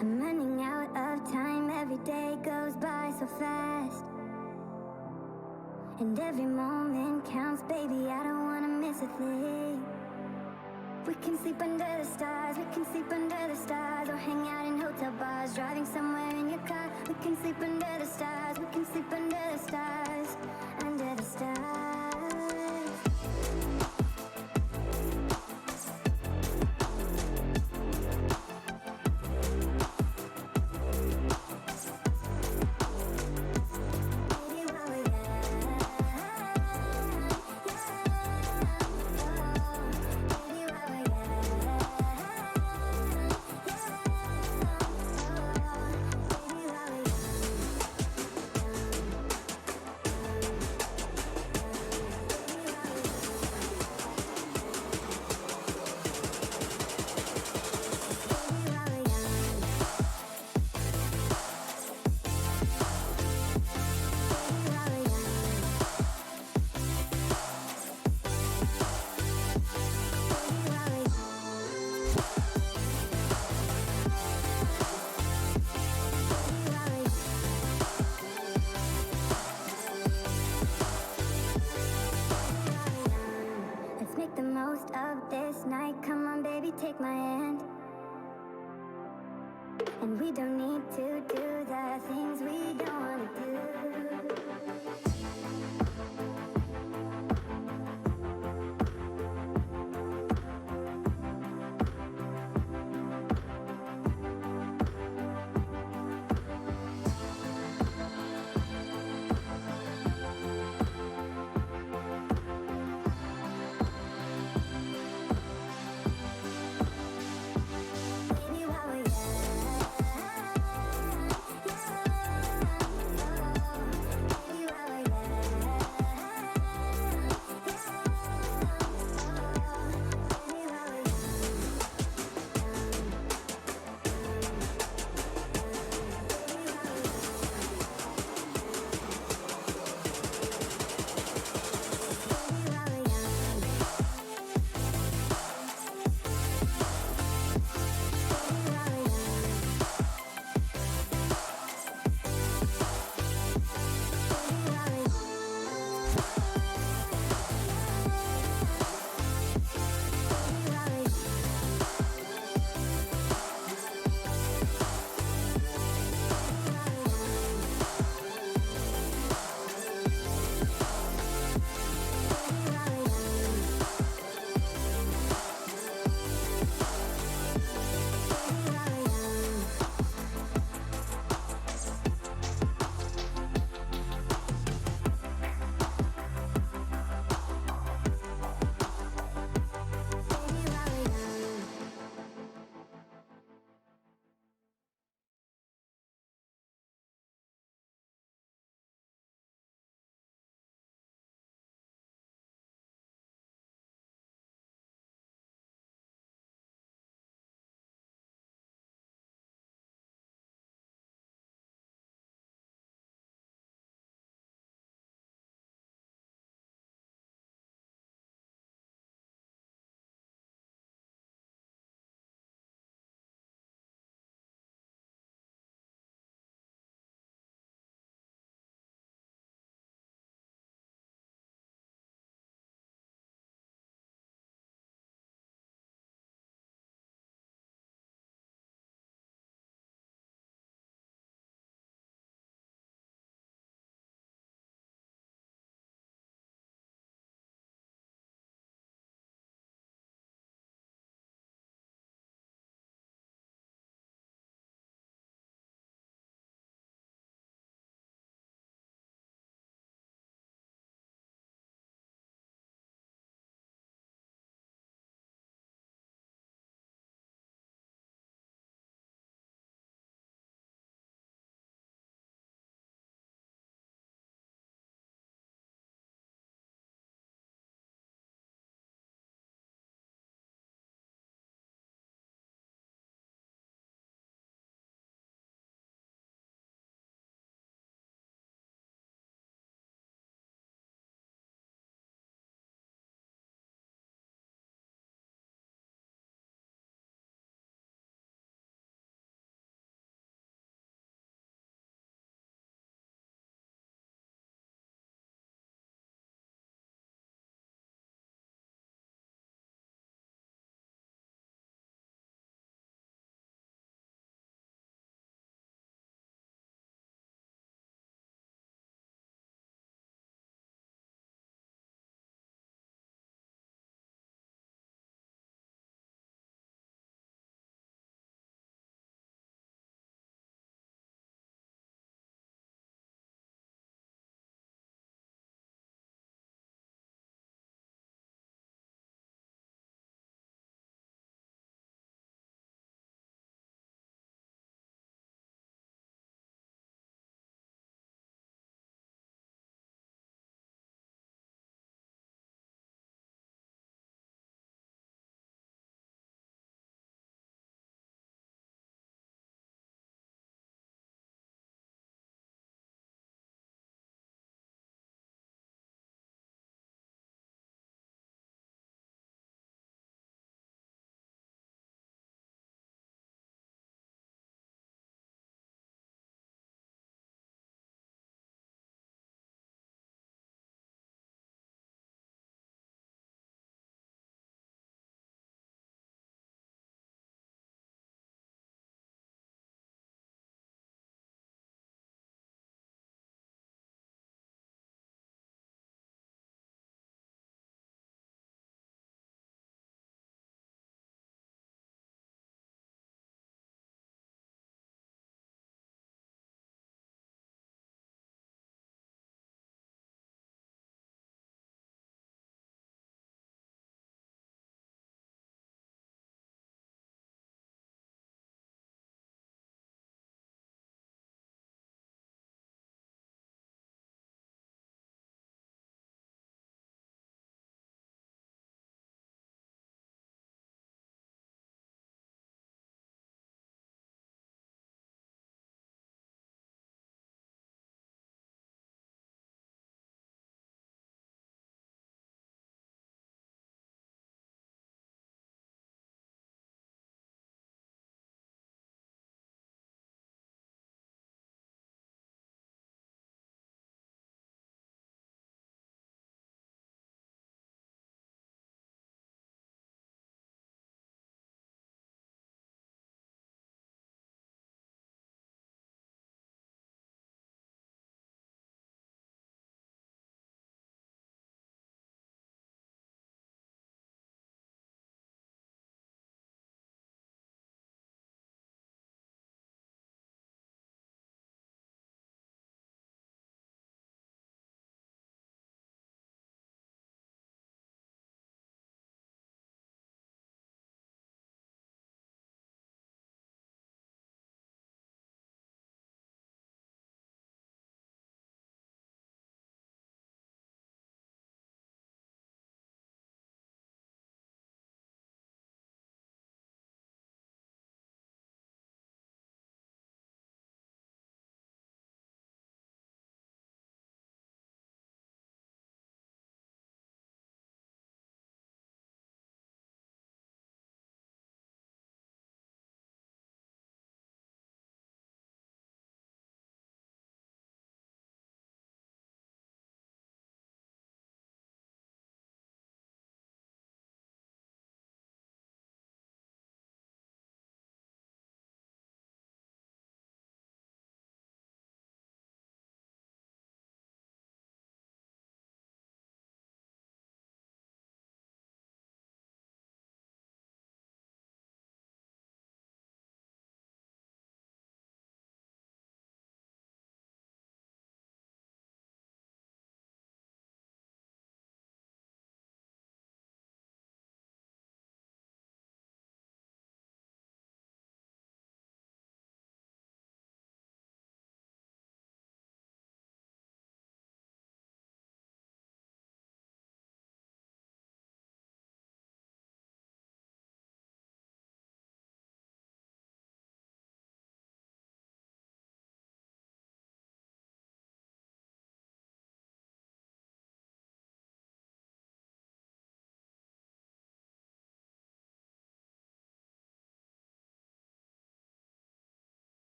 I'm running out of time, every day goes by so fast. And every moment counts, baby, I don't wanna miss a thing. We can sleep under the stars, we can sleep under the stars, or hang out in hotel bars, driving somewhere in your car. We can sleep under the stars, we can sleep under the stars, under the stars. Take my hand, and we don't need to do the things we don't wanna do.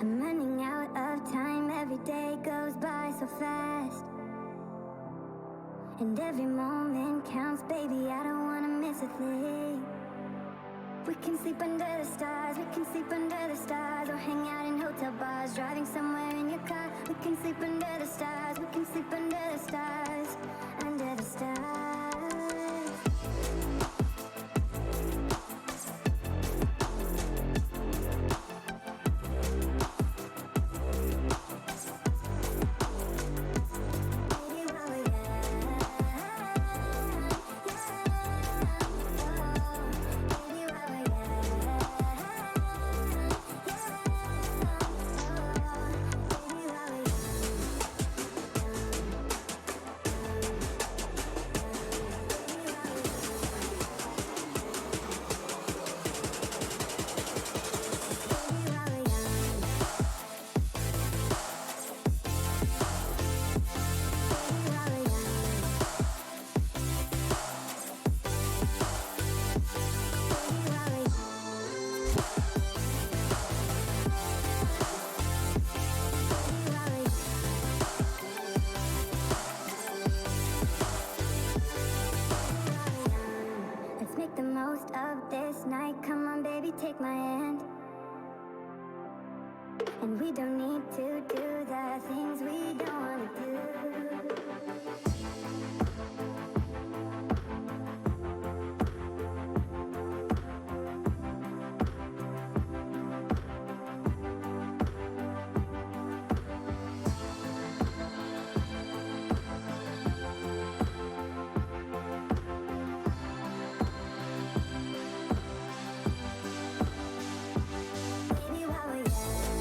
I'm running out of time, every day goes by so fast. And every moment counts, baby, I don't wanna miss a thing. We can sleep under the stars, we can sleep under the stars, or hang out in hotel bars, driving somewhere in your car. We can sleep under the stars, we can sleep under the stars, under the stars. Let's make the most of this night. Come on, baby, take my hand. And we don't need to do the things we don't wanna do. Baby, while we're young,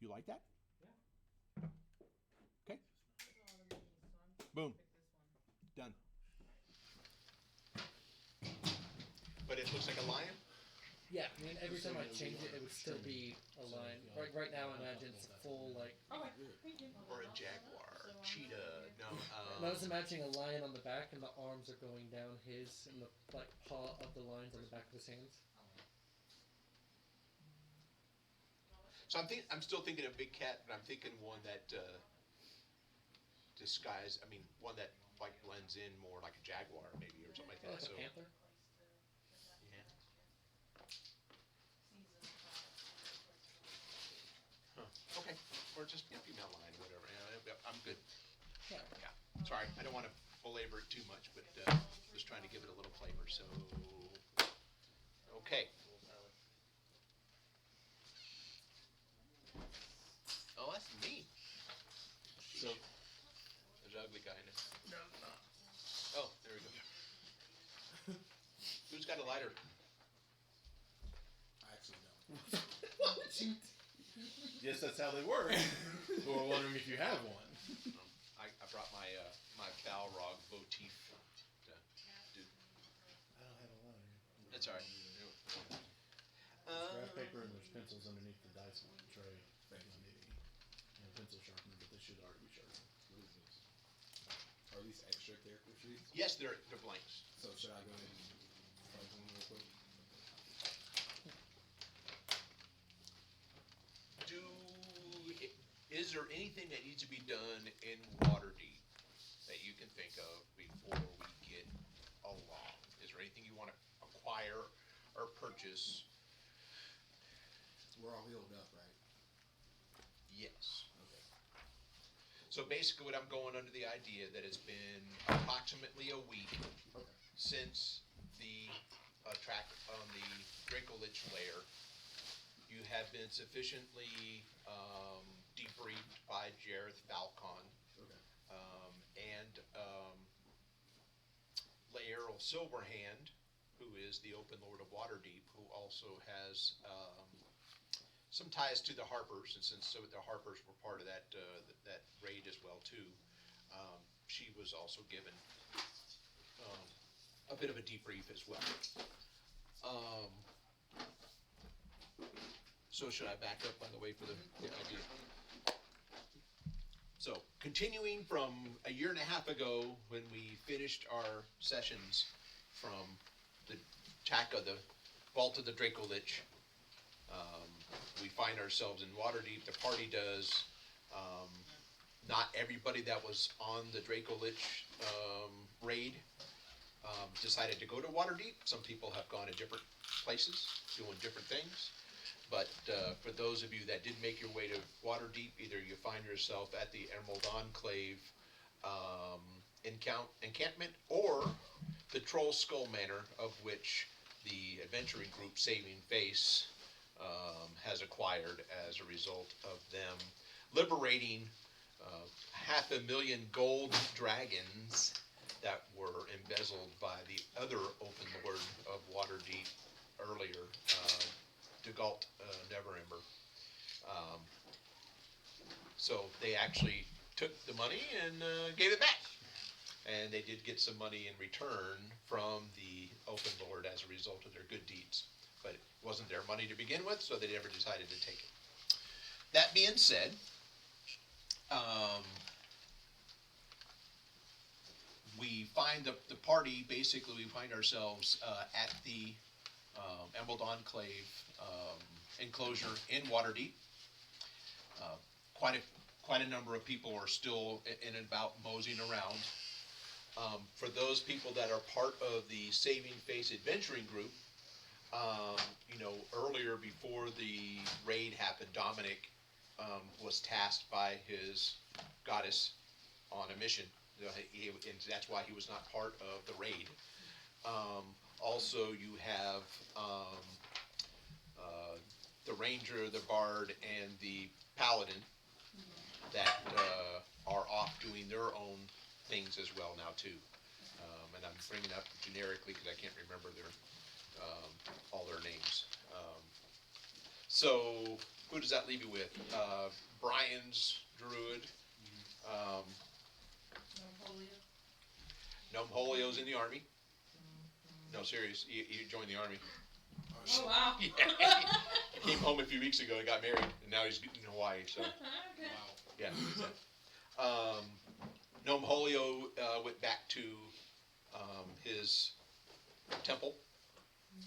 You like that? Yeah. Okay. Boom. Done. But it looks like a lion? Yeah, I mean, every time I change it, it would still be a line. Right now, I imagine it's full, like... Okay, thank you. Or a jaguar, cheetah, no. And I was imagining a lion on the back, and the arms are going down his, and the like paw of the lines on the back of his hands. So I'm still thinking of big cat, but I'm thinking one that one that like blends in more like a jaguar maybe or something like that. Like a So panther? yeah. Huh. Okay. Or just female lion, whatever. Yeah, I'm good. Yeah. Yeah. Sorry, I don't want to belabor it too much, but just trying to give it a little flavor. So okay. Oh, that's me. So there's an ugly guy in it. no, not. Oh, there we go. Who's got a lighter? I actually don't. Why would you? Yes, that's how they work. But we're wondering if you have one. I brought my my Balrog motif. Dude, I don't have a lighter. that's all right. There's graph paper and there's pencils underneath the dice tray. Thank you. And a pencil sharpener, but they should already be sharpened. What is this? Are these extra character sheets? Yes, they're blanks. So should I go ahead and type them real quick? Is there anything that needs to be done in Waterdeep that you can think of before we get along? Is there anything you want to acquire or purchase? We're all healed up, right? Yes. Okay. So basically what I'm going under the idea that it's been approximately a week Okay. since the attack on the Dracolich lair. You have been sufficiently debriefed by Jareth Falcon Okay. and Laeral Silverhand, who is the Open Lord of Waterdeep, who also has some ties to the Harpers, and since the Harpers were part of that that raid as well too, she was also given a bit of a debrief as well. So should I back up, by the way, for the idea? So continuing from a year and a half ago when we finished our sessions from the attack of the Vault of the Dracolich, we find ourselves in Waterdeep. The party does. Not everybody that was on the Dracolich raid decided to go to Waterdeep. Some people have gone to different places, doing different things. But for those of you that did make your way to Waterdeep, either you find yourself at the Emerald Enclave encampment or the Troll Skull Manor, of which the adventuring group Saving Face has acquired as a result of them liberating 500,000 gold dragons that were embezzled by the other Open Lord of Waterdeep earlier, Dagalt Neverember. So they actually took the money and gave it back. And they did get some money in return from the Open Lord as a result of their good deeds. But it wasn't their money to begin with, so they never decided to take it. That being said, we find the party, basically we find ourselves at the Emerald Enclave enclosure in Waterdeep. Quite a number of people are still in and about moseying around. For those people that are part of the Saving Face adventuring group, earlier before the raid happened, Dominic was tasked by his goddess on a mission. And that's why he was not part of the raid. Also, you have the ranger, the bard, and the paladin that are off doing their own things as well now too. And I'm bringing up generically because I can't remember all their names. So who does that leave you with? Brian's druid. Gnome Holio's in the army. No, serious. He joined the army. Oh, wow. Yeah, he came home a few weeks ago and got married, and now he's in Hawaii. So Okay. yeah. Gnome Holio went back to his temple,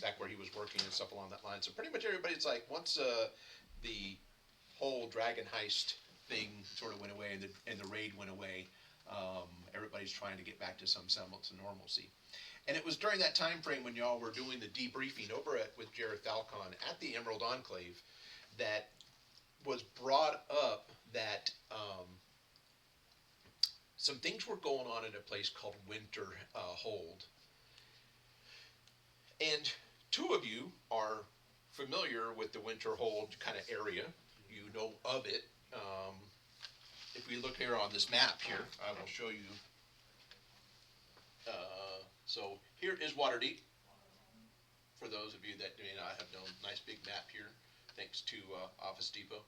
back where he was working and stuff along that line. So pretty much everybody's like, once the whole dragon heist thing sort of went away and the raid went away, everybody's trying to get back to some semblance of normalcy. And it was during that time frame when y'all were doing the debriefing over with Jared Falcon at the Emerald Enclave that was brought up that some things were going on in a place called Winterhold. And two of you are familiar with the Winterhold kind of area. You know of it. If we look here on this map here, I will show you. So here is Waterdeep. For those of you that may not have known, nice big map here, thanks to Office Depot.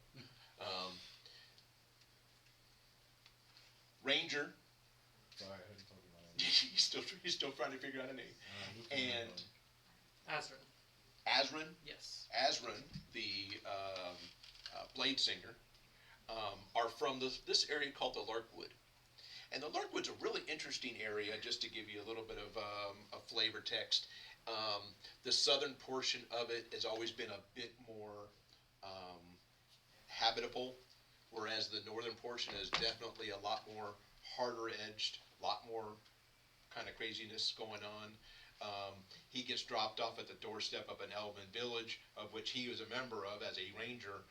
Ranger. Sorry, I hadn't told you my name. he's still trying to figure out a name. And Azrin. Azrin. Yes. Azrin, the blade singer, are from this area called the Lurkwood. And the Lurkwood's a really interesting area, just to give you a little bit of a flavor text. The southern portion of it has always been a bit more habitable, whereas the northern portion is definitely a lot more harder edged, a lot more kind of craziness going on. He gets dropped off at the doorstep of an elven village, of which he was a member of as a ranger,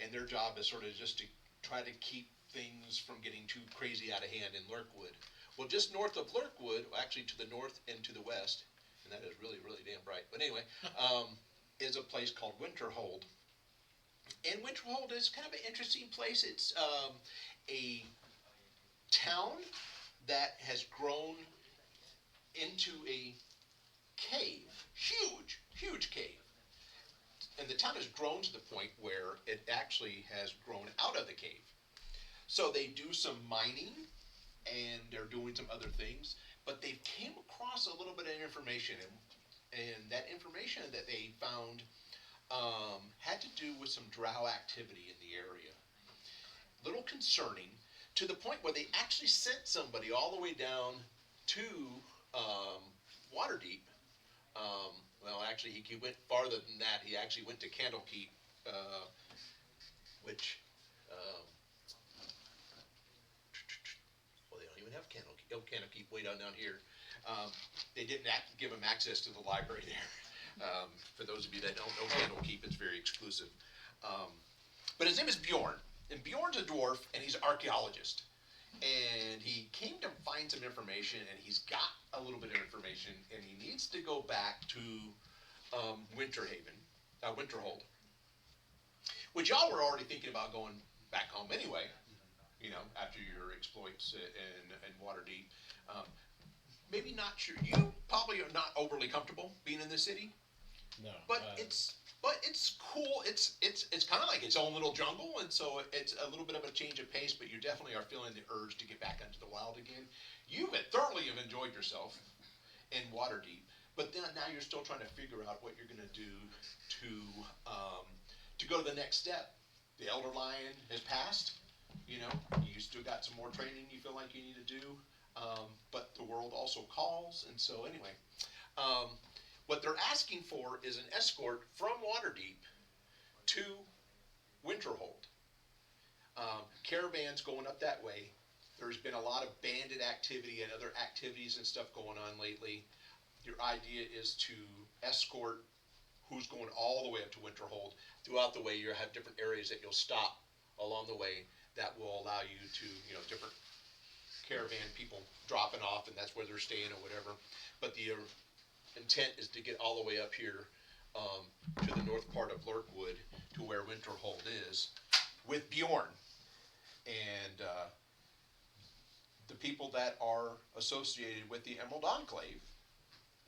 and their job is sort of just to try to keep things from getting too crazy out of hand in Lurkwood. Well, just north of Lurkwood, actually to the north and to the west, and that is really, really damn bright, but anyway, is a place called Winterhold. And Winterhold is kind of an interesting place. It's a town that has grown into a cave, huge cave. And the town has grown to the point where it actually has grown out of the cave. So they do some mining and they're doing some other things, but they've came across a little bit of information, and that information that they found had to do with some drow activity in the area. Little concerning, to the point where they actually sent somebody all the way down to Waterdeep. Well, actually, he went farther than that. He actually went to Candlekeep, which, well, they don't even have Candlekeep. Oh, Candlekeep way down here. They didn't give him access to the library there. For those of you that don't know Candlekeep, it's very exclusive. But his name is Bjorn, and Bjorn's a dwarf, and he's an archaeologist. And he came to find some information, and he's got a little bit of information, and he needs to go back to Winterhold, which y'all were already thinking about going back home anyway, you know, after your exploits in Waterdeep. Maybe not sure. You probably are not overly comfortable being in the city, No. but it's cool. It's kind of like its own little jungle, and so it's a little bit of a change of pace. But you definitely are feeling the urge to get back into the wild again. You thoroughly have enjoyed yourself in Waterdeep, but then now you're still trying to figure out what you're going to do to go to the next step. The Elder Lion has passed. You know, you still got some more training you feel like you need to do, but the world also calls, and so anyway. What they're asking for is an escort from Waterdeep to Winterhold. Caravans going up that way. There's been a lot of bandit activity and other activities and stuff going on lately. Your idea is to escort who's going all the way up to Winterhold. Throughout the way, you have different areas that you'll stop along the way that will allow you to, you know, different caravan people dropping off, and that's where they're staying or whatever. But the intent is to get all the way up here to the north part of Lurkwood, to where Winterhold is, with Bjorn. And the people that are associated with the Emerald Enclave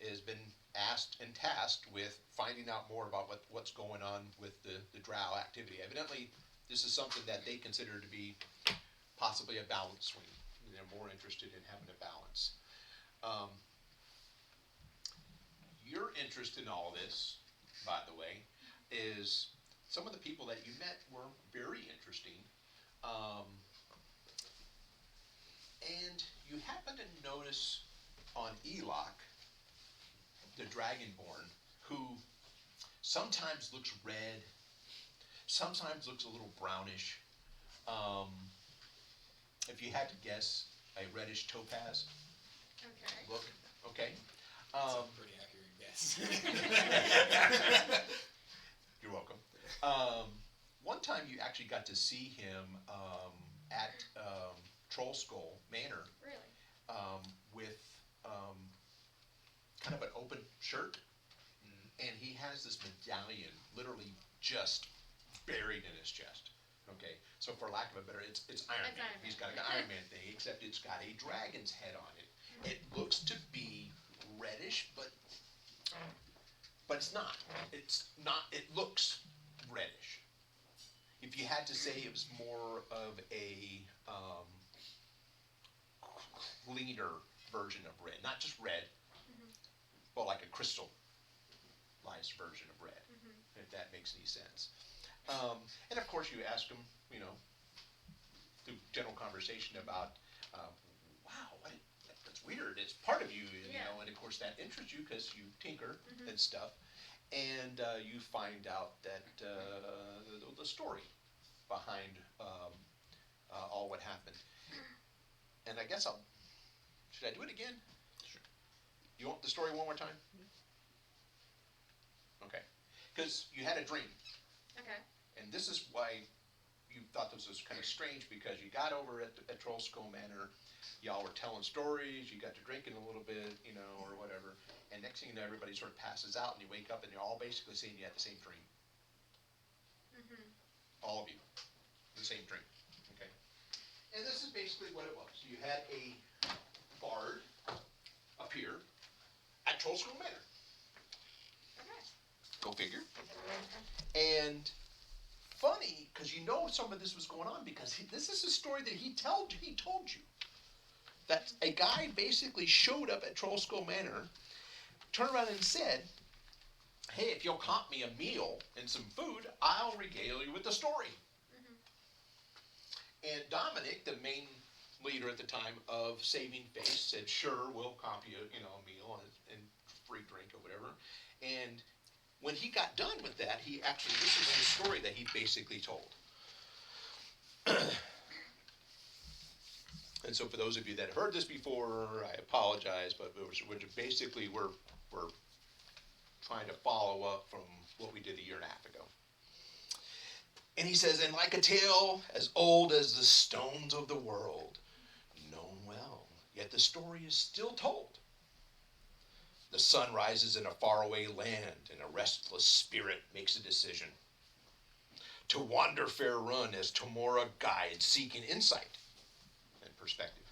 has been asked and tasked with finding out more about what's going on with the drow activity. Evidently, this is something that they consider to be possibly a balance swing. They're more interested in having a balance. Your interest in all this, by the way, is some of the people that you met were very interesting. And you happen to notice on Elok, the Dragonborn, who sometimes looks red, sometimes looks a little brownish. If you had to guess, a reddish topaz Okay. look, okay? That's a pretty accurate guess. You're welcome. One time you actually got to see him at Troll Skull Manor Really? with kind of an open shirt, and he has this medallion literally just buried in his chest. Okay, so for lack of a better, it's Iron It's Man. Iron He's Man. got an Iron Man thing, except it's got a dragon's head on it. It looks to be reddish, but it's not. It's not. It looks reddish. If you had to say it was more of a cleaner version of red, not just red, but like a crystallized version of red, if that makes any sense. And of course, you ask them, through general conversation about, wow, that's weird. It's part of you, Yeah. and of course that interests you because you tinker and stuff. And you find out that the story behind all what happened. And I guess should I do it again? Sure. You want the story one more time? Okay. Because you had a dream. Okay. And this is why you thought this was kind of strange, because you got over at Troll Skull Manor, y'all were telling stories, you got to drinking a little bit, or whatever, and next thing you know, everybody sort of passes out, and you wake up, and you're all basically saying you had the same dream. All of you, the same dream, okay? And this is basically what it was. You had a bard appear at Troll Skull Manor. Okay. Go figure. And funny, because some of this was going on, because this is a story that he told you. That a guy basically showed up at Troll Skull Manor, turned around and said, hey, if you'll comp me a meal and some food, I'll regale you with the story. And Dominic, the main leader at the time of Saving Face, said, sure, we'll comp you, a meal and free drink or whatever. And when he got done with that, this is the story that he basically told. And so for those of you that heard this before, I apologize, but we're trying to follow up from what we did a year and a half ago. And he says, and like a tale as old as the stones of the world, known well, yet the story is still told. The sun rises in a faraway land, and a restless spirit makes a decision. To wander fair run as Tomorrow guide, seeking insight and perspective.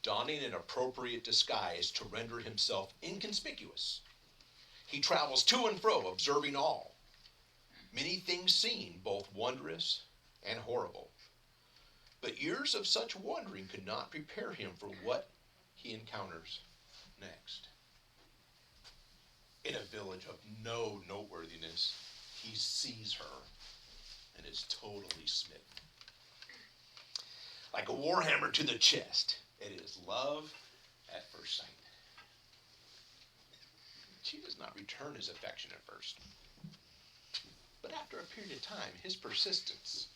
Donning an appropriate disguise to render himself inconspicuous, he travels to and fro, observing all. Many things seen, both wondrous and horrible. But years of such wandering could not prepare him for what he encounters next. In a village of no noteworthiness, he sees her and is totally smitten. Like a warhammer to the chest, it is love at first sight. She does not return his affection at first. But after a period of time, his persistence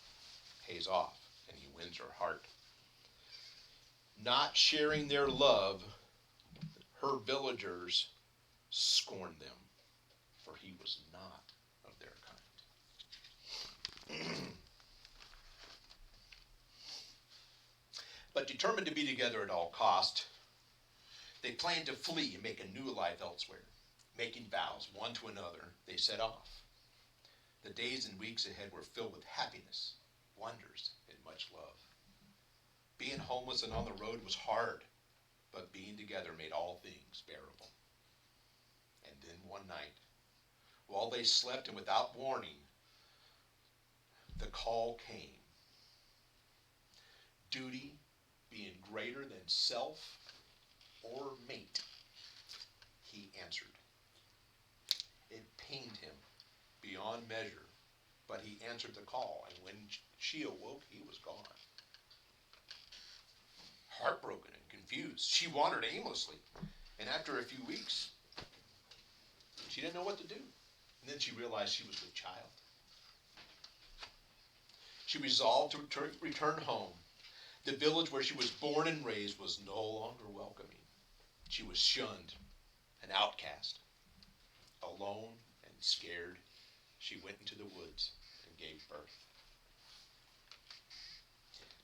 pays off, and he wins her heart. Not sharing their love, her villagers scorned them, for he was not of their kind. But determined to be together at all cost, they planned to flee and make a new life elsewhere. Making vows one to another, they set off. The days and weeks ahead were filled with happiness, wonders, and much love. Being homeless and on the road was hard, but being together made all things bearable. While they slept and without warning, the call came. Duty being greater than self or mate, he answered. It pained him beyond measure, but he answered the call, and when she awoke, he was gone. Heartbroken and confused, she wandered aimlessly, and after a few weeks, she didn't know what to do. And then she realized she was with child. She resolved to return home. The village where she was born and raised was no longer welcoming. She was shunned, an outcast. Alone and scared, she went into the woods and gave birth.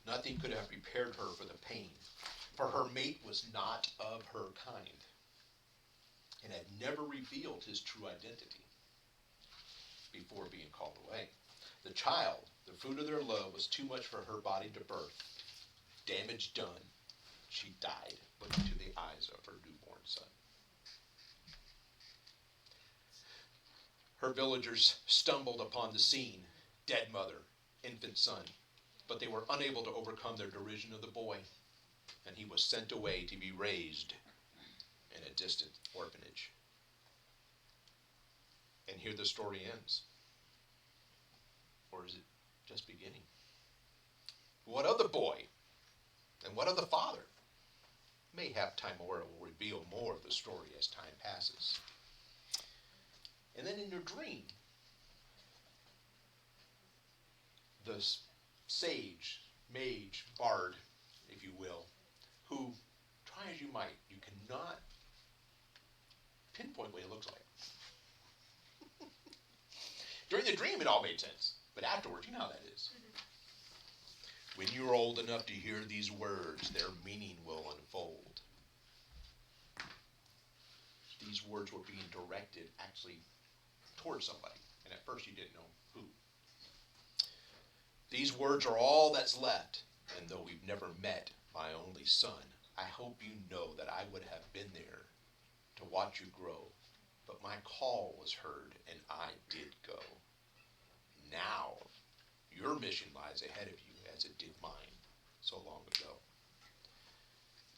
Nothing could have prepared her for the pain, for her mate was not of her kind and had never revealed his true identity before being called away. The child, the fruit of their love, was too much for her body to birth. Damage done, she died, looking to the eyes of her newborn son. Her villagers stumbled upon the scene, dead mother, infant son, but they were unable to overcome their derision of the boy, and he was sent away to be raised in a distant orphanage. And here the story ends. Or is it just beginning? What of the boy? And what of the father? Mayhap Timora will reveal more of the story as time passes. And then in your dream, the sage, mage, bard, if you will, who, try as you might, you cannot pinpoint what he looks like. During the dream, it all made sense. But afterwards, you know how that is. When you're old enough to hear these words, their meaning will unfold. These words were being directed actually towards somebody, and at first you didn't know who. These words are all that's left, and though we've never met my only son, I hope you know that I would have been there to watch you grow, but my call was heard, and I did go. Now, your mission lies ahead of you as it did mine so long ago.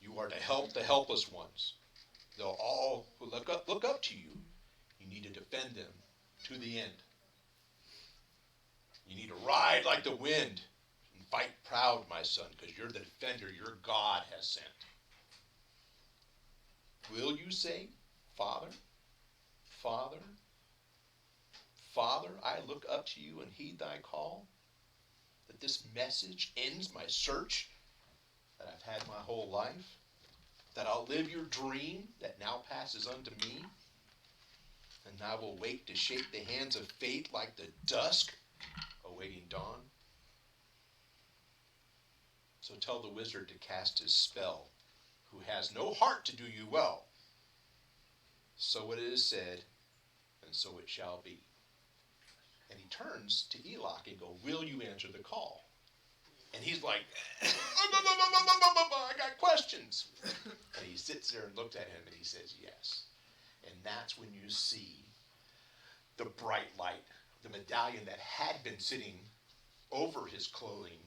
You are to help the helpless ones. Though all who look up to you, you need to defend them to the end. You need to ride like the wind and fight proud, my son, because you're the defender your God has sent. Will you say, Father, Father, Father, I look up to you and heed thy call? That this message ends my search that I've had my whole life? That I'll live your dream that now passes unto me? And I will wait to shake the hands of fate like the dusk awaiting dawn? So tell the wizard to cast his spell, who has no heart to do you well. So it is said, and so it shall be. And he turns to Enoch and goes, will you answer the call? And he's like, I got questions. And he sits there and looks at him and he says, yes. And that's when you see the bright light, the medallion that had been sitting over his clothing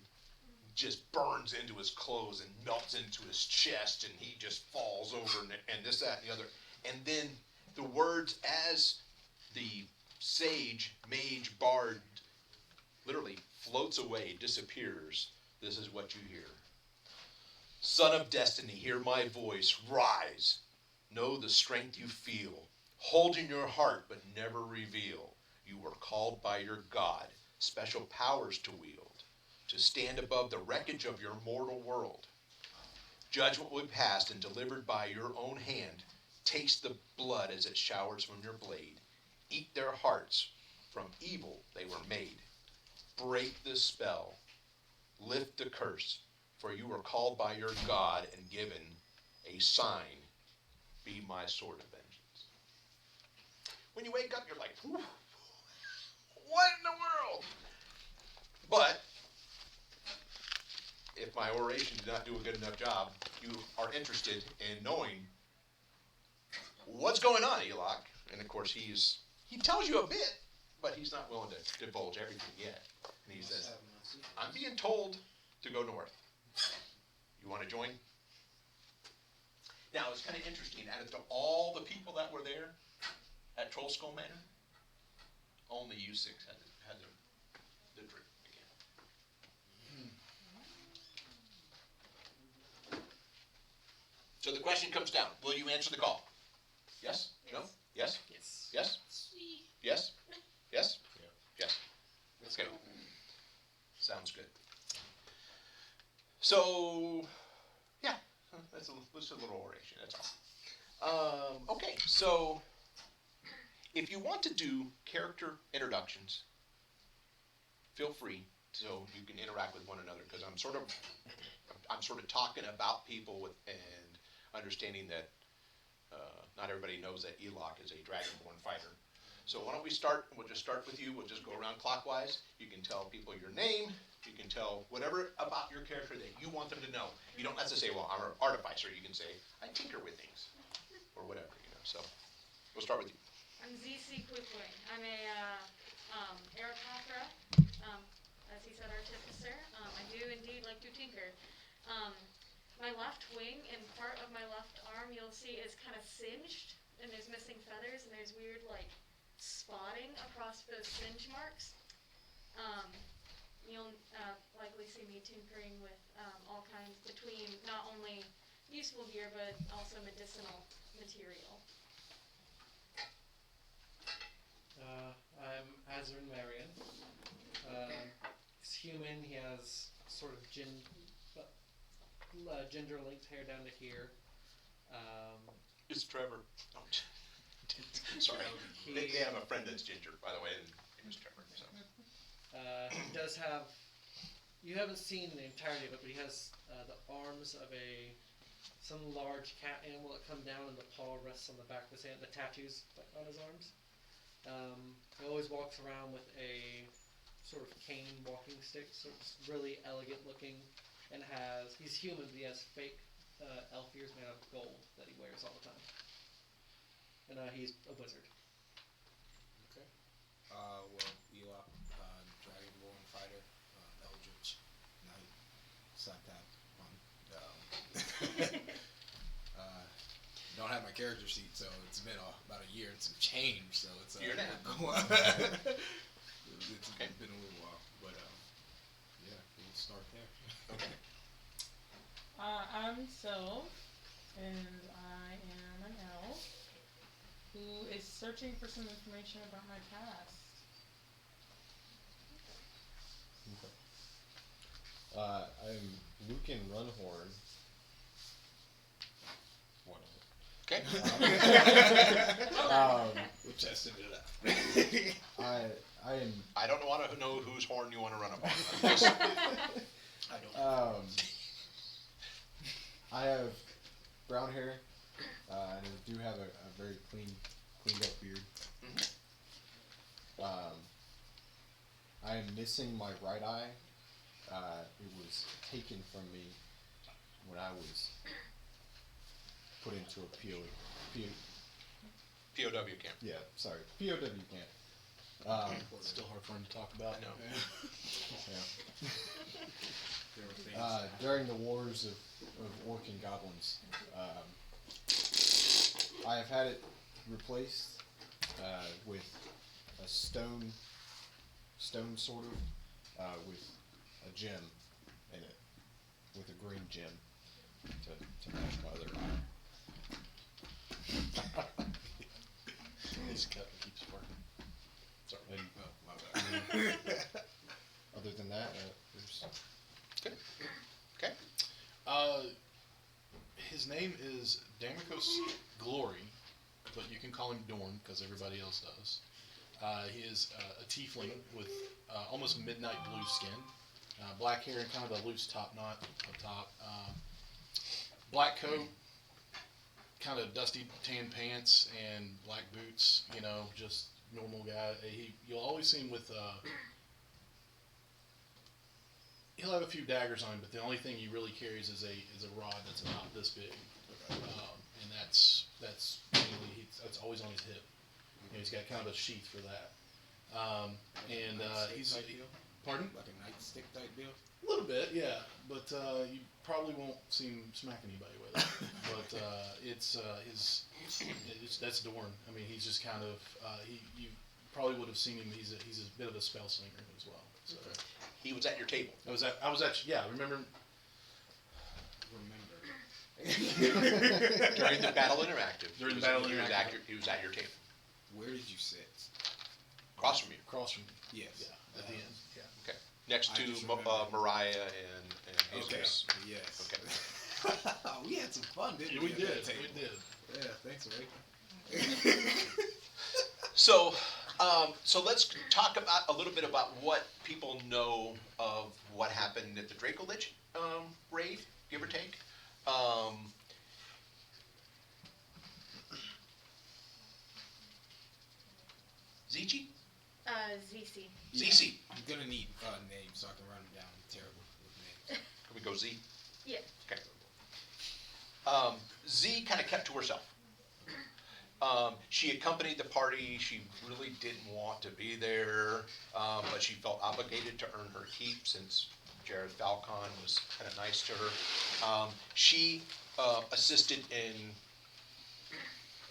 just burns into his clothes and melts into his chest, and he just falls over and this, that, and the other. And then the words, as the sage, mage, bard literally floats away, disappears, this is what you hear. Son of destiny, hear my voice, rise. Know the strength you feel. Hold in your heart, but never reveal. You were called by your God, special powers to wield, to stand above the wreckage of your mortal world. Judgment will be passed and delivered by your own hand. Taste the blood as it showers from your blade. Eat their hearts, from evil they were made. Break the spell. Lift the curse, for you were called by your God and given a sign. Be my sword of vengeance. When you wake up, you're like, what in the world? But if my oration did not do a good enough job, you are interested in knowing what's going on, Enoch. And of course, he's he tells you a bit, but he's not willing to divulge everything yet. And he says, I'm being told to go north. You want to join? Now, it's kind of interesting. Out of all the people that were there at Troll Skull Manor, only you six had the drink again. So the question comes down. Will you answer the call? Yes? No? Yes? Yes. Yes? Sweet. Yes? Yes? Yeah. Yes. Okay. Sounds good. So, yeah, that's a little oration, that's all. Okay, so if you want to do character introductions, feel free so you can interact with one another, because I'm sort of talking about people and understanding that not everybody knows that Elok is a dragonborn fighter. So why don't we start? We'll just start with you. We'll just go around clockwise. You can tell people your name. You can tell whatever about your character that you want them to know. You don't have to say, well, I'm an artificer. You can say, I tinker with things, or whatever, So we'll start with you. I'm ZC Quickling. I'm a Aeropathra, as he said, artificer. I do indeed like to tinker. My left wing and part of my left arm, you'll see, is kind of singed, and there's missing feathers, and there's weird, spotting across those singe marks. You'll likely see me tinkering with all kinds between not only useful gear, but also medicinal material. I'm Azrin Marion. He's human. He has sort of ginger-linked hair down to here. It's Trevor. Oh, sorry. They have a friend that's ginger, by the way, and his name is Trevor. So. He does have, you haven't seen the entirety of it, but he has the arms of some large cat animal that come down, and the paw rests on the back of his hand, the tattoos on his arms. He always walks around with a sort of cane walking stick, so it's really elegant looking, and he's human, but he has fake elf ears made out of gold that he wears all the time. And he's a wizard. Okay. Well, Elop, dragonborn fighter, eldritch knight, Satap one. Don't have my character sheet, so it's been about a year and some change. So it's Year and a half. It's been a little while, but yeah, we'll start there. Okay. I'm Sylve, and I am an elf who is searching for some information about my past. I'm Lucan Runhorn. One of Okay. We're testing it out. I am. I don't want to know whose horn you want to run up on. Just, I don't. I have brown hair, and I do have a very cleaned up beard. Mhm. I am missing my right eye. It was taken from me when I was put into a POW camp. Yeah, sorry, POW camp. It's still hard for him to talk about. I know. Yeah. During the wars of orc and goblins, I have had it replaced with a stone sort of, with a gem in it, with a green gem to match my other eye. His cup keeps working. And My bad. other than that, there's Good. Okay. His name is Damicos Glory, but you can call him Dorn because everybody else does. He is a tiefling with almost midnight blue skin, black hair and kind of a loose top knot up top, black coat, kind of dusty tan pants, and black boots. Just normal guy. You'll always see him with. He'll have a few daggers on him, but the only thing he really carries is a rod that's about this big, and that's mainly that's always on his hip. he's got kind of a sheath for that. And he's Type deal? pardon. Like a nightstick type deal? A little bit, yeah, but you probably won't see him smack anybody with it. But that's Dorn. I mean, he's just kind of you probably would have seen him. He's a bit of a spell slinger as well. So He was at your table. I was actually yeah. Remember During the Battle Interactive. During the Battle Interactive. He was at your table. Where did you sit? Across from you. across from Yes. yeah at the end yeah. Okay. Next I to just remember. Mariah and Okay. Jesus. Yes. Okay. We had some fun, didn't Yeah, we? we at did. that table? We did. Yeah, thanks, Ray. So, so let's talk about a little bit about what people know of what happened at the Dracolich raid, give or take. Zichi? ZC. ZC. I'm gonna need names so I can run them down. I'm terrible with names. Can we go Z? Yeah. Okay. Z kind of kept to herself. She accompanied the party. She really didn't want to be there, but she felt obligated to earn her keep since Jared Falcon was kind of nice to her. She assisted in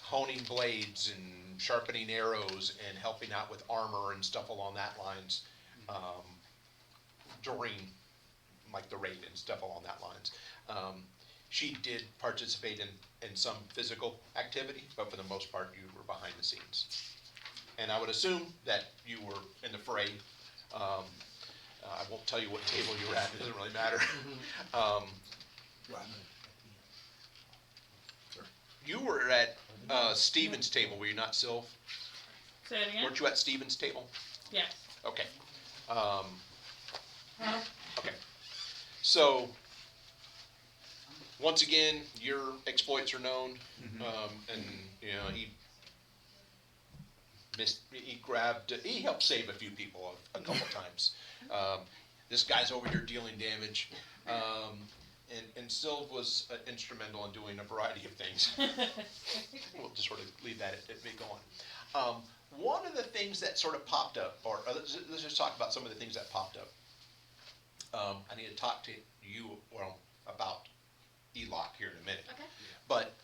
honing blades and sharpening arrows and helping out with armor and stuff along that lines during like the raid and stuff along that lines. She did participate in some physical activity, but for the most part, you were behind the scenes. And I would assume that you were in the fray. I won't tell you what table you were at, it doesn't really matter. You were at Steven's table, were you not, Sylv? Say it again? Weren't you at Steven's table? Yes. Okay. Okay. So, once again, your exploits are known, and you know he helped save a few people a couple times. This guy's over here dealing damage, and Sylv was instrumental in doing a variety of things. We'll just sort of leave that at me going. One of the things that sort of popped up, or let's just talk about some of the things that popped up. I need to talk to you about Elock here in a minute. Okay. But,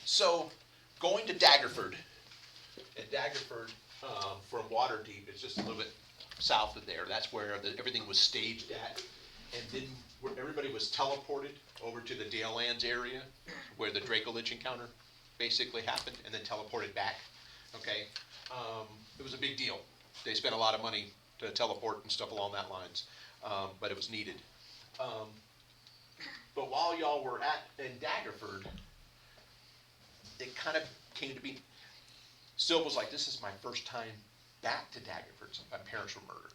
so, going to Daggerford, and Daggerford from Waterdeep is just a little bit south of there. That's where everything was staged at. And then where everybody was teleported over to the Dalelands area, where the Dracolich encounter basically happened, and then teleported back. Okay? It was a big deal. They spent a lot of money to teleport and stuff along that lines, but it was needed. But while y'all were in Daggerford, it kind of came to be. Sylv was like, "This is my first time back to Daggerford since my parents were murdered."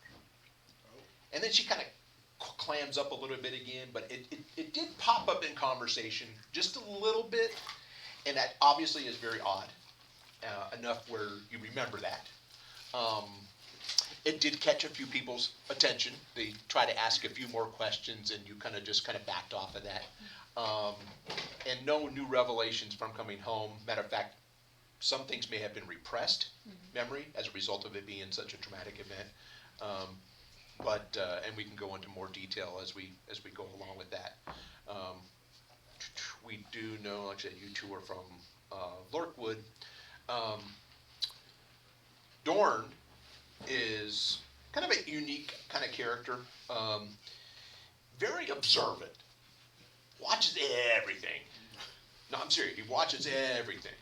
And then she kind of clams up a little bit again, but it did pop up in conversation just a little bit, and that obviously is very odd, enough where you remember that. It did catch a few people's attention. They tried to ask a few more questions, and you kind of backed off of that. And no new revelations from coming home. Matter of fact, some things may have been repressed memory as a result of it being such a traumatic event. But and we can go into more detail as we go along with that. We do know, like I said, you two are from Lorkwood. Dorn is kind of a unique kind of character. Very observant. Watches everything. No, I'm serious. He watches everything.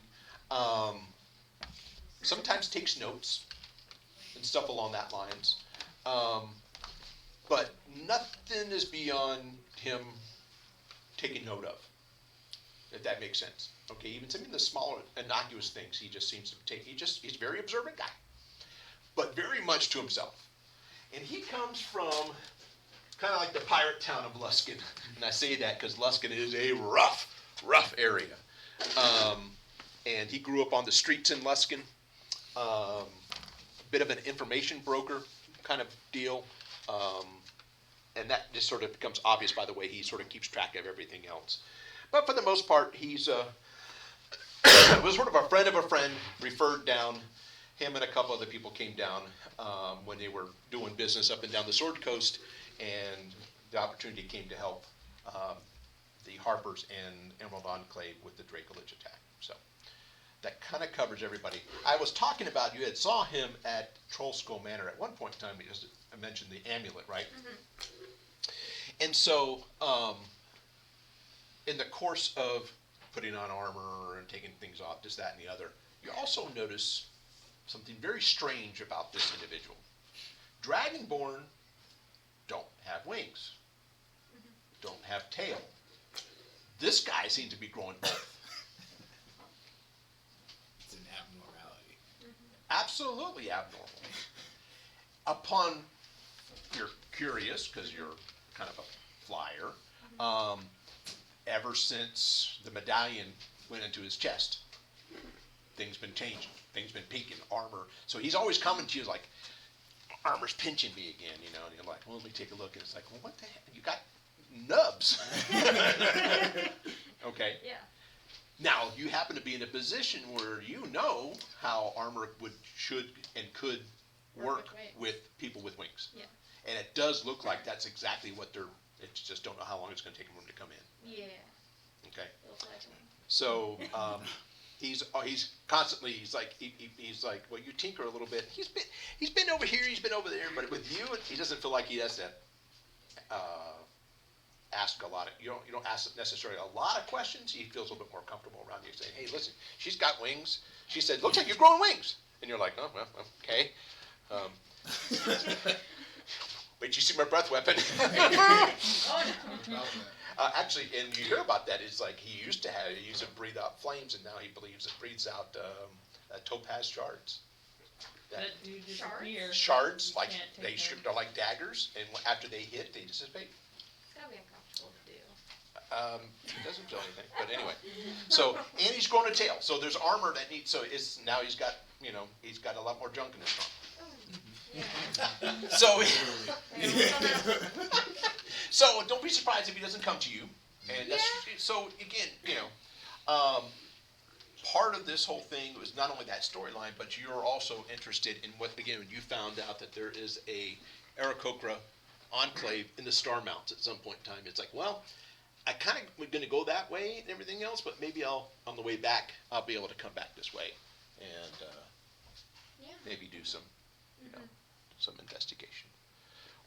Sometimes takes notes and stuff along that lines. But nothing is beyond him taking note of, if that makes sense. Okay, even some of the smaller innocuous things he just seems to take. He's a very observant guy, but very much to himself. And he comes from kind of like the pirate town of Luskin. And I say that because Luskin is a rough area. And he grew up on the streets in Luskin. A bit of an information broker kind of deal. And that just sort of becomes obvious by the way he sort of keeps track of everything else. But for the most part, he's it was sort of a friend of a friend referred down. Him and a couple other people came down when they were doing business up and down the Sword Coast, and the opportunity came to help the Harpers and Emerald Enclave with the Dracolich attack. So that kind of covers everybody. I was talking about, you had saw him at Troll Skull Manor at one point in time, because I mentioned the amulet, right? And so in the course of putting on armor and taking things off, this, that, and the other, you also notice something very strange about this individual. Dragonborn don't have wings, don't have tail. This guy seems to be growing both. It's an abnormality. Absolutely abnormal. Upon, you're curious, because you're kind of a flyer, ever since the medallion went into his chest, things been changing, things been peaking, armor. So he's always coming to you like, armor's pinching me again, you know, and you're like, well, let me take a look. And it's like, well, what the heck? You got nubs. Okay. Yeah. Now, you happen to be in a position where you know how armor should, and could work with with people with wings. Yeah. And it does look like that's exactly what they're, it's just don't know how long it's going to take them to come in. Yeah. Okay. Feels like them. So he's constantly, he's like, well, you tinker a little bit. He's been over here, he's been over there, but with you, he doesn't feel like he has to ask a lot of, you don't ask necessarily a lot of questions. He feels a little bit more comfortable around you, saying, hey, listen, she's got wings. She said, looks like you're growing wings. And you're like, oh, well, okay. Wait, you see my breath weapon? Oh no. Actually, and you hear about that, it's like he used to breathe out flames, and now he believes it breathes out topaz shards. That do disappear. Shards, You like can't take them. they're like daggers, and after they hit, they dissipate. It's gotta be uncomfortable to do. He doesn't feel anything, but anyway. So, and he's grown a tail. So there's armor that needs. So it's now he's got, you know, he's got a lot more junk in his trunk. Yeah. So, Yeah. so don't be surprised if he doesn't come to you. And that's, so again, you know, part of this whole thing was not only that storyline, but you're also interested in what, again, when you found out that there is a Aarakocra enclave in the Star Mounts at some point in time. It's like, well, I kind of was going to go that way and everything else, but maybe on the way back, I'll be able to come back this way and maybe do some, you know, some investigation.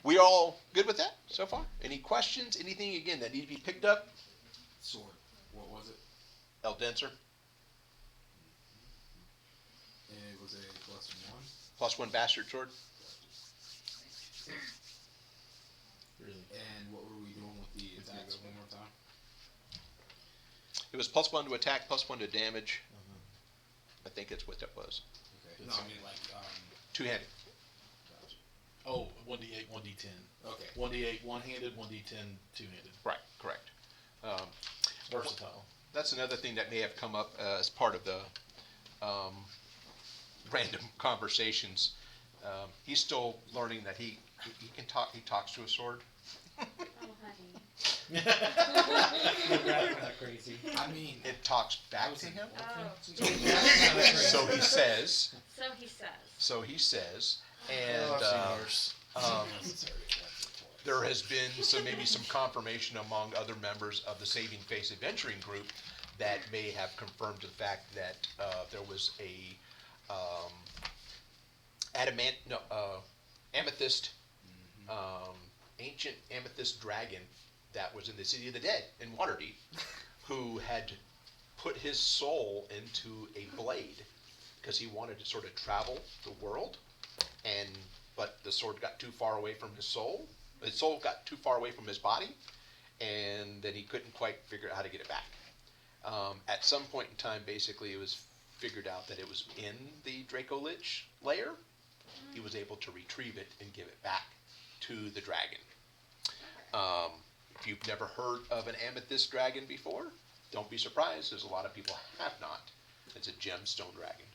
We all good with that so far? Any questions? Anything, again, that need to be picked up? Sword. What was it? Eldenser, It was a +1. +1 bastard sword. Really? And what were we doing with the attacks one more time? It was +1 to attack, +1 to damage. I think that's what that was. Okay. No, I mean like, Two-handed. gotcha. Oh, 1d8, 1d10. Okay. 1d8 one-handed, 1d10 two-handed. Right, correct. Versatile. That's another thing that may have come up as part of the random conversations. He's still learning that he can talk. He talks to a sword. Oh, honey. That's kind of crazy. I mean, It talks back to him. Oh. So he says. So he says. So he says, and there has been maybe some confirmation among other members of the Saving Face Adventuring Group that may have confirmed the fact that there was a amethyst, ancient amethyst dragon that was in the City of the Dead in Waterdeep, who had put his soul into a blade because he wanted to sort of travel the world, but the sword got too far away from his soul. His soul got too far away from his body, and then he couldn't quite figure out how to get it back. At some point in time, basically, it was figured out that it was in the Dracolich lair. He was able to retrieve it and give it back to the dragon. If you've never heard of an amethyst dragon before, don't be surprised. There's a lot of people have not. It's a gemstone dragon.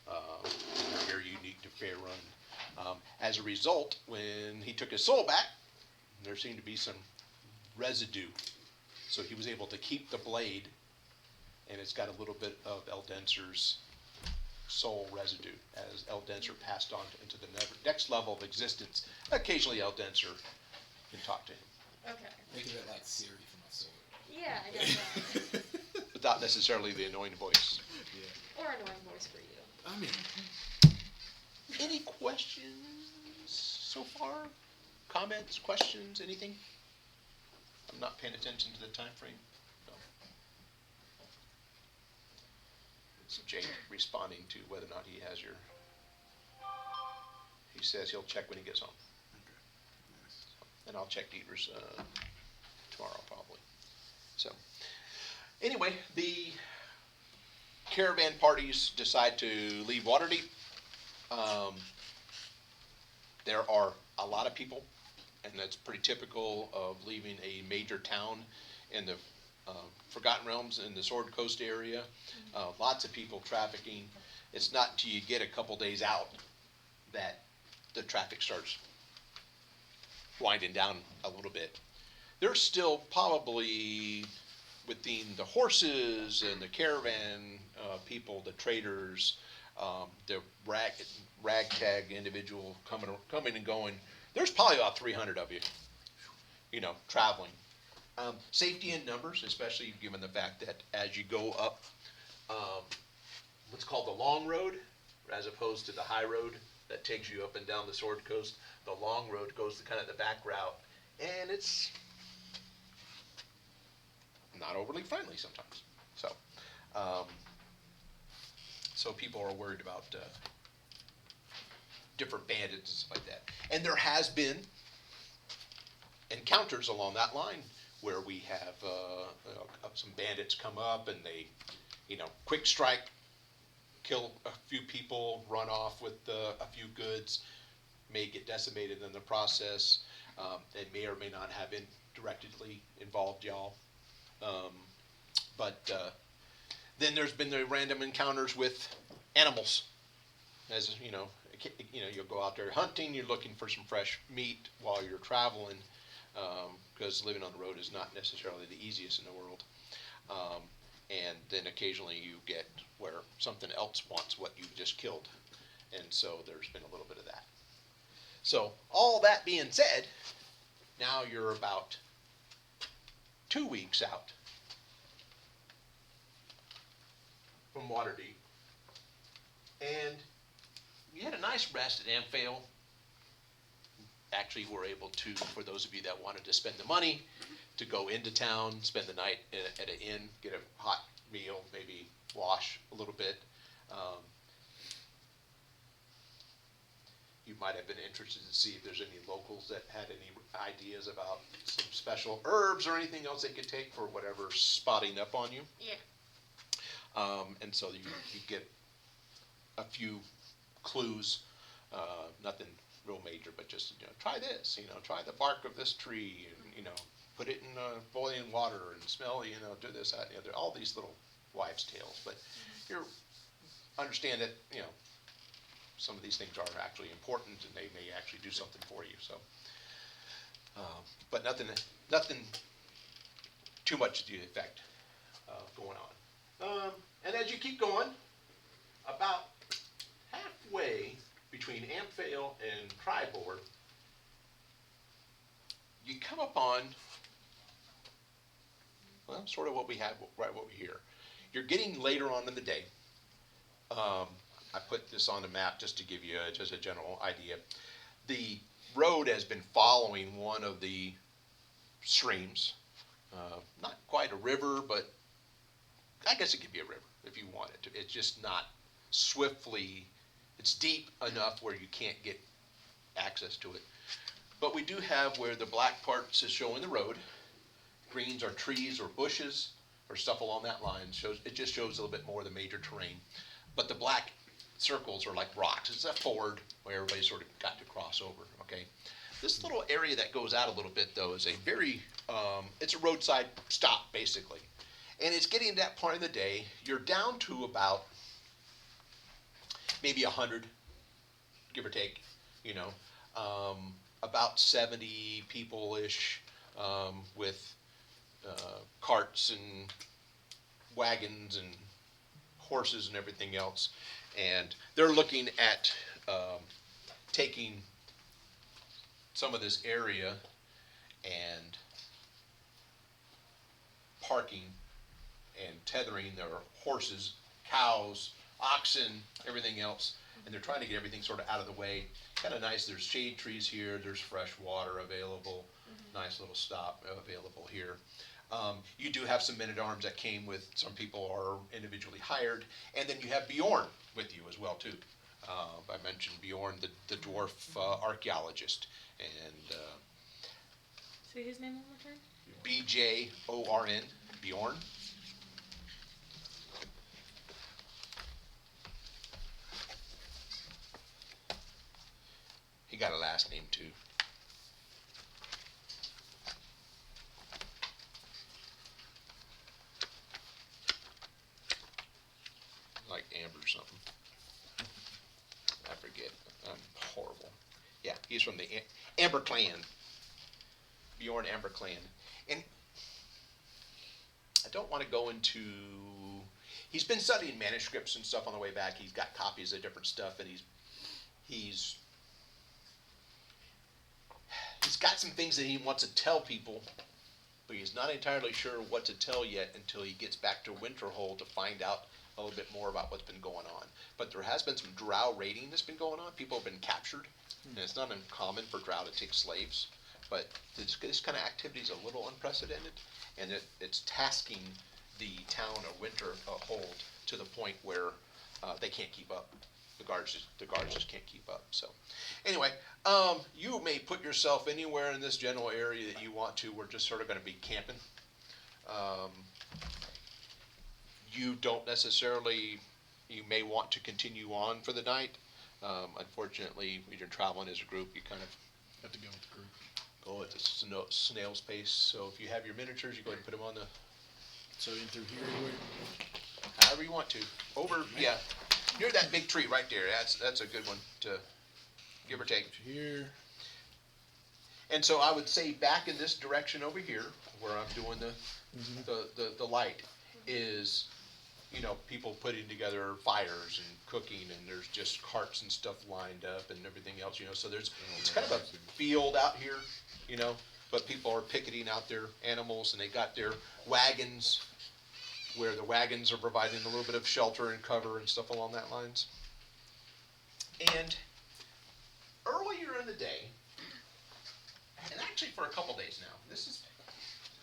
They're very unique to Faerun. As a result, when he took his soul back, there seemed to be some residue. So he was able to keep the blade and it's got a little bit of Eldenser's soul residue, as Eldenser passed on into the next level of existence. Occasionally Eldenser can talk to him, Okay. Think of it like Siri from my sword. Yeah, I guess so. but not necessarily the annoying voice. Yeah. Or annoying voice for you. I mean, Any questions so far? Comments, questions, anything? I'm not paying attention to the time frame. No. It's Jake responding to whether or not he has your. He says he'll check when he gets home, and I'll check Dieter's tomorrow probably. So, anyway, the caravan parties decide to leave Waterdeep. There are a lot of people, and that's pretty typical of leaving a major town in the Forgotten Realms in the Sword Coast area. Lots of people trafficking. It's not till you get a couple days out that the traffic starts winding down a little bit. There's still probably within the horses and the caravan people, the traders, the ragtag individual coming and going. There's probably about 300 of you, traveling. Safety in numbers, especially given the fact that as you go up what's called the long road, as opposed to the high road that takes you up and down the Sword Coast, the long road goes to kind of the back route, and it's not overly friendly sometimes. So people are worried about different bandits and stuff like that. And there has been encounters along that line where we have some bandits come up and they, quick strike, kill a few people, run off with a few goods, may get decimated in the process. They may or may not have indirectly involved y'all. But then there's been the random encounters with animals. As you'll go out there hunting, you're looking for some fresh meat while you're traveling, because living on the road is not necessarily the easiest in the world. And then occasionally you get where something else wants what you just killed. And so there's been a little bit of that. So all that being said, now you're about 2 weeks out from Waterdeep. And you had a nice rest at Amphail. Actually, we're able to, for those of you that wanted to spend the money, to go into town, spend the night at an inn, get a hot meal, maybe wash a little bit. You might have been interested to see if there's any locals that had any ideas about some special herbs or anything else they could take for whatever's spotting up on you. Yeah. And so you get a few clues, nothing real major, but just, try this, try the bark of this tree, and, put it in boiling water and smell, do this, that, there are all these little wives' tales. But you understand that, some of these things are actually important and they may actually do something for you. So, but nothing too much to the effect going on. And as you keep going, about halfway between Amphail and Tribord, you come upon, well, sort of what we had, right, what we hear. You're getting later on in the day. I put this on the map just to give you just a general idea. The road has been following one of the streams, not quite a river, but I guess it could be a river if you want it to. It's just not swiftly, it's deep enough where you can't get access to it. But we do have where the black parts is showing the road. Greens are trees or bushes or stuff along that line. It just shows a little bit more of the major terrain. But the black circles are like rocks. It's a ford where everybody sort of got to cross over, okay? This little area that goes out a little bit, though, is a very, it's a roadside stop, basically. And it's getting to that point of the day, you're down to about maybe 100, give or take, about 70 people-ish with carts and wagons and horses and everything else, and they're looking at taking some of this area and parking and tethering their horses, cows, oxen, everything else, and they're trying to get everything sort of out of the way. Kind of nice. There's shade trees here. There's fresh water available. Nice little stop available here. You do have some men-at-arms that came with, some people are individually hired, and then you have Bjorn with you as well too. I mentioned Bjorn, the dwarf archaeologist, and Say his name one more time. BJORN, Bjorn. He got a last name too. Like Amber something. I forget. I'm horrible. Yeah, he's from the Amber clan. Bjorn Amber clan. And I don't want to go into... He's been studying manuscripts and stuff on the way back. He's got copies of different stuff, and he's got some things that he wants to tell people, but he's not entirely sure what to tell yet until he gets back to Winterhold to find out a little bit more about what's been going on. But there has been some drow raiding that's been going on. People have been captured, and it's not uncommon for drow to take slaves. But this kind of activity is a little unprecedented, and it's tasking the town of Winterhold to the point where they can't keep up. The guards just can't keep up. So, anyway, you may put yourself anywhere in this general area that you want to. We're just sort of going to be camping. You don't necessarily. You may want to continue on for the night. Unfortunately, when you're traveling as a group, you kind of Have to go with the group. go at the snail's pace. So if you have your miniatures, you go ahead and put them on the. So in through here, However you want to. Over, yeah. Near that big tree right there. That's a good one to give or take. here. And so I would say back in this direction over here, where I'm doing the light, is, you know, people putting together fires and cooking, and there's just carts and stuff lined up and everything else, you know. So it's kind of a field out here, you know, but people are picketing out their animals, and they got their wagons, where the wagons are providing a little bit of shelter and cover and stuff along that lines. And earlier in the day, and actually for a couple days now,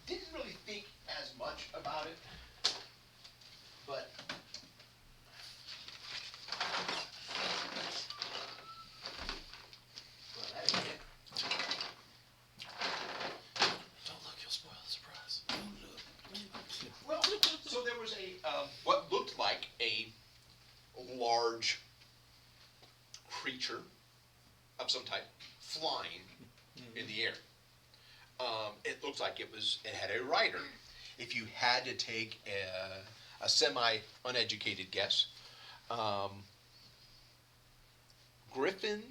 didn't really think as much about it, but well, that ain't it. Don't look, you'll spoil the surprise. Don't look. Well, so there was what looked like a large creature of some type flying in the air. It looks like it had a rider. If you had to take a semi-uneducated guess, griffin,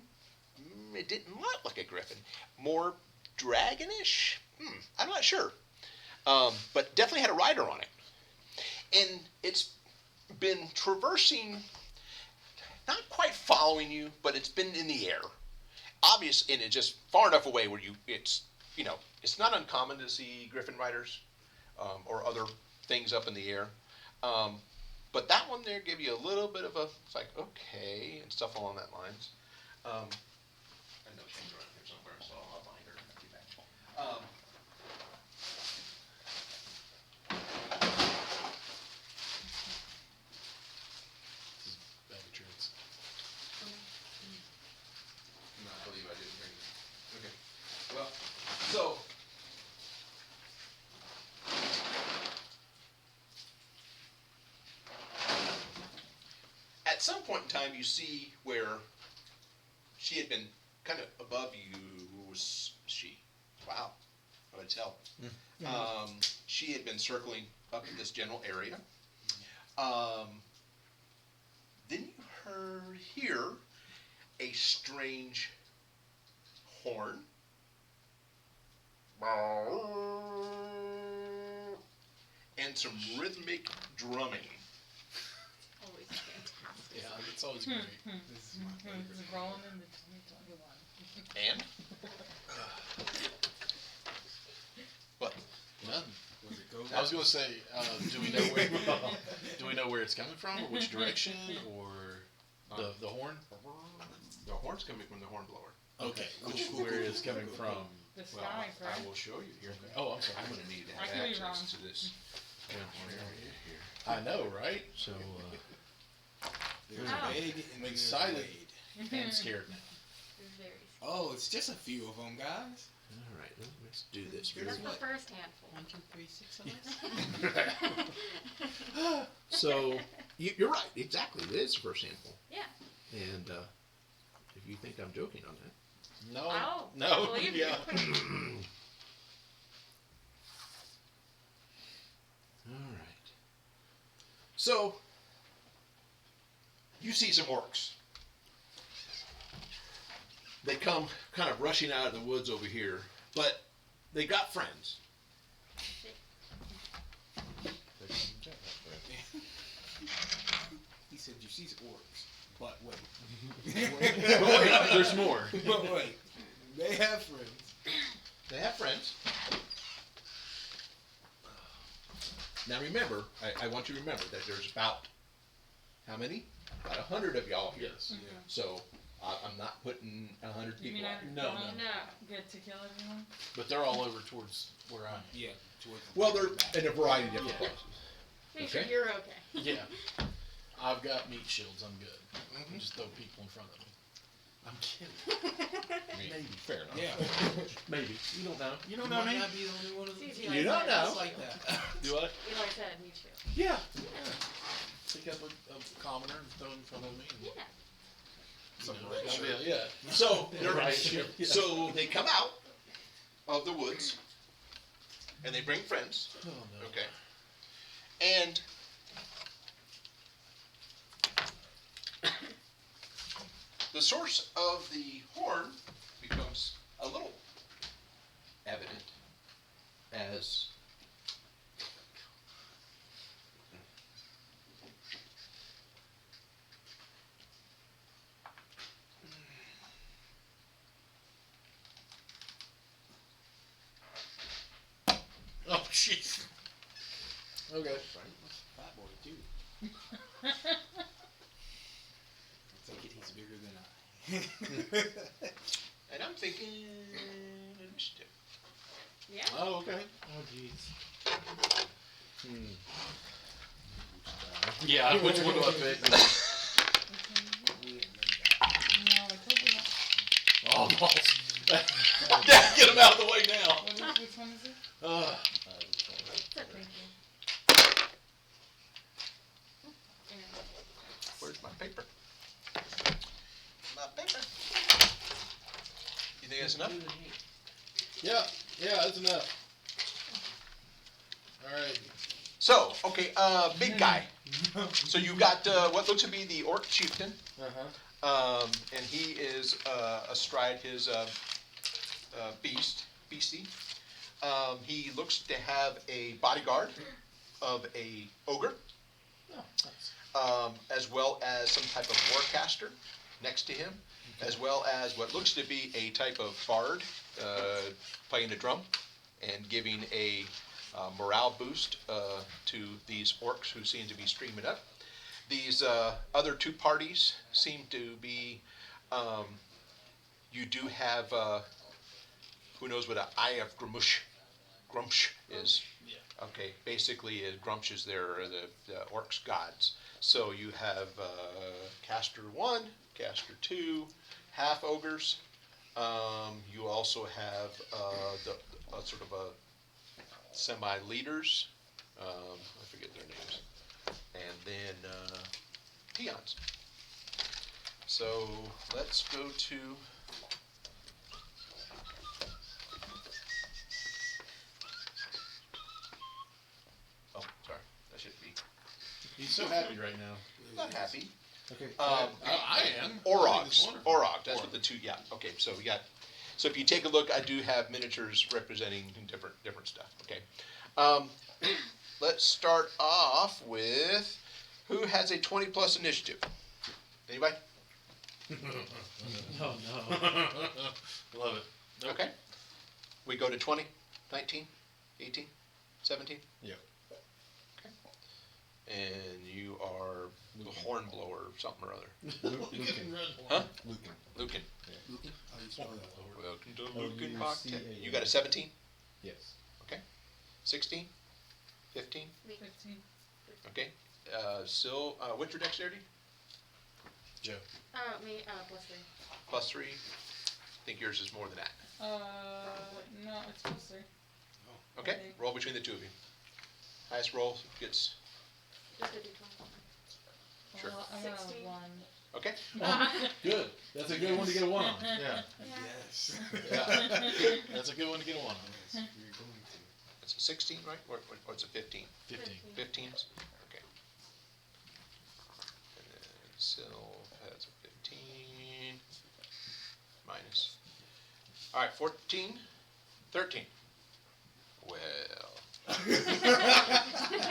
it didn't look like a griffin. More dragonish? I'm not sure. But definitely had a rider on it. And it's been traversing, not quite following you, but it's been in the air. Obvious, and it's just far enough away where it's not uncommon to see griffin riders or other things up in the air. But that one there gave you a little bit of it's like, okay, and stuff along that lines. I know she's around here somewhere, so I'll find her and get back. This is bad insurance. I believe I didn't bring it. Okay. Well, so at some point in time, you see where she had been kind of above you. Was she? Wow, I would tell. She had been circling up in this general area. Then you hear a strange horn. and some rhythmic drumming. Always fantastic. Yeah, it's always great. This is my favorite. This is rolling in the 2021. And? What? None. Was it gold? I was gonna say, do we know where it's coming from, or which direction, or the horn? The horn's coming from the horn blower. Okay, where it's coming from? The Well, skies, I right? will show you here. Oh, I'm sorry. I'm gonna need to I have could be wrong. access to this area here. I know, right? So, There's Ow. a egg and I'm then there's excited. a blade. And scared now. Very Oh, it's just a few of them, guys. all right, let's do this. That's Very the first handful. 1, 2, 3, 6 of us. So, you're right, exactly. It is the first handful. Yeah. And if you think I'm joking on that. No. Oh, I No. believe you. Yeah. All right. So, you see some orcs. They come kind of rushing out of the woods over here, but they got friends. He said you see orcs, but wait. But wait, there's more. But wait. They have friends. They have friends. Now remember, I want you to remember that there's about, how many? About 100 of y'all here. Yes. Yeah. So I'm not putting 100 You people mean out. No, don't no. get to kill everyone? But they're all over towards where I am. Yeah. Towards the Well, back. they're in a variety of different Yeah. places. Make sure Okay. you're okay. Yeah. I've got meat shields. I'm good. Just throw people in front of me. I'm kidding. Maybe, fair enough. Yeah. Maybe. You don't know. You You don't know might me. not be the only one of them. It's easy You don't like know. Just like that. Do I? Eli said, me too. Yeah. Pick up a commoner and throw it in front of me. And, Yeah. Something you know, like that. yeah. So they're Right. Yeah. So they come out of the woods, and they bring friends. Oh, no. Okay. And the source of the horn becomes a little evident as Oh, jeez. Okay. Fat boy too. I take it he's bigger than I. and I'm thinking initiative. Yeah. Oh, okay. Oh, jeez. Yeah, which one do I pick? No, I told you not. Oh, balls. Get him out of the way now. Which one is it? Thank you. Where's my paper? My paper. You think that's enough? Yeah, that's enough. All right. So, okay, big guy. So you got what looks to be the orc chieftain, and he is astride his beastie. He looks to have a bodyguard of a ogre, Oh, thanks. as well as some type of warcaster next to him, as well as what looks to be a type of bard playing a drum and giving a morale boost to these orcs who seem to be streaming up. These other two parties seem to be, you do have, who knows what an Eye of Grumsh is. Yeah. Okay, basically Grumsh is the orcs' gods. So you have caster 1, caster 2, half ogres. You also have sort of a semi-leaders, I forget their names, and then peons. So let's go to sorry, that should be He's so happy right now. not happy. Okay. I am. I think it's Orogs. wonderful. Orogs. That's what the two. Yeah. Okay. So we got. So if you take a look, I do have miniatures representing different stuff. Okay. let's start off with who has a 20 plus initiative? Anybody? Oh no. Love it. Nope. Okay. We go to 20, 19, 18, 17? Yep. Okay. And you are the hornblower or something or other. Lucan. Huh? Lucan. Lucan. Lucan? How do you spell that? Welcome to Oh, Lucan you Cocktail. see a- You got a 17? Yes. Okay. 16? 15? 15. Okay. What's your dexterity? Joe. Me, +3. Plus 3. I think yours is more than that. No, it's supposed to. Okay. Okay. Roll between the two of you. Highest roll gets. Just a D20. Sure. I'm gonna 16. 1. Okay. Good. That's a good one to get a 1 on. Yeah. Yes. Yeah. That's a good one to get a 1 on. You're going to. It's a 16, right? Or it's a 15? 15. 15s? Okay. And then Sylv has a 15. Minus. All right, 14. 13. Well.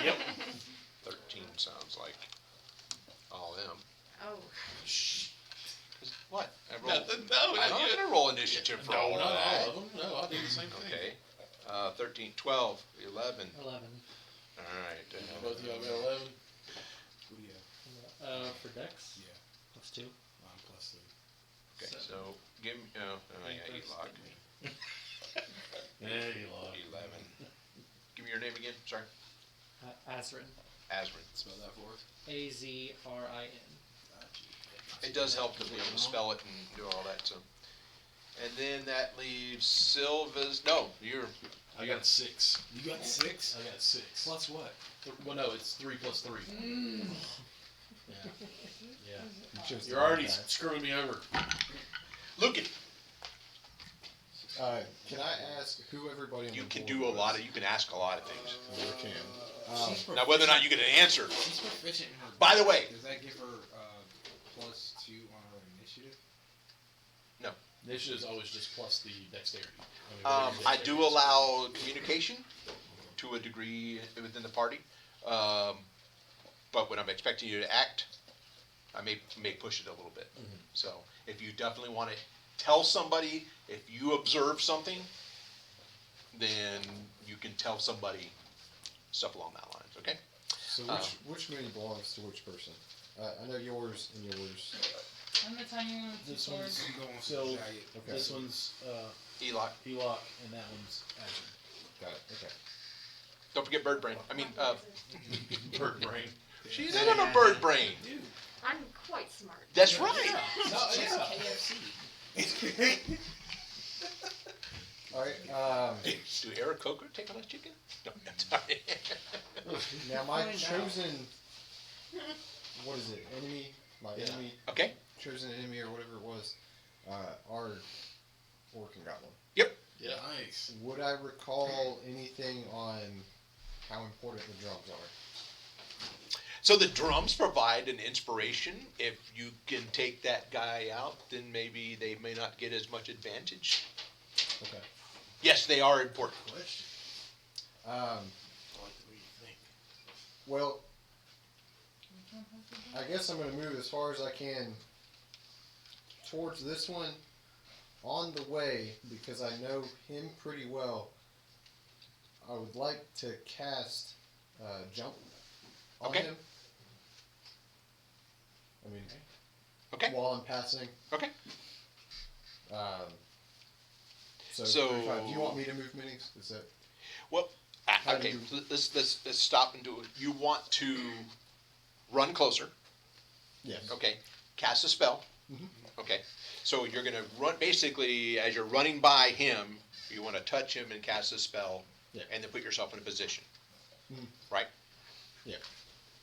Yep. 13 sounds like all them. Oh. 'Cause what? I'm not going to roll initiative for all No, of not that. all of them. No, I did the same thing. Okay. 13, 12, 11. 11. All right. Both of y'all got 11. Who do you have? For Dex? Yeah. +2. I'm plus 3. Okay, so give me. Yeah, Elock. Yeah, you lost. 11. Give me your name again. Sorry. Azrin. Asrin. Spell that for us. Azrin. It does help to be able to spell it and do all that. So, and then that leaves Silva's. No, I got 6. You got 6? I got 6. Plus what? Well, no, it's 3 plus 3. Yeah. Yeah. You chose the You're wrong already guy. screwing me over. Lucan. Can I ask who everybody on You the can board do a was? lot of. You can ask a lot of things. You can. She's Now, whether or not you get an answer. She's proficient in her. By the way. Does that give her plus 2 on her initiative? Initiative is always just plus the dexterity. I whatever do dexterity is. allow communication to a degree within the party, but when I'm expecting you to act, I may push it a little bit. Mhm. So if you definitely want to tell somebody, if you observe something, then you can tell somebody stuff along that lines. Okay. So which mini belongs to which person? I know yours and yours. I'm the tiny one with 2 This swords. one's You go on So, some giant. Okay. This one's Elock. Elock, and that one's Azure. Got it. Okay. Don't forget bird brain. I mean, Bird brain. she's in a bird brain. Dude. I'm quite smart. That's right. No, it's KFC. All right. Do Eric Coker take on a chicken? No, I'm sorry. Now my Going down. chosen. What is it? Enemy. My Yeah. enemy. Okay. Chosen enemy or whatever it was. Our orc and goblin. Yeah. Nice. Would I recall anything on how important the drums are? So the drums provide an inspiration. If you can take that guy out, then maybe they may not get as much advantage. Okay. Yes, they are important. Question. Um, I like the way you think. well, I guess I'm going to move as far as I can towards this one on the way because I know him pretty well. I would like to cast jump on Okay. him. I mean, Okay. while I'm passing. Okay. So, So- 35. Do you want me to move minis? Is that Well, How do okay. you- Let's stop and do it. You want to run closer. yes? Okay. Cast a spell. Mhm. Okay. So you're going to run. Basically, as you're running by him, you want to touch him and cast a spell, Yeah. and then put yourself in a position. Mhm. Right. Yeah.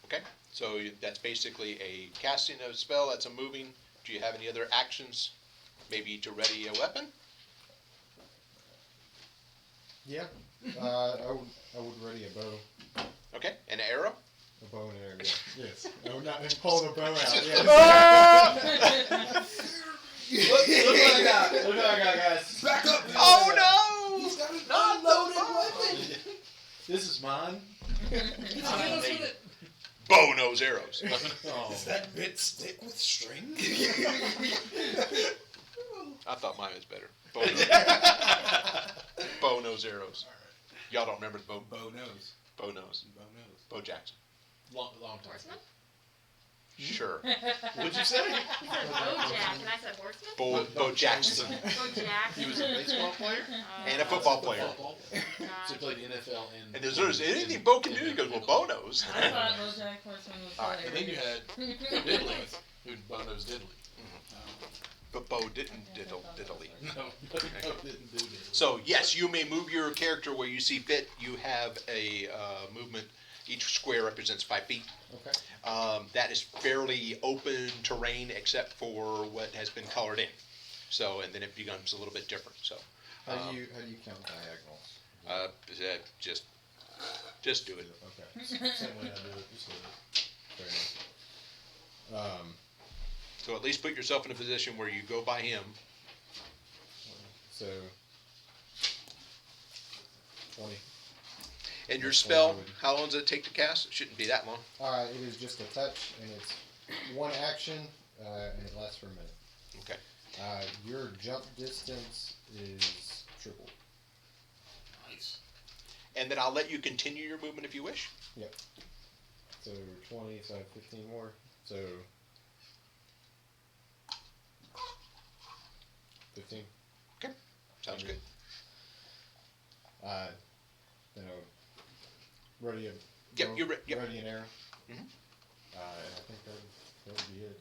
Okay. So that's basically a casting of a spell. That's a moving. Do you have any other actions? Maybe to ready a weapon. Yeah. I would ready a bow. Okay. An arrow. A bow and arrow. Yeah. Yes. I would not pull the bow out. Yes. Look what I got. Look what I got, guys. Back up! Oh no! He's got an Not unloaded the weapon! This is mine. Bow nose arrows. Does that bit stick with string? I thought mine was better. Bow nose arrows. Y'all don't remember the bow? Bow nose. Bow nose. Bow nose. Bo Jackson. Long time. Horseman? Sure. What'd you say? He said Bojack, and I said horseman? Bo Jackson. Bojack. He was a baseball player And a football player. So he played the NFL and. And there's anything Bo can do, he goes, well, Bo knows. I thought Bojack Horseman was All right, And then you hilarious. had Diddley, who Bono's Diddley. But Bo didn't diddly. No, Bono didn't do this. So yes, you may move your character where you see fit. You have a movement. Each square represents 5 feet. Okay. That is fairly open terrain except for what has been colored in. So, and then it becomes a little bit different. So, How do you count diagonals? just do it. Okay. Same way I do it, just do it. Fair enough. So at least put yourself in a position where you go by him. So 20. And your spell, how long does it take to cast? It shouldn't be that long. All right, it is just a touch, and it's one action, and it lasts for a minute. Okay. Your jump distance is triple. Nice. And then I'll let you continue your movement if you wish. Yep. So 20, so I have 15 more. So 15. Okay. Sounds good. Then ready a Yep, bow, you're yep. ready an arrow. Mhm. And I think that would be it.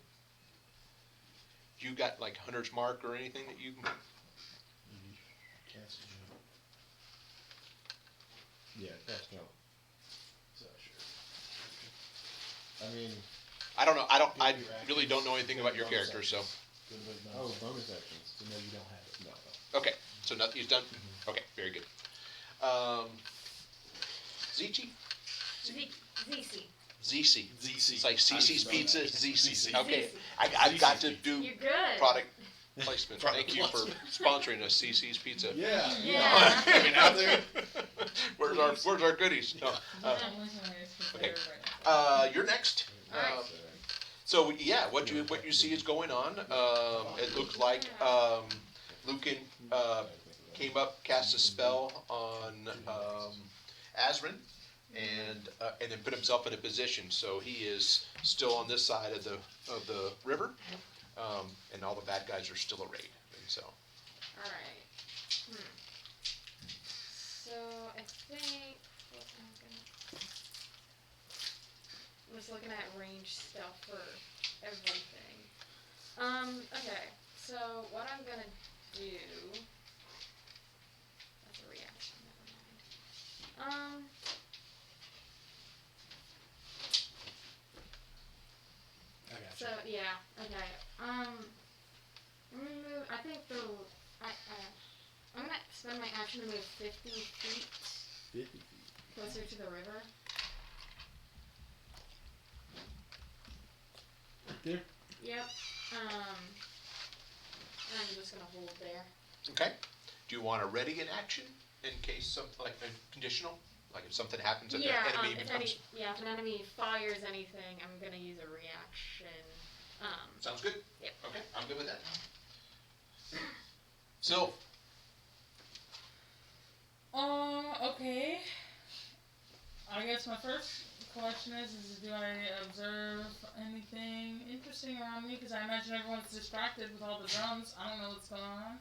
You got like hunter's mark or anything that you can? Cast a jump. Yeah, that's no. So sure. I mean, I don't know. I really don't know anything about your character, so. bonus actions. So no, you don't have it. No. Okay, so nothing he's done? Okay, very good. Zichi? ZC. ZC. ZC. It's like CC's Pizza, ZC. ZC. Okay, I've got to do You're good. product placement. Product Thank you for sponsoring us, CC's Pizza. Yeah. Yeah. I mean, out there. Where's our goodies? No. Okay. You're next. Alright. So yeah, what you see is going on. It looks like Lucan came up, cast a spell on Azrin, and then put himself in a position. So he is still on this side of the river, and all the bad guys are still arrayed. And so Alright. So I think I'm just looking at range stuff for everything. Okay, so what I'm gonna do, that's a reaction, never mind. I got So, you. yeah, okay, I'm gonna move, I think I'm gonna spend my action to move 50 feet 50 feet. closer to the river. Right there. Yep, I'm just gonna hold there. okay. Do you want to ready an action in case something like a conditional, like if something happens and Yeah, the enemy if becomes? an enemy fires anything, I'm gonna use a reaction. Sounds good. Yep. Okay, I'm good with that. So, Okay. I guess my first question is do I observe anything interesting around me? Because I imagine everyone's distracted with all the drums. I don't know what's going on.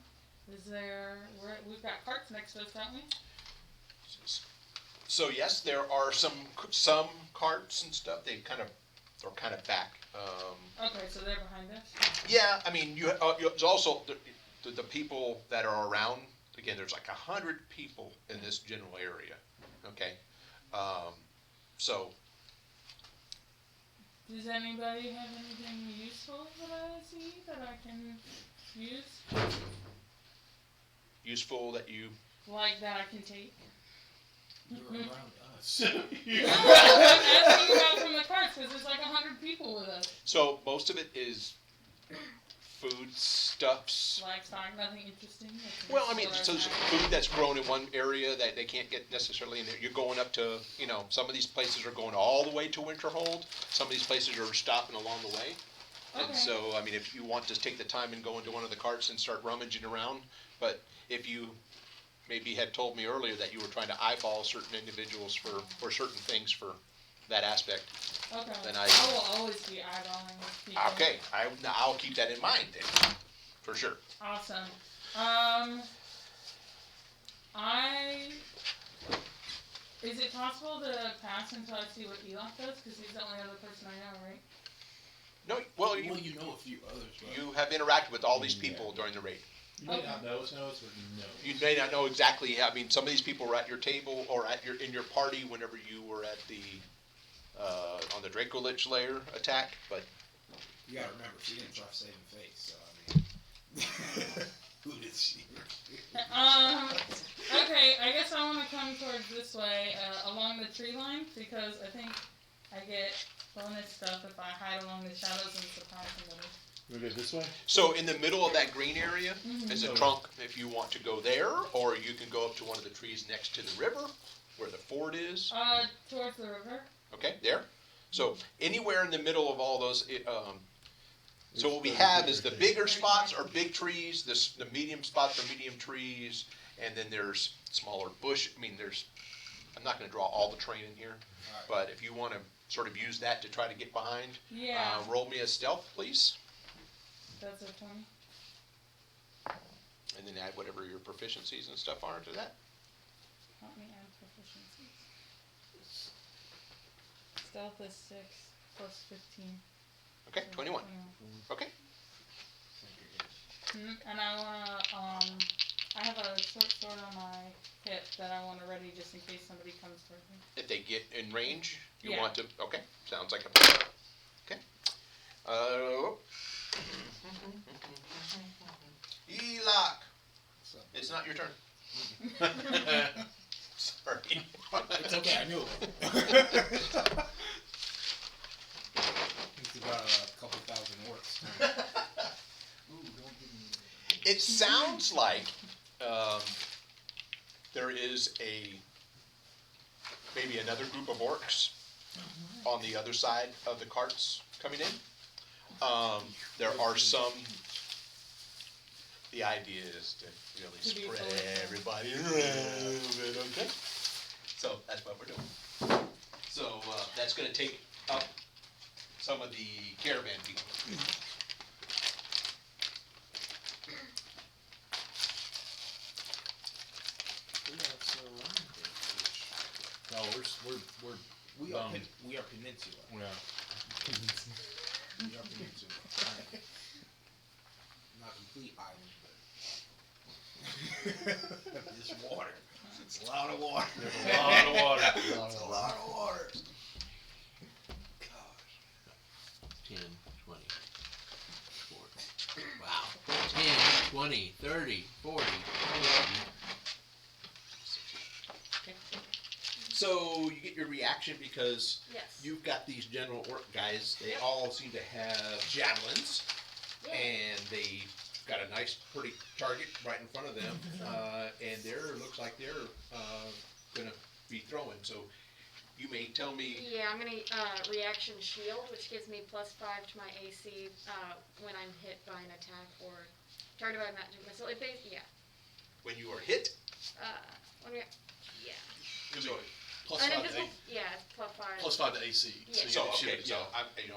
We've got carts next to us, don't we? so yes, there are some carts and stuff. They're kind of back. Okay, so they're behind us. Yeah, I mean, there's also the people that are around. Again, there's like 100 people in this general area. Okay, so Does anybody have anything useful that I see that I can use? useful that you. Like that I can take? You're around us. No, I'm asking about from the carts because there's like 100 people with us. So most of it is foodstuffs. Livestock, nothing interesting. Well, I mean, so there's food that's grown in one area that they can't get necessarily in there. You're going up to, some of these places are going all the way to Winterhold. Some of these places are stopping along the way. Okay. And so, I mean, if you want to take the time and go into one of the carts and start rummaging around, but if you maybe had told me earlier that you were trying to eyeball certain individuals for certain things for that aspect, Okay. then I will always be eyeballing with people. okay, I'll keep that in mind then, for sure. Awesome. Is it possible to pass until I see what Elon does? Because he's the only other person I know, right? No, well, Well, you know a few others, but you have interacted with all these people during the raid. You may not know us, but you know. You may not know exactly. I mean, some of these people were at your table or in your party whenever you were at the on the Draco Lich lair attack. But you gotta remember, she didn't try saving face, so I mean, who did she? Okay, I guess I want to come towards this way, along the tree line, because I think I get bonus stuff if I hide along the shadows and surprise somebody. You wanna go this way? so in the middle of that green area Mhm. is a trunk. If you want to go there, or you can go up to one of the trees next to the river, where the ford is. Towards the river. Okay, there. So anywhere in the middle of all those. So what we have is the bigger spots are big trees, the medium spots are medium trees, and then there's smaller bush. I mean, I'm not going to draw all the terrain in here, but if you want to sort of use that to try to get behind, Yeah. roll me a stealth, please, That's a 20. and then add whatever your proficiencies and stuff are to that. Help me add proficiencies. Stealth is 6 plus 15. Okay, 21. Okay. And I wanna, I have a short sword on my hip that I want to ready just in case somebody comes for me. If they get in range, you Yeah. want to. Okay, sounds like a plan. Okay. Elock, it's not your turn. Sorry. It's okay, I knew it. It's about a couple thousand words. It sounds like there is maybe another group of orcs on the other side of the carts coming in. There are some. The idea is to really To be spread fully- everybody around a little bit, okay? So that's what we're doing. So that's going to take up some of the caravan people. No, We are peninsula. yeah. We are peninsula. Not complete island, but this water. It's a lot of water. There's a lot of water. It's a lot of water. Gosh. 10, 20, 40. Wow. 10, 20, 30, 40. So you get your reaction because Yes. you've got these general orc guys. They all seem to have javelins, Yeah. and they've got a nice, pretty target right in front of them. And looks like they're gonna be throwing. So you may tell me. Yeah, I'm gonna reaction shield, which gives me +5 to my AC when I'm hit by an attack or targeted by a magic missile. It yeah. When you are hit. When we, yeah. So, plus And 5 to invisible, A- yeah, it's +5. plus 5 to AC. Yeah. So you So get to okay, shoot, so yeah.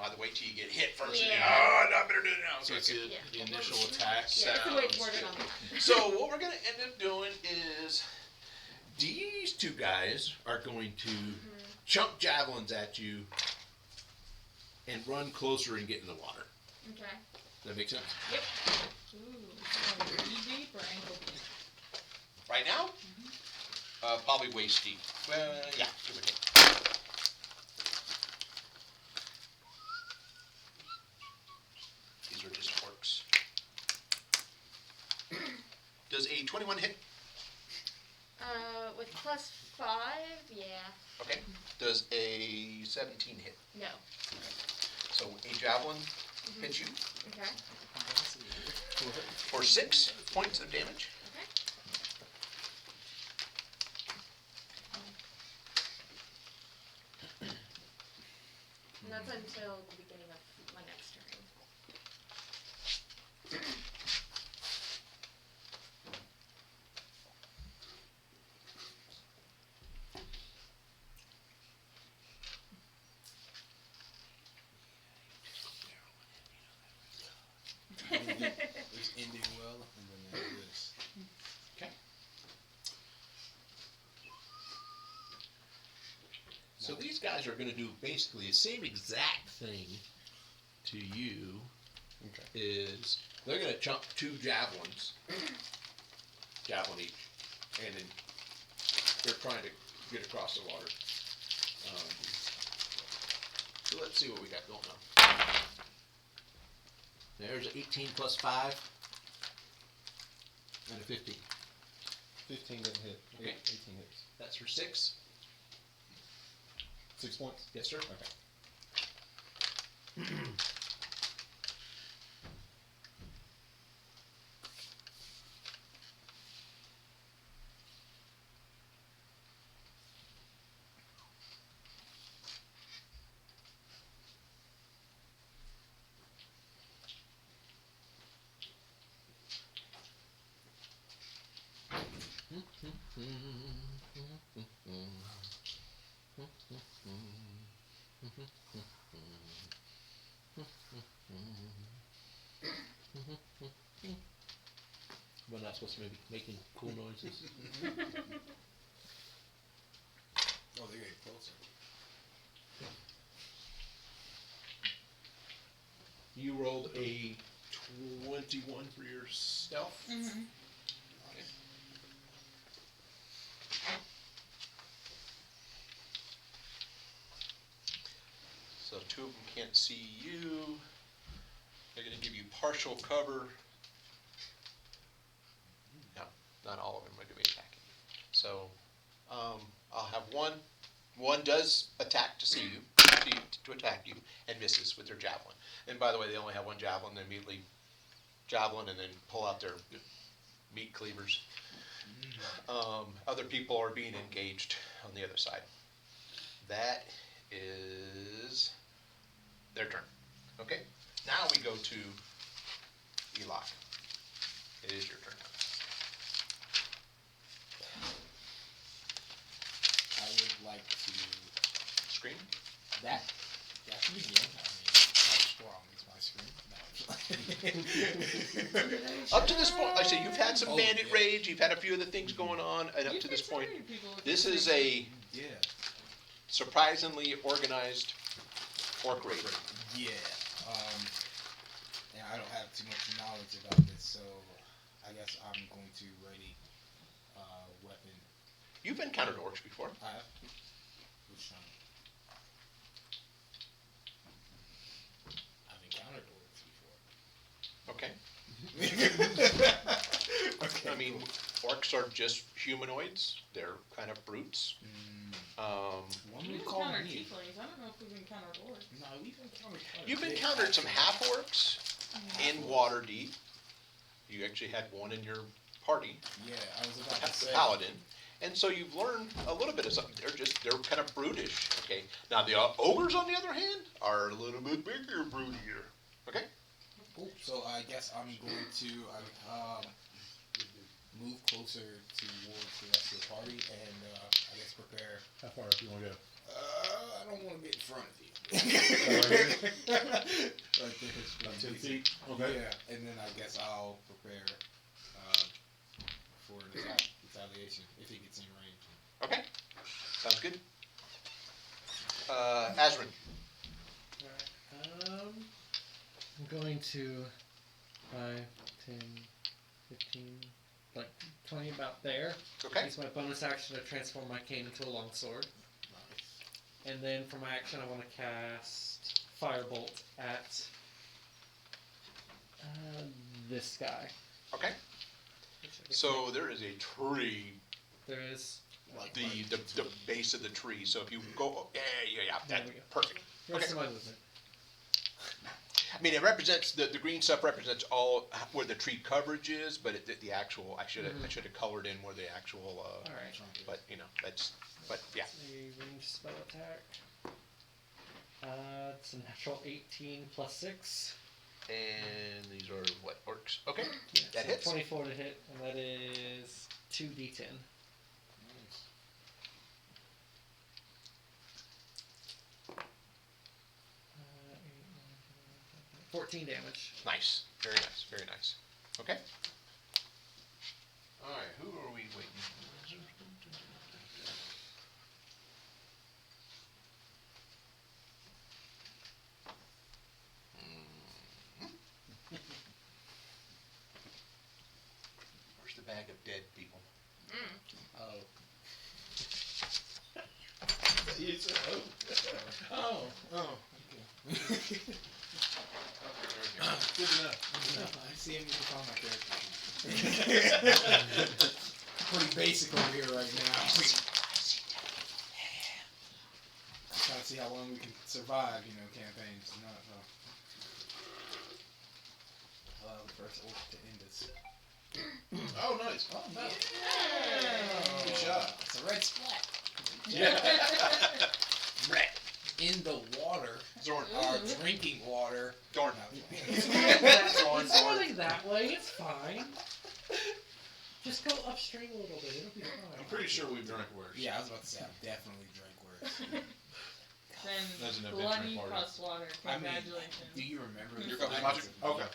I have to wait till you get hit first. Yeah. And then, I better do it now. So Okay, it's okay. the Yeah. initial attack. Yeah, it's the way it's sounds worded good. on that. So what we're gonna end up doing is these two guys are going to chunk javelins at you and run closer and get in the water. Okay. Does that make sense? Yep. Ooh, knee deep or ankle deep? Right now? Probably waist deep. Well, yeah, give or take. These are just orcs. Does a 21 hit? With +5, yeah. Okay. Does a 17 hit? No. So a javelin hits you. Okay. for 6 points of damage. Okay. And that's until the beginning of my next turn. It's ending well, and then there's this. Okay. So these guys are going to do basically the same exact thing to you. Okay. Is they're going to chunk 2 javelins, javelin each, and then they're trying to get across the water. So let's see what we got going on. There's 18 plus 5 and a 15. 15 didn't hit. Okay. 18 hits. That's for 6. 6 points? Yes, sir. Okay. We're not supposed to be making cool noises. Oh, they're getting closer. You rolled a 21 for your stealth. Mm-hmm. Okay. So 2 of them can't see you. They're going to give you partial cover. No, not all of them are going to be attacking. So I'll have one. One does attack to see you, to attack you, and misses with their javelin. And by the way, they only have one javelin. They immediately javelin and then pull out their meat cleavers. Other people are being engaged on the other side. That is their turn. Okay. Now we go to Eli. It is your turn now. I would like to. Scream. That can begin. I mean, how strong is my screen? No. Up to this point, like I say, you've had some Oh, bandit yeah. rage, you've had a few other things going on, and up You to this can point, separate people with this your is thing. a Yeah. surprisingly organized orc raid. Yeah. And I don't have too much knowledge about this, so I guess I'm going to ready weapon. You've encountered orcs before. I have. Which one? I've encountered orcs before. Okay. Okay. I mean, orcs are just humanoids. They're kind of brutes. One We've would call encountered me. tieflings. I don't know if we've encountered orcs. No, we've encountered. quite a You've bit, encountered some actually. half orcs in Waterdeep. You actually had one in your party, Yeah, I was about to the say. paladin. And so you've learned a little bit of something. They're kind of brutish. Okay. Now the ogres, on the other hand, are a little bit bigger, brutier. Okay. Cool. So I guess I'm going to move closer towards the rest of the party and I guess prepare. How far up you want to go? I don't want to get in front of you. Like this. About 10 feet? Okay. Yeah, and then I guess I'll prepare for an retaliation if he gets in range. Okay. Sounds good. Azrin. Alright, I'm going to 5, 10, 15, like 20 about there. Okay. Use my bonus action to transform my cane into a longsword. And then for my action, I want to cast Firebolt at this guy. Okay. So there is a tree, There is. Like the base of the tree. So if you go, yeah, There that's we go. perfect. Rest Okay. of my movement. I mean, it represents, the green stuff represents all where the tree coverage is, but the actual, I should have colored in where the actual, Alright. but, but yeah. A ranged spell attack. It's a natural 18 plus 6. And these are what, orcs? Okay, Yeah, that so hits. 24 to hit, and that is 2d10. 14 damage. Nice, very nice, very nice. Okay. All right, who are we waiting? Where's the bag of dead people? Oh. Oh. Oh. Okay. Good enough. I see him. You can find my character. Pretty basic over here right now. Trying to see how long we can survive, campaigns. Allow the first orc to end us. Oh, nice. Oh, no. Yeah. Good job. It's a red splat. Yeah. Red. In the water. Zorn. Drinking water. Dorn. It's going that way, it's fine. Just go upstream a little bit, it'll be fine. I'm pretty sure we've drank worse. Yeah, I was about to say, I've definitely drank worse. That's an Then adventure bloody party. plus water. I mean, Congratulations. do you remember Your the cup of flags magic? of Okay.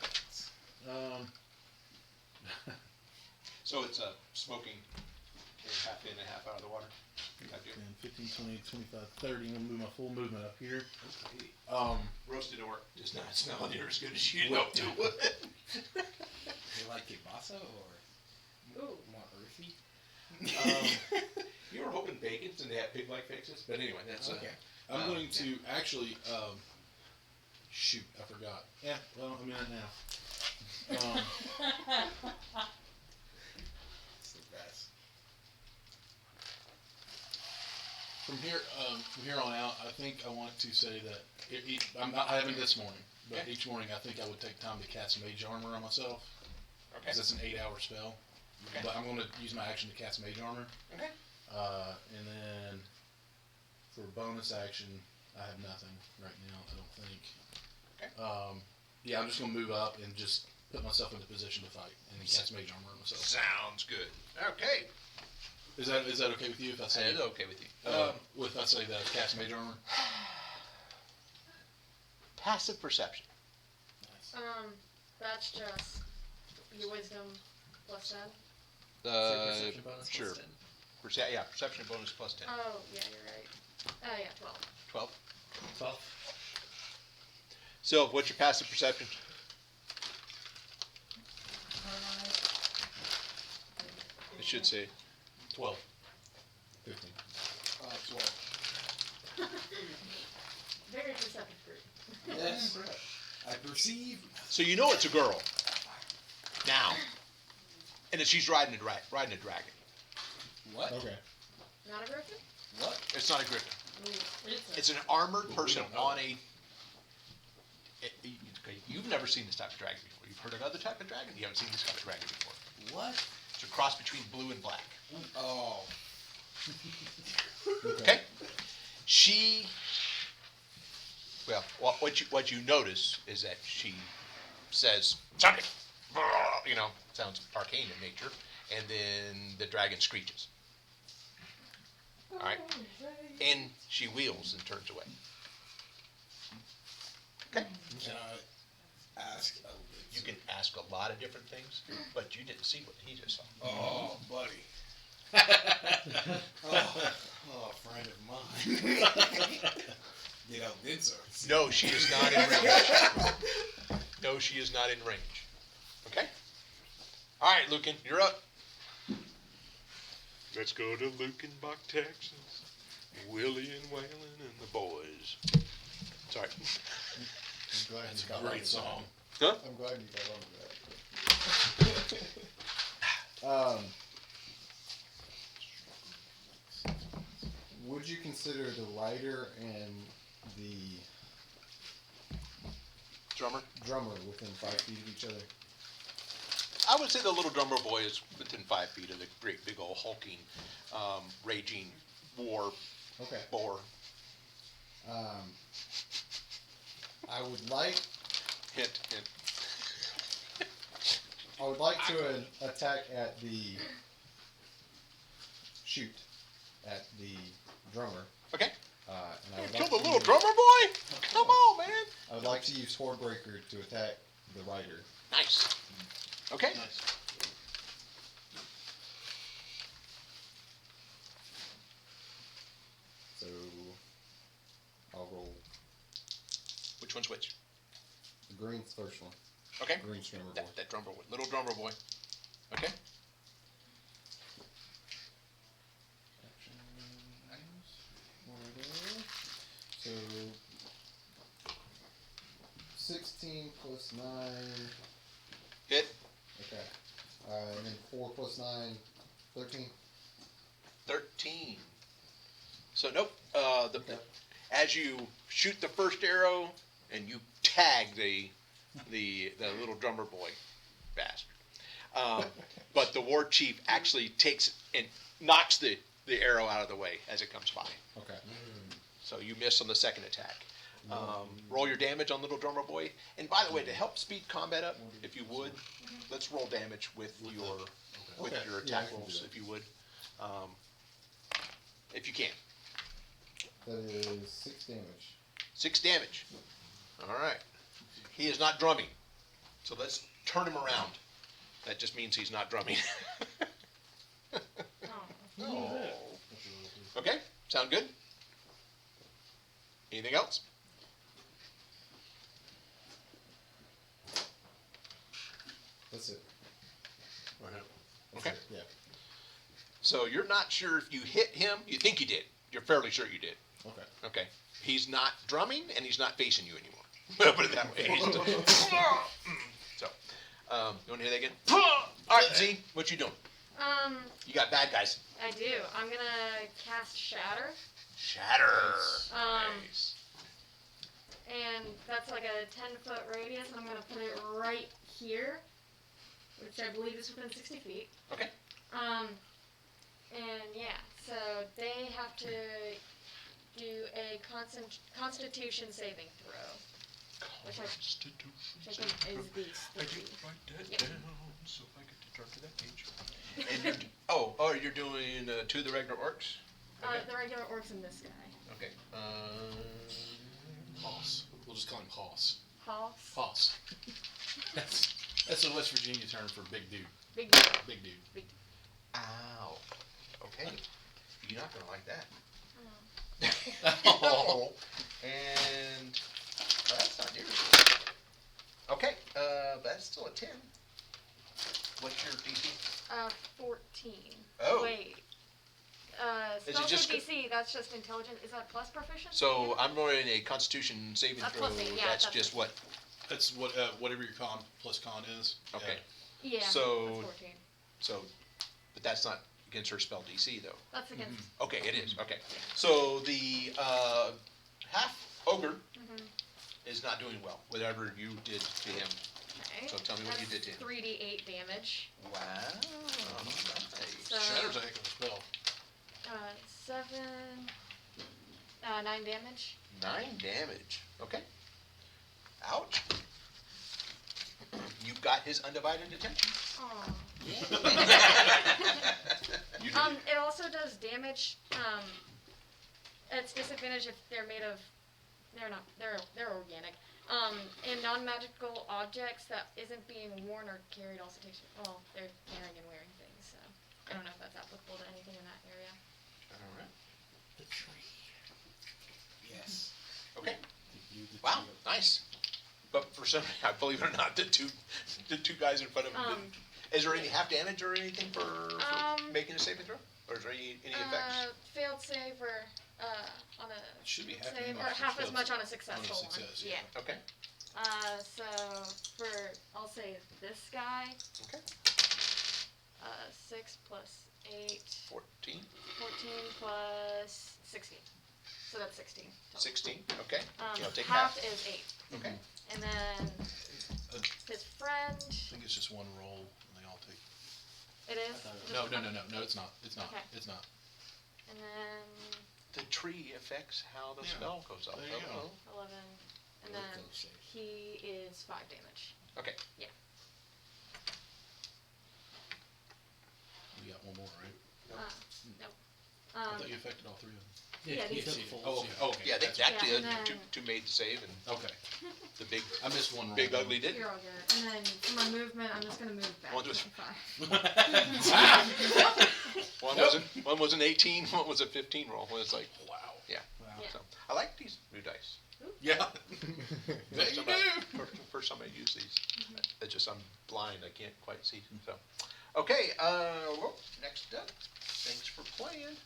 flags? So it's smoking half in and half out of the water. I do. 10, 15, 20, 25, 30. I'm going to move my full movement up here. Roasted orc does not smell near as good as you Well, know to. You like kielbasa or more earthy? You were hoping bacons and they had pig-like faces, but anyway, that's Okay. I'm going to actually, shoot, I forgot. Yeah, well, I'm in it now. It's the best. From here on out, I think I want to say that I haven't this morning, but Okay. each morning I think I would take time to cast Mage Armor on myself, okay. because it's an 8-hour spell. Okay. But I'm going to use my action to cast Mage Armor. Okay. And then for bonus action, I have nothing right now, I don't think. Okay. Yeah, I'm just going to move up and just put myself into position to fight, and then cast Mage Armor on myself. Sounds good. Okay. Is that okay with you if I say That is okay with you. if I say that I cast Mage Armor? Passive perception. Nice. That's just your wisdom plus 10. Perception bonus sure. plus 10. Perception bonus plus 10. Oh, yeah, you're right. Yeah, 12. 12. 12. So, what's your passive perception? It should say 12. 15. 12. Very perceptive group. Yes. I perceive. So you know it's a girl. Now. And that she's riding a dragon. What? Okay. Not a griffin? What? It's not a griffin. It's It's an armored we person don't know. on a... Okay, you've never seen this type of dragon before. You've heard of other type of dragon. You haven't seen this type of dragon before. What? It's a cross between blue and black. Oh. Okay? She... Well, what you notice is that she says, something, sounds arcane in nature, and then the dragon screeches. All right? And she wheels and turns away. Okay? Can I ask? You can ask a lot of different things, but you didn't see what he just saw. Oh, buddy. Oh, friend of mine. Get out, Vincer. No, she is not in range. No, she is not in range. Okay? All right, Lucan, you're up. Let's go to Lukenbach, Texas. Willie and Waylon and the boys. Sorry. I'm glad That's you a got great onto song. Huh? that. I'm glad you got onto that. Would you consider the lighter and the Drummer. within 5 feet of each other? I would say the little drummer boy is within 5 feet of the great big old hulking, raging war Okay. boar. I would like Hint, hint. I would like to attack at the shoot at the drummer. Okay. And I would Kill like the to little use- drummer boy? Come on, man. I would like to use Hordebreaker to attack the rider. Nice. Okay. Nice. So I'll roll Which one's which? the green's first one. Okay. Green drummer boy. That drummer boy. Little drummer boy. Okay. So 16 plus 9. Hit. Okay. And then 4 plus 9, 13. 13. So nope. Okay. As you shoot the first arrow and you tag the little drummer boy bastard, but the war chief actually takes and knocks the arrow out of the way as it comes by. Okay. So you miss on the second attack. Roll your damage on little drummer boy. And by the way, to help speed combat up, if you would, let's roll damage with your Okay. your Yeah, I attack can do rolls, that. if you would, if you can. That is 6 damage. 6 damage. All right. He is not drumming. So let's turn him around. That just means he's not drumming. Oh. Okay. Sound good? Anything else? That's it. Right. That's Okay. it, yeah. So you're not sure if you hit him. You think you did. You're fairly sure you did. Okay. Okay. He's not drumming and he's not facing you anymore. Put it that way. So, you want to hear that again? All right, Z, what you doing? You got bad guys. I do. I'm gonna cast Shatter. Shatter. Nice. And that's like a 10-foot radius, and I'm gonna put it right here, which I believe is within 60 feet. Okay. And yeah, so they have to do a Constitution saving throw, which I think is these I did three. write that Yep. down so I get to turn to that page. And you're doing 2 of the regular orcs? Okay. The regular orcs and this guy. Okay. Hoss. We'll just call him Hoss. Hoss. Hoss. That's a West Virginia term for big dude. Big dude. Big dude. Big dude. Ow. Okay. You're not gonna like that. Oh. And that's not near as good. Okay. That's still a 10. What's your DC? 14. Oh. Wait. Is it Spell just DC, that's just intelligent. Is that plus proficiency? So I'm rolling a Constitution saving That's throw. plus 8, yeah, That's that's just what? That's what whatever your con plus con is. Okay. Yeah, So- that's 14. So, but that's not against her spell DC though. That's against. Okay, it is. Okay. So the half ogre is not doing well. Whatever you did to him. Okay. So tell me what you did to him. 3d8 damage. Wow. Nice. So, Shatter's a heck of a spell. 7, 9 damage. 9 damage. Okay. Ouch. You've got his undivided attention. Oh. You It also does damage. It's disadvantage if they're made of. They're not. They're organic. And non-magical objects that isn't being worn or carried also takes. Well, they're carrying and wearing things, so I don't know if that's applicable to anything in that area. All right. The tree. Yes. Okay. You the Wow. tree. Nice. But for some, I believe it or not, the two guys in front of him. Is there any half damage or anything for making a saving throw, or is there any effects? Failed save or on a should be half save, damage or for half as failed much save. on a successful one. success, Yeah. yeah. Okay. So for I'll say this guy. Okay. 6 plus 8. 14. 14 plus 16. So that's 16. Total. 16. Okay. You'll take half half. is 8. Okay. And then his friend. I think it's just one roll, and they all take. It is. No, it's not. It's not. Okay. It's not. And then The tree affects how the Yeah. spell goes up. There you go. 11. And then he is 5 damage. Okay. Yeah. You got one more, right? Nope. I thought you affected all 3 of them. Yeah, he these took two. full. Oh, okay. Oh, okay. Yeah, they That's right. actually Yeah, and then- two made the save, and Okay. the big I missed one roll. big ugly did. You're all good. And then for my movement, I'm just gonna move back One to was- 5. One was an 18, one was a 15 roll. Well, it's like, Wow. Yeah. so I like these new dice. Yeah. There First you time do. First time I use these. It's just I'm blind. I can't quite see. So, okay. Well, next up. Thanks for playing,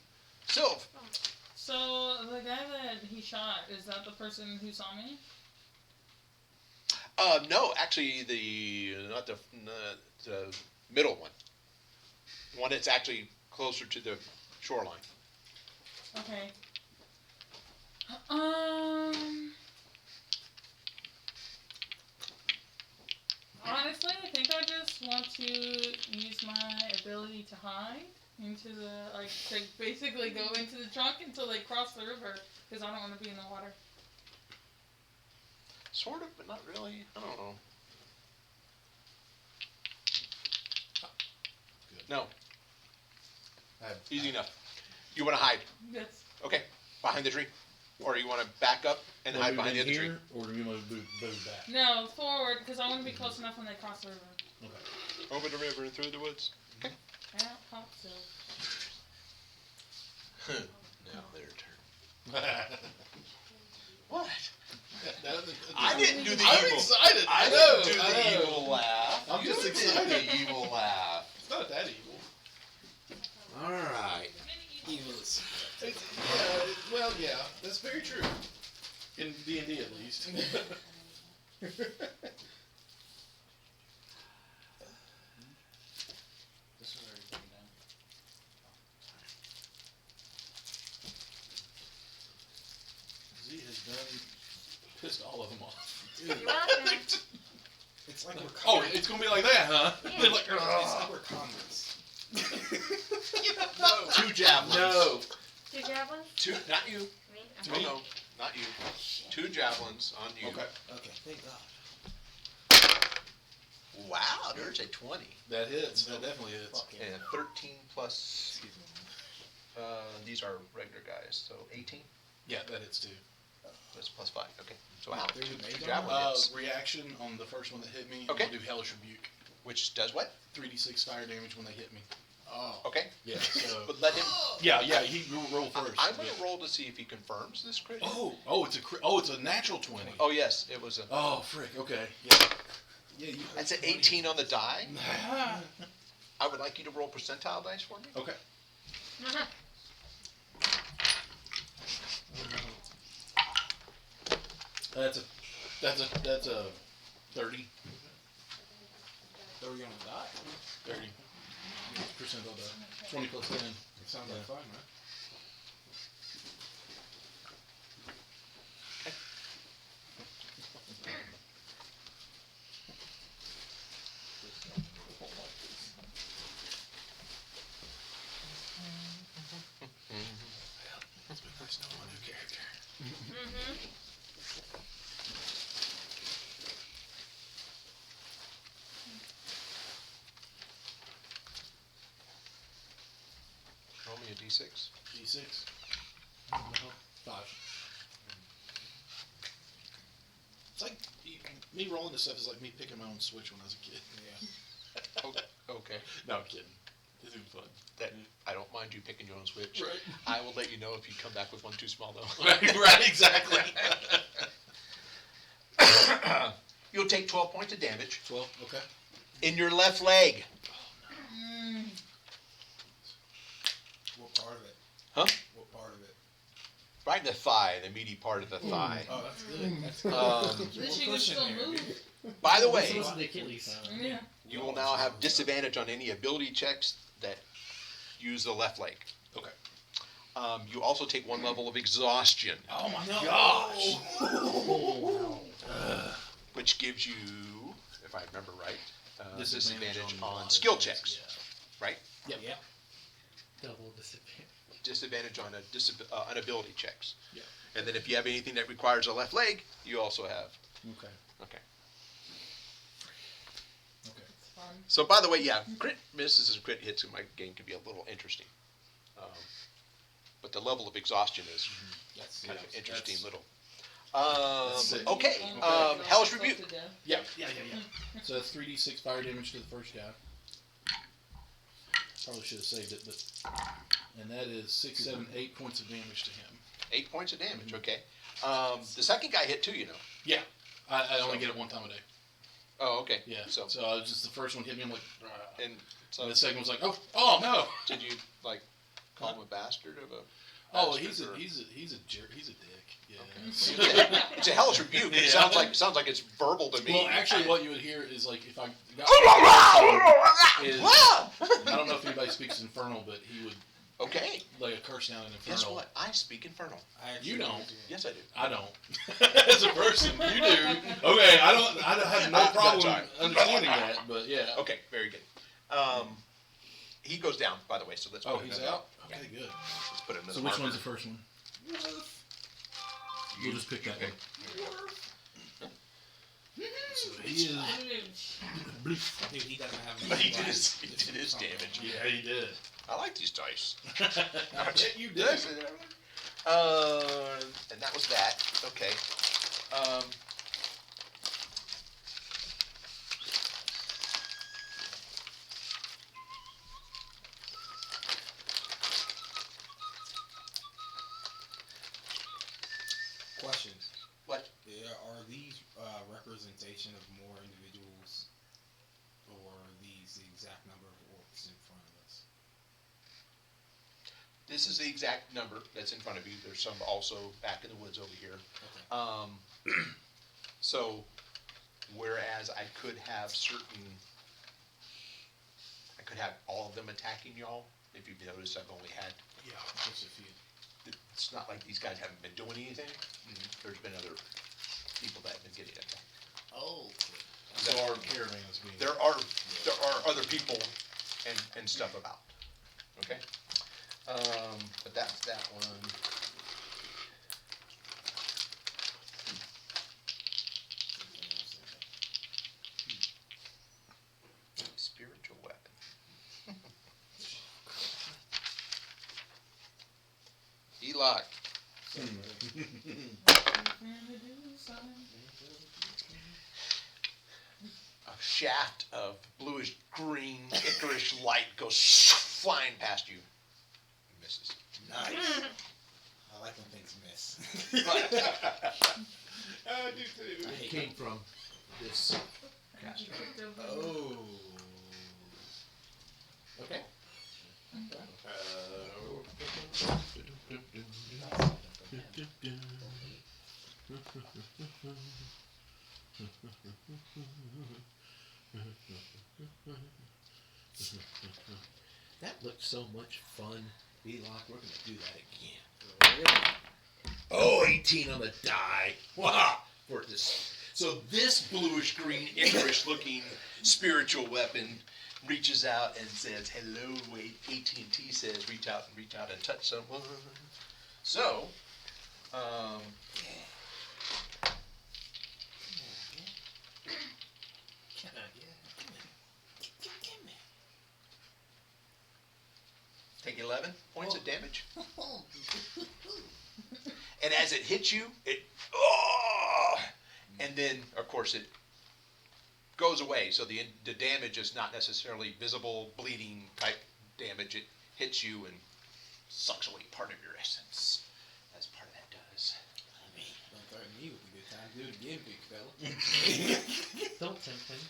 Sylv. So the guy that he shot, is that the person who saw me? No, actually, not the middle one. One that's actually closer to the shoreline. Okay. Honestly, I think I just want to use my ability to hide into the, like, to basically go into the trunk until they cross the river, because I don't want to be in the water. Sort of, but not really. I don't know. Good. No, I have- easy enough. You want to hide? Yes. Okay, behind the tree, or you want to back up and Wanna hide move behind the in other tree? here, or do you want to move back? No, forward, because I want to be close enough when they cross the river. Okay. Over the river and through the woods. Okay. Yeah, pop so. Now their turn. What? That- I didn't do the I'm evil. excited. I know. didn't do I the know. evil laugh. I'm You just did excited. the evil laugh. It's not that evil. All right. Evil is. Well, yeah, that's very true. In D&D, at least. This is already written down. Z has done pissed all of them off. Oh, You're welcome. It's like we're Oh, it's gonna be like that, huh? Yeah. They're like, It's like we're convicts. No. 2 javelins. no. 2 javelins? 2, not you. Me? To No, me? no, not you. 2 javelins on you. Okay, Okay, thank God. Wow, there's a 20. that hits. That definitely hits. Fucking. And 13 plus, these are regular guys, so 18? Yeah, that hits too. That's plus 5, okay. So wow, There's 2 an 8 on javelin hits. Reaction on the first one that hit me. Okay. I'll do Hellish Rebuke. Which does what? 3d6 fire damage when they hit me. Oh. Okay. Yeah. So. But let him, Yeah. He roll first. I'm going but- to roll to see if he confirms this crit. It's a natural 20. Oh, yes, it was a, Oh, frick. Okay. Yeah. Yeah, you. that's an 18 on the die. Ah. I would like you to roll percentile dice for me. Okay. That's a 30. 30 on the die. 30. Percentile die. 20 plus 10. It sounds like fun, right? It's been nice knowing my new character. Roll me a d6. D6. 5. It's like me rolling this stuff is like me picking my own Switch when I was a kid. Yeah. Okay. No, I'm kidding. It's even fun. That, I don't mind you picking your own switch. Right. I will let you know if you come back with one too small, though. right, exactly. You'll take 12 points of damage 12, okay. in your left leg. What part of it? Huh? What part of it? Right in the thigh, the meaty part of the thigh. Oh, that's good. That's good. Then she can cushion still there, move. dude. By the This way, was the Achilles. Yeah. you will now have disadvantage on any ability checks that use the left leg. Okay. You also take 1 level of exhaustion, Oh my gosh! which gives you, if I remember right, disadvantage a lot on of skill things, checks, right? Yep. Yep. Double disadvantage. Disadvantage on on ability checks. Yeah. And then if you have anything that requires a left leg, you also have. Okay. Okay. Okay. It's fun. So by the way, yeah, crit misses and crit hits in my game can be a little interesting. But the level of exhaustion is That's kind of it. interesting That's- little. sick. Okay, Okay. Hellish Rebuke. Posted down. Yeah. So that's 3d6 fire damage to the first guy. Probably should have saved it, but and that is 6, 7, 8 points of damage to him. 8 points of damage, okay. The second guy hit too, you know. Yeah. I only get it 1 time a day. Oh, okay. Yeah. So, So I was just the first one hit me. I'm like, and so and the second was like, oh no. did you like call him a bastard of a? Oh, bastard, or- he's a jerk. He's a dick. Yeah. It's a hellish rebuke. It Yeah. sounds like it's verbal to me. Well, actually, what you would hear is like if I got is I don't know if anybody speaks Infernal, but he would Okay. lay a curse down in Infernal. Guess what? I speak Infernal. I actually You don't. do. Yes, I do. I don't. As a person, you do. Okay, I don't have no That's problem all right. understanding that, but yeah. Okay, very good. He goes down, by the way. So let's. Oh, put he's another- out. Okay, good. Let's put another. So which marker. one's the first one? We'll just pick that one. So he is. Dude, he doesn't have. But he did his damage. Yeah, he did. I like these dice. I bet you did. And that was that. Okay. Questions. What? Yeah, are these representation of more individuals, or are these the exact number of orcs in front of us? This is the exact number that's in front of you. There's some also back in the woods over here. Okay. So, whereas I could have all of them attacking y'all. If you've noticed, I've only had. Yeah, just a few. It's not like these guys haven't been doing anything. There's been other people that have been getting attacked. Oh. So our caravan is being. There are other people and stuff about. Okay. But that's that one. Spiritual weapon. Elock. A shaft of bluish green Icarish light goes flying past you. Misses. Nice. I like when things miss. I do too. It came from this. Oh. Okay. That looked so much fun. B-Lock, we're gonna do that again. Oh, 18 on the die. Wow. For this. So this bluish green Icarish looking spiritual weapon reaches out and says, hello, wait, AT&T says, reach out and touch someone. So, take 11 points of damage. And as it hits you, and then, of course, it goes away. So the damage is not necessarily visible, bleeding type damage. It hits you and sucks away part of your essence, as part of that does. Don't threaten me with a good time. Do it again, big fella. Don't tempt him.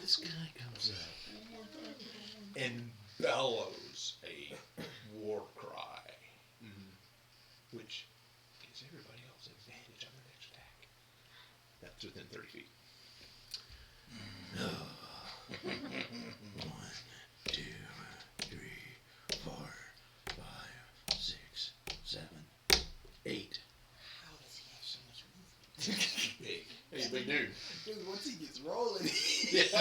This guy comes up and bellows a war cry, which gives everybody else advantage on the next attack. That's within 30 feet. 1, 2, 3, 4, once he gets rolling, It's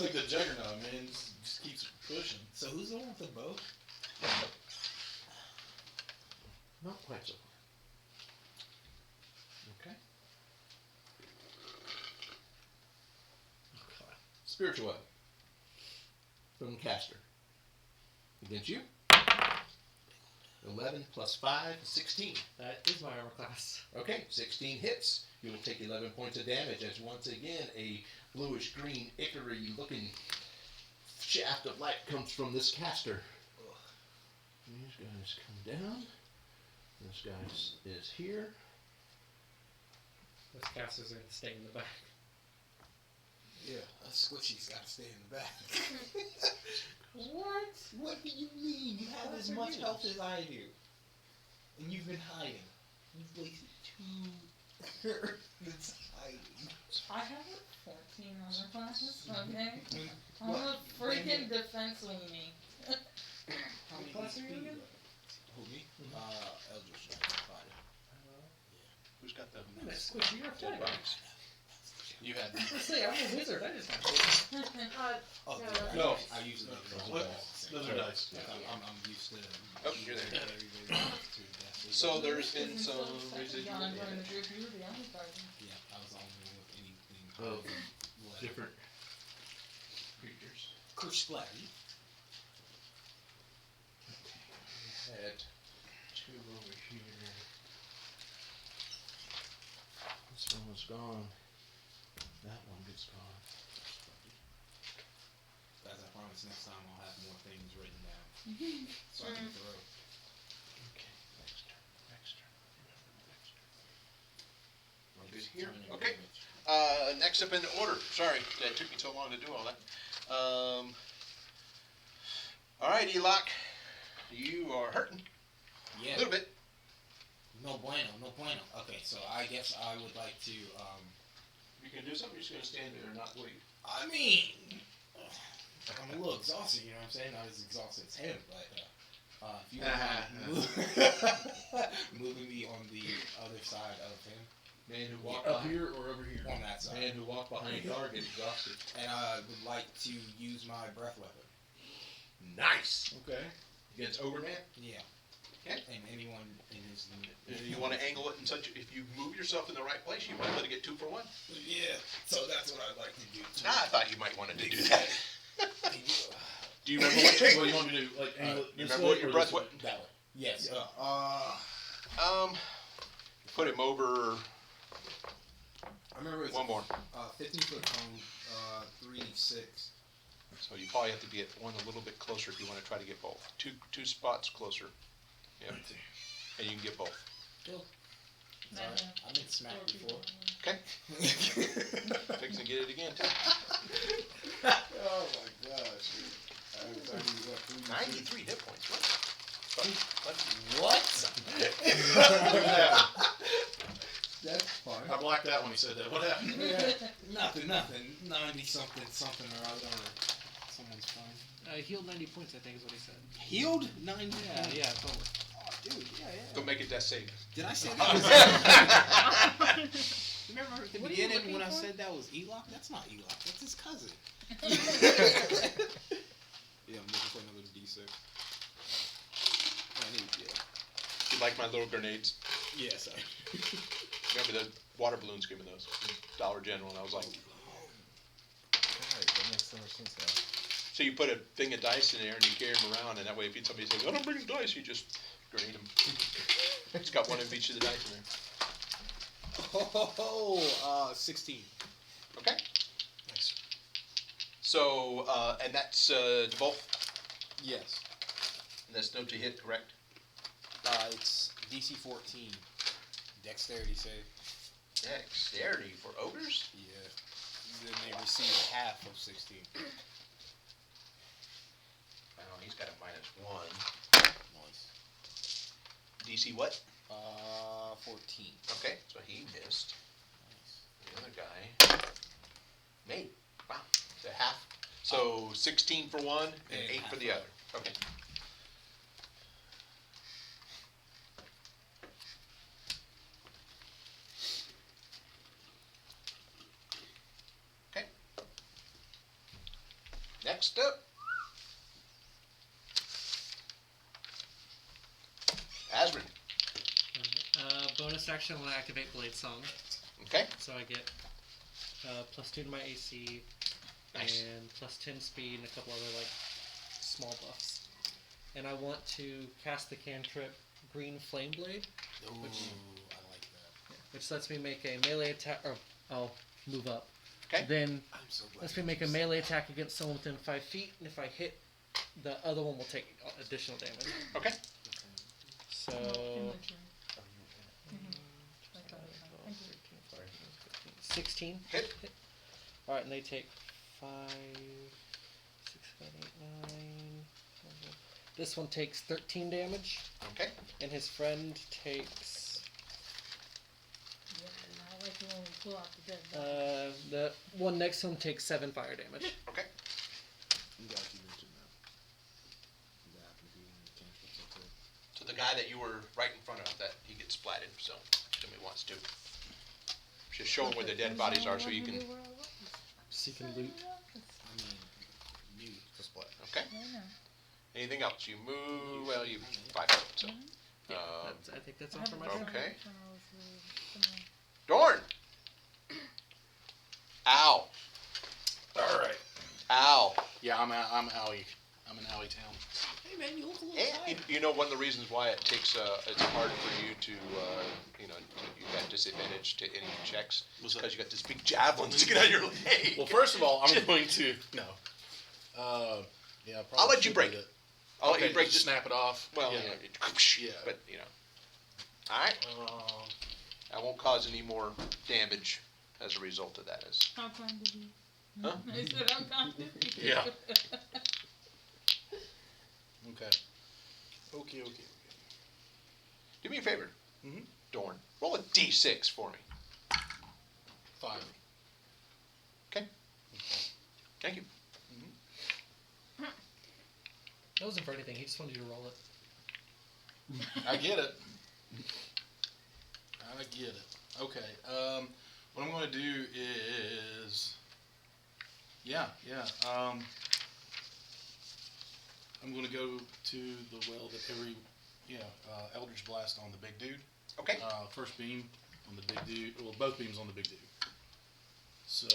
like the juggernaut, man. Just keeps pushing. So who's the one with the bow? Not quite so far. Okay. Spiritual weapon. From caster. Against you. 11 plus 5 is 16. That is my armor class. Okay, 16 hits. You will take 11 points of damage as once again a bluish green ichor-y looking shaft of light comes from this caster. These guys come down. This guy is here. This caster's going to stay in the back. Yeah, a squishy's got to stay in the back. What? What do you mean? You have as much health as I do. And you've been hiding. You've wasted 2 turns hiding. I have 14 other classes, okay? I'm What? a freaking defense weenie. How many class are you HP? again? Who, me? Eldritch Fighter. Who's got the I'm gonna switch your dead thing. bodies? You had. Let's see, I'm a wizard. I just have to. Oh, No. I usually don't know. What? Those are dice. I'm used to. Oh, you're there. Very to death. So there's been some residual John, damage. you were the only person. Yeah, I was the only one with anything. Oh, left. different creatures. Curse Splatty. Had 2 over here. This one was gone. That one gets gone. As I promise, next time I'll have more things written down. So I can throw. Okay, next turn. Next turn. Remember, next turn. We're good here? Turning Okay. damage. Next up in order. Sorry, that took me so long to do all that. All right, Eloc, you are hurting a Yeah. little bit. No bueno, no bueno. Okay, so I guess I would like to, You can do something. You're just gonna stand there and not wait. I mean, I'm a little exhausted, you know what I'm saying? Not as exhausted as him, but, if you don't mind moving me on the other side of him, Man who walked Up behind, here or over here? on that side. man who walked behind a car gets exhausted. And I would like to use my breath weapon. Nice. Okay. Against Overman. Yeah. Okay. And anyone in his unit. You want to angle it in such, if you move yourself in the right place, you might let it get 2 for 1. Yeah, so that's what I'd like to do. Too. I thought you might want to do that. Do you remember what you want me to do? Like, angle it You this remember way what your or breath this way? weapon? That way. Yes. Put him over I remember it was one more. 15-foot cone, 3-6. So you probably have to get one a little bit closer if you want to try to get both. Two spots closer. Yep. And you can get both. Cool. Sorry, I've been smacked before. Okay. Fixing to get it again too. Oh my gosh. 93 hit points. What? What? That's fine. I blacked out when he said that. What happened? Nothing. 90-something or other. Someone's fine. Healed 90 points, I think is what he said. Healed 90. Yeah, totally. Oh, dude, yeah. Don't make it death save. Did I say that? Remember at the What are you beginning looking when I for? said that was Eloc? That's not Eloc. That's his cousin. Yeah, I'm looking for another D6. I need, yeah. You like my little grenades? Yes, I. Remember the water balloons gave me those? Dollar General, and I was like, Alright, that makes so much sense now. so you put a thing of dice in there and you carry them around, and that way if somebody says, I don't bring dice, you just grenade them. It's got one of each of the dice in there. 16. Okay? Nice. So, and that's both, Yes. and that's no to hit, correct? It's DC 14. Dexterity save. Dexterity for ogres? Yeah. Then they receive half of 16. Oh, he's got a -1. Nice. DC what? 14. Okay, so he missed. Nice. The other guy made. Wow. It's a half. So 16 for one and And 8 half for the of other. Okay. Next up, Asrin. Bonus action when I activate Blade Song. Okay. So I get +2 to my AC, Nice. and +10 speed, and a couple other like small buffs. And I want to cast the cantrip Green Flame Blade, Ooh, I like that. which lets me make a melee attack. Or I'll move up. Okay. Then I'm so glad. lets me make a melee attack against someone within 5 feet, and if I hit, the other one will take additional damage. Okay. So. Inventory. 16. Hit. Alright, and they take 5, 6, 7, 8, 9. This one takes 13 damage, Okay. and his friend takes. Yeah, I like it when we pull out the dead body. The one next to him takes 7 fire damage. Okay. You guys you mentioned that. That happened to be one of the cantrips I took. So the guy that you were right in front of, that he gets splatted. So if somebody wants to. Just show him where the dead bodies are, so you can. Seeking loot. I mean, new to split. Okay. Anything else? You move. Well, you 5 foot. So. Yeah, I think that's all for my Okay. Okay. Dorn. Ow. All right. Ow. Yeah, I'm Owie. I'm in Owie Town. Hey man, you look a little And you know, one of the reasons why it takes it's hard for you to you got disadvantage to any checks What's that? because you got this big javelin sticking out of your leg. Well, first of all, I'm going to no. Yeah, probably I'll let you should break do it. that. I'll let Okay, you break just this. snap it off. Well, yeah. yeah, but all right. I won't cause any more damage as a result of that. How kind of you. Huh? I said, how kind of you. Yeah. Okay. Okay. Do me a favor, Mhm. Dorn. Roll a d6 for me. 5. Okay. Thank you. That wasn't for anything. He just wanted you to roll it. I get it. Okay. What I'm going to do is, I'm going to go to the well that Eldritch Blast on the big dude. Okay. First beam on the big dude. Well, both beams on the big dude. So.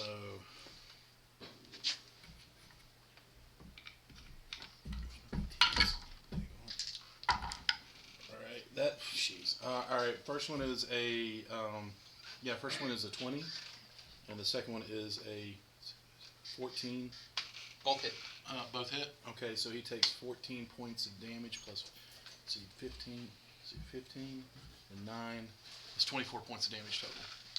All right. First one is a 20, and the second one is a 14. Both hit. Both hit. Okay, so he takes 14 points of damage plus, 15 and 9. It's 24 points of damage total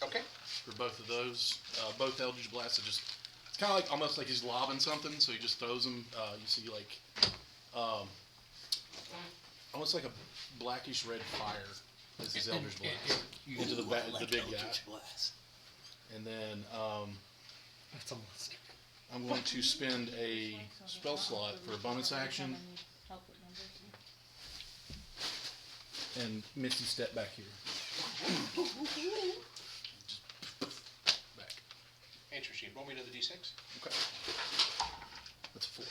Okay. for both of those. Both Eldritch Blasts are just. It's kind of like almost like he's lobbing something, so he just throws them. You see like, almost like a blackish red fire is his Eldritch Blast into the big guy. And then That's a monster. I'm going to spend a spell slot for a bonus action and Misty step back here. Back. Interesting. Roll me another d6. Okay. That's a 4.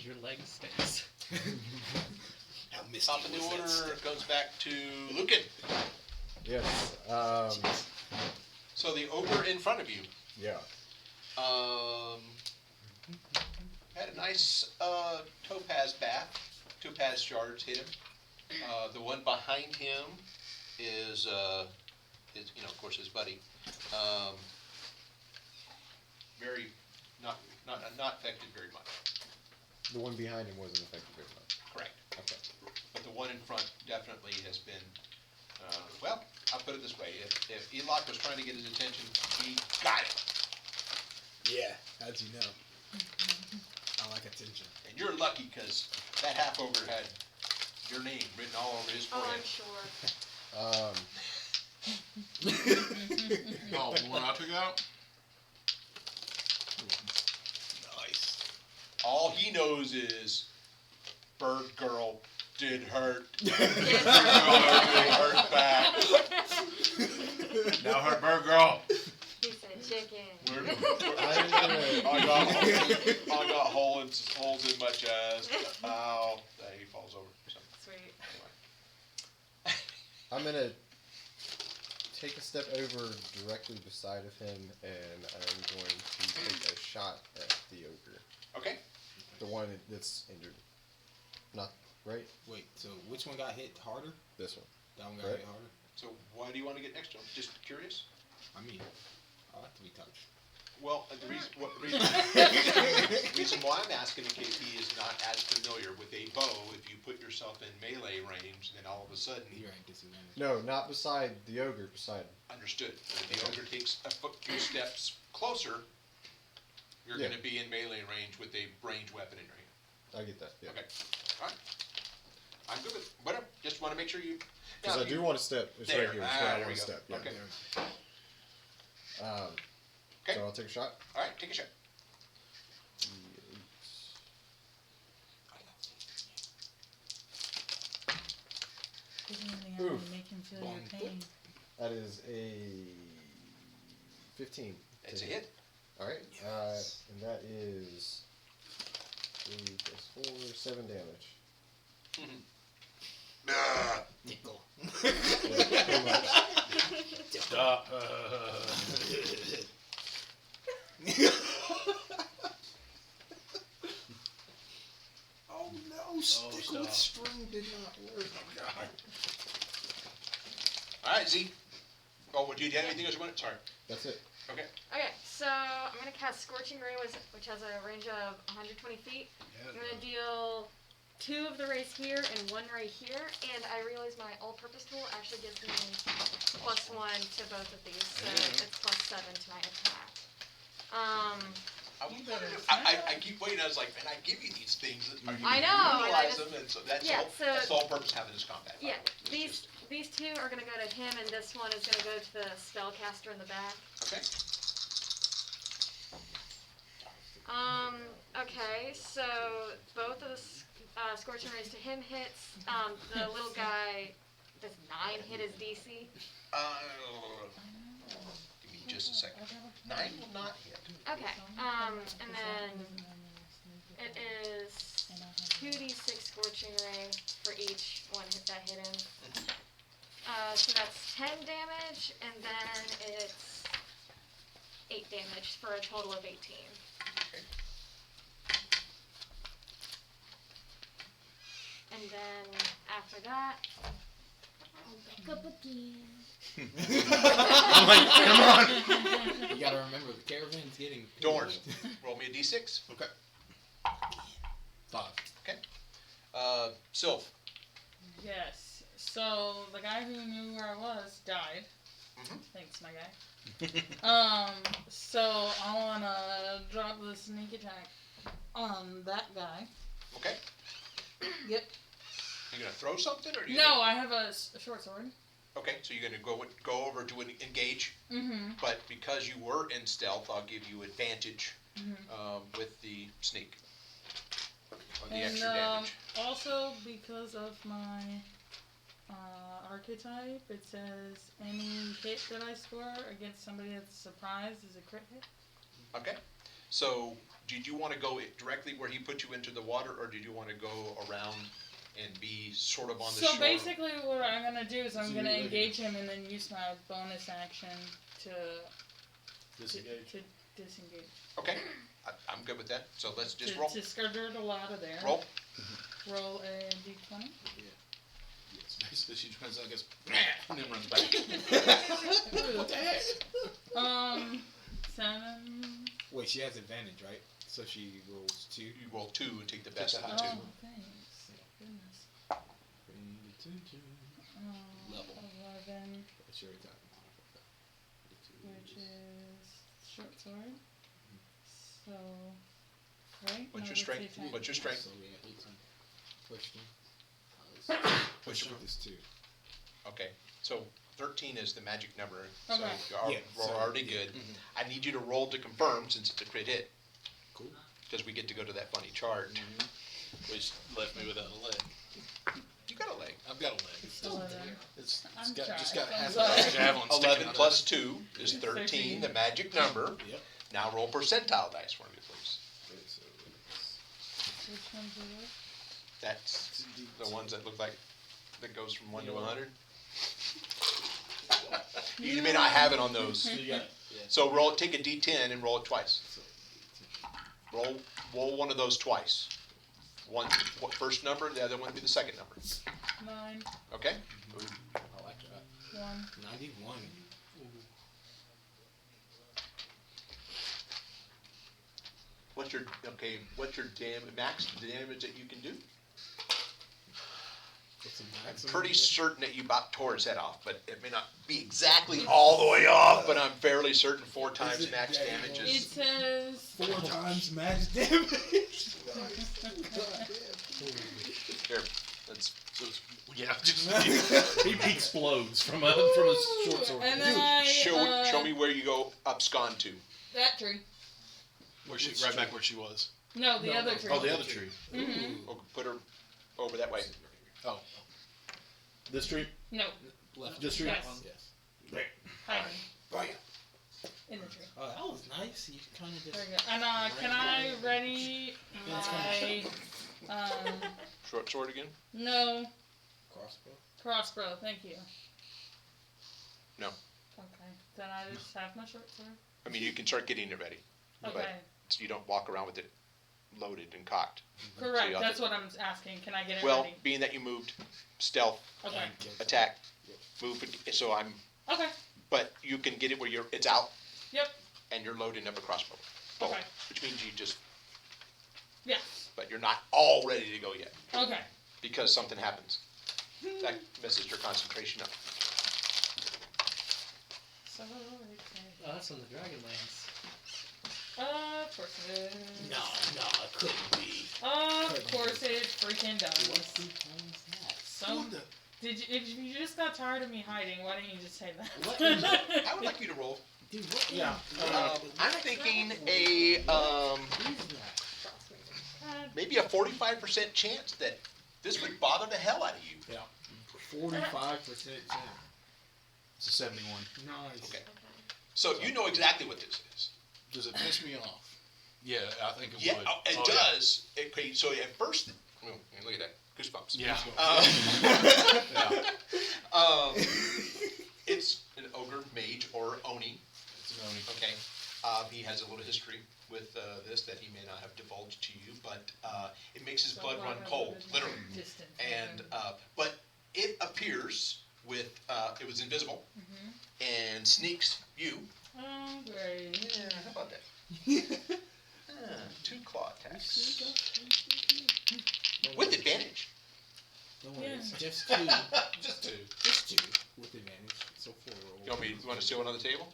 Your leg stinks. How misty Top of the was that order step? goes back to Lucan. Yes. So the ogre in front of you Yeah. had a nice topaz bath. Topaz shards hit him. The one behind him is of course, his buddy. Very not affected very much. The one behind him wasn't affected very much. Correct. Okay. But the one in front definitely has been. Well, I'll put it this way: if Elok was trying to get his attention, he got it. Yeah, how'd you know? I like attention. And you're lucky because that half ogre had your name written all over his Oh, forehead. I'm sure. Oh, the one I took out? Nice. All he knows is Bird Girl did hurt. Yes, Did hurt back. Now her bird girl. he said, chicken. I got holes in my chest. Ow. He falls over. So, Sweet. anyway. I'm gonna take a step over directly beside of him, and I'm going to take a shot at the ogre. Okay. The one that's injured. Not, right? Wait, so which one got hit harder? This one. That one got Right. hit harder? So why do you want to get next to him? Just curious? I mean, I like to be touched. Well, the reason why I'm asking in case he is not as familiar with a bow, if you put yourself in melee range, then all of a sudden, You're at disadvantage. No, not beside the ogre, beside him. understood. If the ogre takes a few steps closer, you're Yeah. going to be in melee range with a ranged weapon in your hand. I get that, yeah. Okay. All right. I'm good with whatever. Just want to make sure you. Because I do want to step. It's There. right here. It's where I There want we to go. step. Yeah. Okay. So I'll take a shot. All right. Take a shot. Oof. Oof. Make him feel your Bonk. pain. That is a 15. It's a hit. All right. And that is 3 plus 4, 7 damage. Tickle. Yeah, pretty much. Oh no, stick with stop. string did not work. Oh god. All right, Z. Oh, do you have anything else you want? Sorry. That's it. Okay. Okay, so I'm gonna cast Scorching Ray, which has a range of 120 feet. I'm gonna deal 2 of the rays here and 1 ray here, and I realize my all-purpose tool actually gives me +1 to both of these, so it's +7 to my attack. I keep waiting. I was like, man, I give you these things. I know, and I Utilize just- them, and so that's yeah, all. so- That's the whole purpose of having this combat. by Yeah, the way. It's these 2 are gonna go to him, and this one is gonna go to the spellcaster in the back. Okay. Okay, so both of the Scorching Rays to him hits. The little guy, does 9 hit his DC? Give me just a second. 9 will not hit. Okay, and then it is 2d6 Scorching Ray for each one that hit him. So that's 10 damage, and then it's 8 damage for a total of 18. And then after that, Back up again. You gotta remember the caravan's getting Dorn, roll me a d6. Okay. 5. Sylph. Yes. So the guy who knew where I was died. Mhm. Thanks, my guy. So I wanna drop the sneak attack on that guy. Okay. Yep. You gonna throw something, or are you? No, I have a short sword. Okay, so you're gonna go over to engage, Mm-hmm. but because you were in stealth, I'll give you advantage Mm-hmm. with the sneak. Or the And extra damage. also because of my archetype, it says any hit that I score against somebody that's surprised is a crit hit. Okay. So, did you want to go directly where he put you into the water, or did you want to go around and be sort of on the So shore? basically, what I'm gonna do is I'm So gonna you're ready. engage him and then use my bonus action to Disengage. to disengage. Okay, I'm good with that. So let's just to, roll. to skirdle out of there. Roll. Roll a d20. Yes, basically she turns out and goes, and then runs back. What the heck? 7. Wait, she has advantage, right? So she rolls 2. You roll 2 and take the best of the Oh, 2. thanks. Goodness. Bring the attention. Level. 11, That's your attack modifier. which is short sword. So, right? What's No, your that's strength? the attack. What's your strength? So we have 18. Question. What's your- Strength is 2. Okay, so 13 is the magic number, so Okay. you're Yeah, we're so- already yeah. good. I need you to roll to confirm since it's a crit hit, Cool. because we get to go to that funny chart. Which left me without a leg. You got a leg. I've got a leg. It's 11. It's I'm got, just sorry. got half I'm a sorry. javelin sticking 11 out of plus it. 2 is 13, the magic number. Yep. Now roll percentile dice for me, please. Which one's yours? That's the ones that look like, that goes from 1 to 100. You may not have it on those. So you got So take a D10 and roll it twice. Roll one of those twice. One first number, the other one would be the second number. 9, Okay? I like that. 1. 91. What's your max damage that you can do? What's the I'm maximum? pretty certain that you about tore his head off, but it may not be exactly all the way off, but I'm fairly certain 4 times it max that damage It is. says 4 times max damage. Here, let's. So it's, yeah, just He explodes from a short sword. And then I Show me where you go abscond to. that tree. where she right back where she was. No, the other tree. Oh, the other tree. Mm-hmm. Or put her over that way. Oh, This tree? No, Left. This tree? Yes. Yes. hiding Bam. in the tree. Oh, that was nice. You kind of just. Very good. And can I ready my Short sword again? no Crossbow. crossbow? Thank you. No. Okay, then I just have my short sword. I mean, you can start getting it ready. Okay, So you don't walk around with it loaded and cocked. correct. you'll That's have what I'm asking. Can I get it Well, ready? being that you moved, stealth, Okay. attack, move, so Okay. but you can get it where it's out. Yep. And you're loading up a crossbow. Okay. Which means you just, Yeah. but you're not all ready to go yet. Okay. Because something happens. That messes your concentration up. So exciting. Oh, that's on the Dragonlands. Of course it is. No, it couldn't be. Of course it freaking does. What the hell is that? So, if you just got tired of me hiding, why didn't you just say that? What in the- I would like you to roll. Dude, what? Yeah. I'm thinking maybe a 45% chance that this would bother the hell out of you. Yeah. 45% chance. it's a 71. Nice. Okay. So you know exactly what this is. Does it piss me off? Yeah, I think it Yeah, would. it Oh, does. Okay, so at first, look at that, goosebumps. Yeah. It's an ogre, mage, or oni. It's an Oni. Okay. He has a little history with this that he may not have divulged to you, but it makes his blood run cold, literally. Distant. And but it appears with it was invisible and sneaks you. Oh, great. Yeah, how about that? 2 claw attacks with advantage. Don't worry, it's Yeah. just 2. Just 2. Just 2 with advantage. So 4 roll. You want to see one on the table?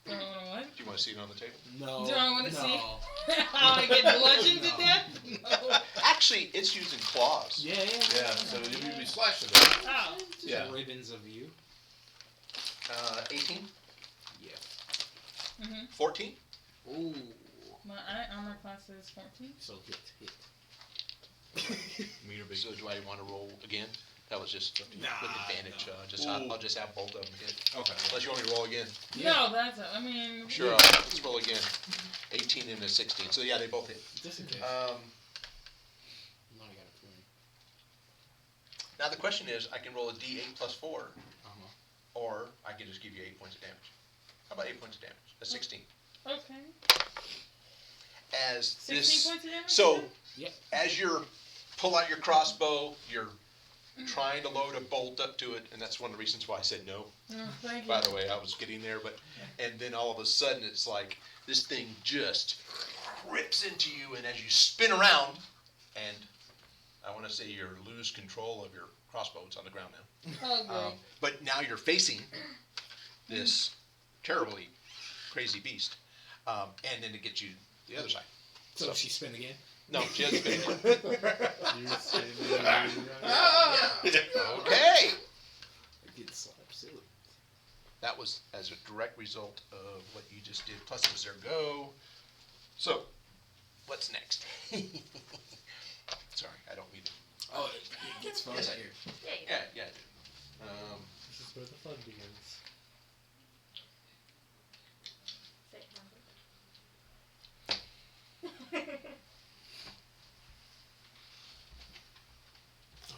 Do I want Do you want to see it on the table? No. Do I wanna no. see? How I get bludgeoned to No. death? No. Actually, it's using claws. Yeah. Yeah, so you'd be slashed to death. Oh. Yeah. Ribbons of you. 18, Yeah. 14. Ooh. My armor class is 14. So hit. Meter big. So do I want to roll again? That was just with Nah, advantage. no. I'll just have both of them again. Okay. Unless you want me to roll again. No, that's I mean. Sure, let's roll again. 18 and a 16. So yeah, they both hit. Just in case. Um, No, I got a 20. now the question is, I can roll a D8 plus 4, Uh-huh. or I can just give you 8 points of damage. How about 8 points of damage? That's 16. Okay. As 16 this, points of damage? so Yep. as you're pull out your crossbow, you're trying to load a bolt up to it, and that's one of the reasons why I said no. Oh, thank you. By the way, I was getting there, and then all of a sudden it's like this thing just rips into you, and as you spin around, and I want to say you lose control of your crossbow. It's on the ground now. Oh, great. But now you're facing this terribly crazy beast, and then it gets you the other side. So she spin again? No, she hasn't been again. You're saying Okay. I get slapped silly. That was as a direct result of what you just did. Plus it was their go. So, what's next? Sorry, I don't mean to Oh, it gets fun Yes, I here. Yeah. Yeah. This is where the fun begins. Say it,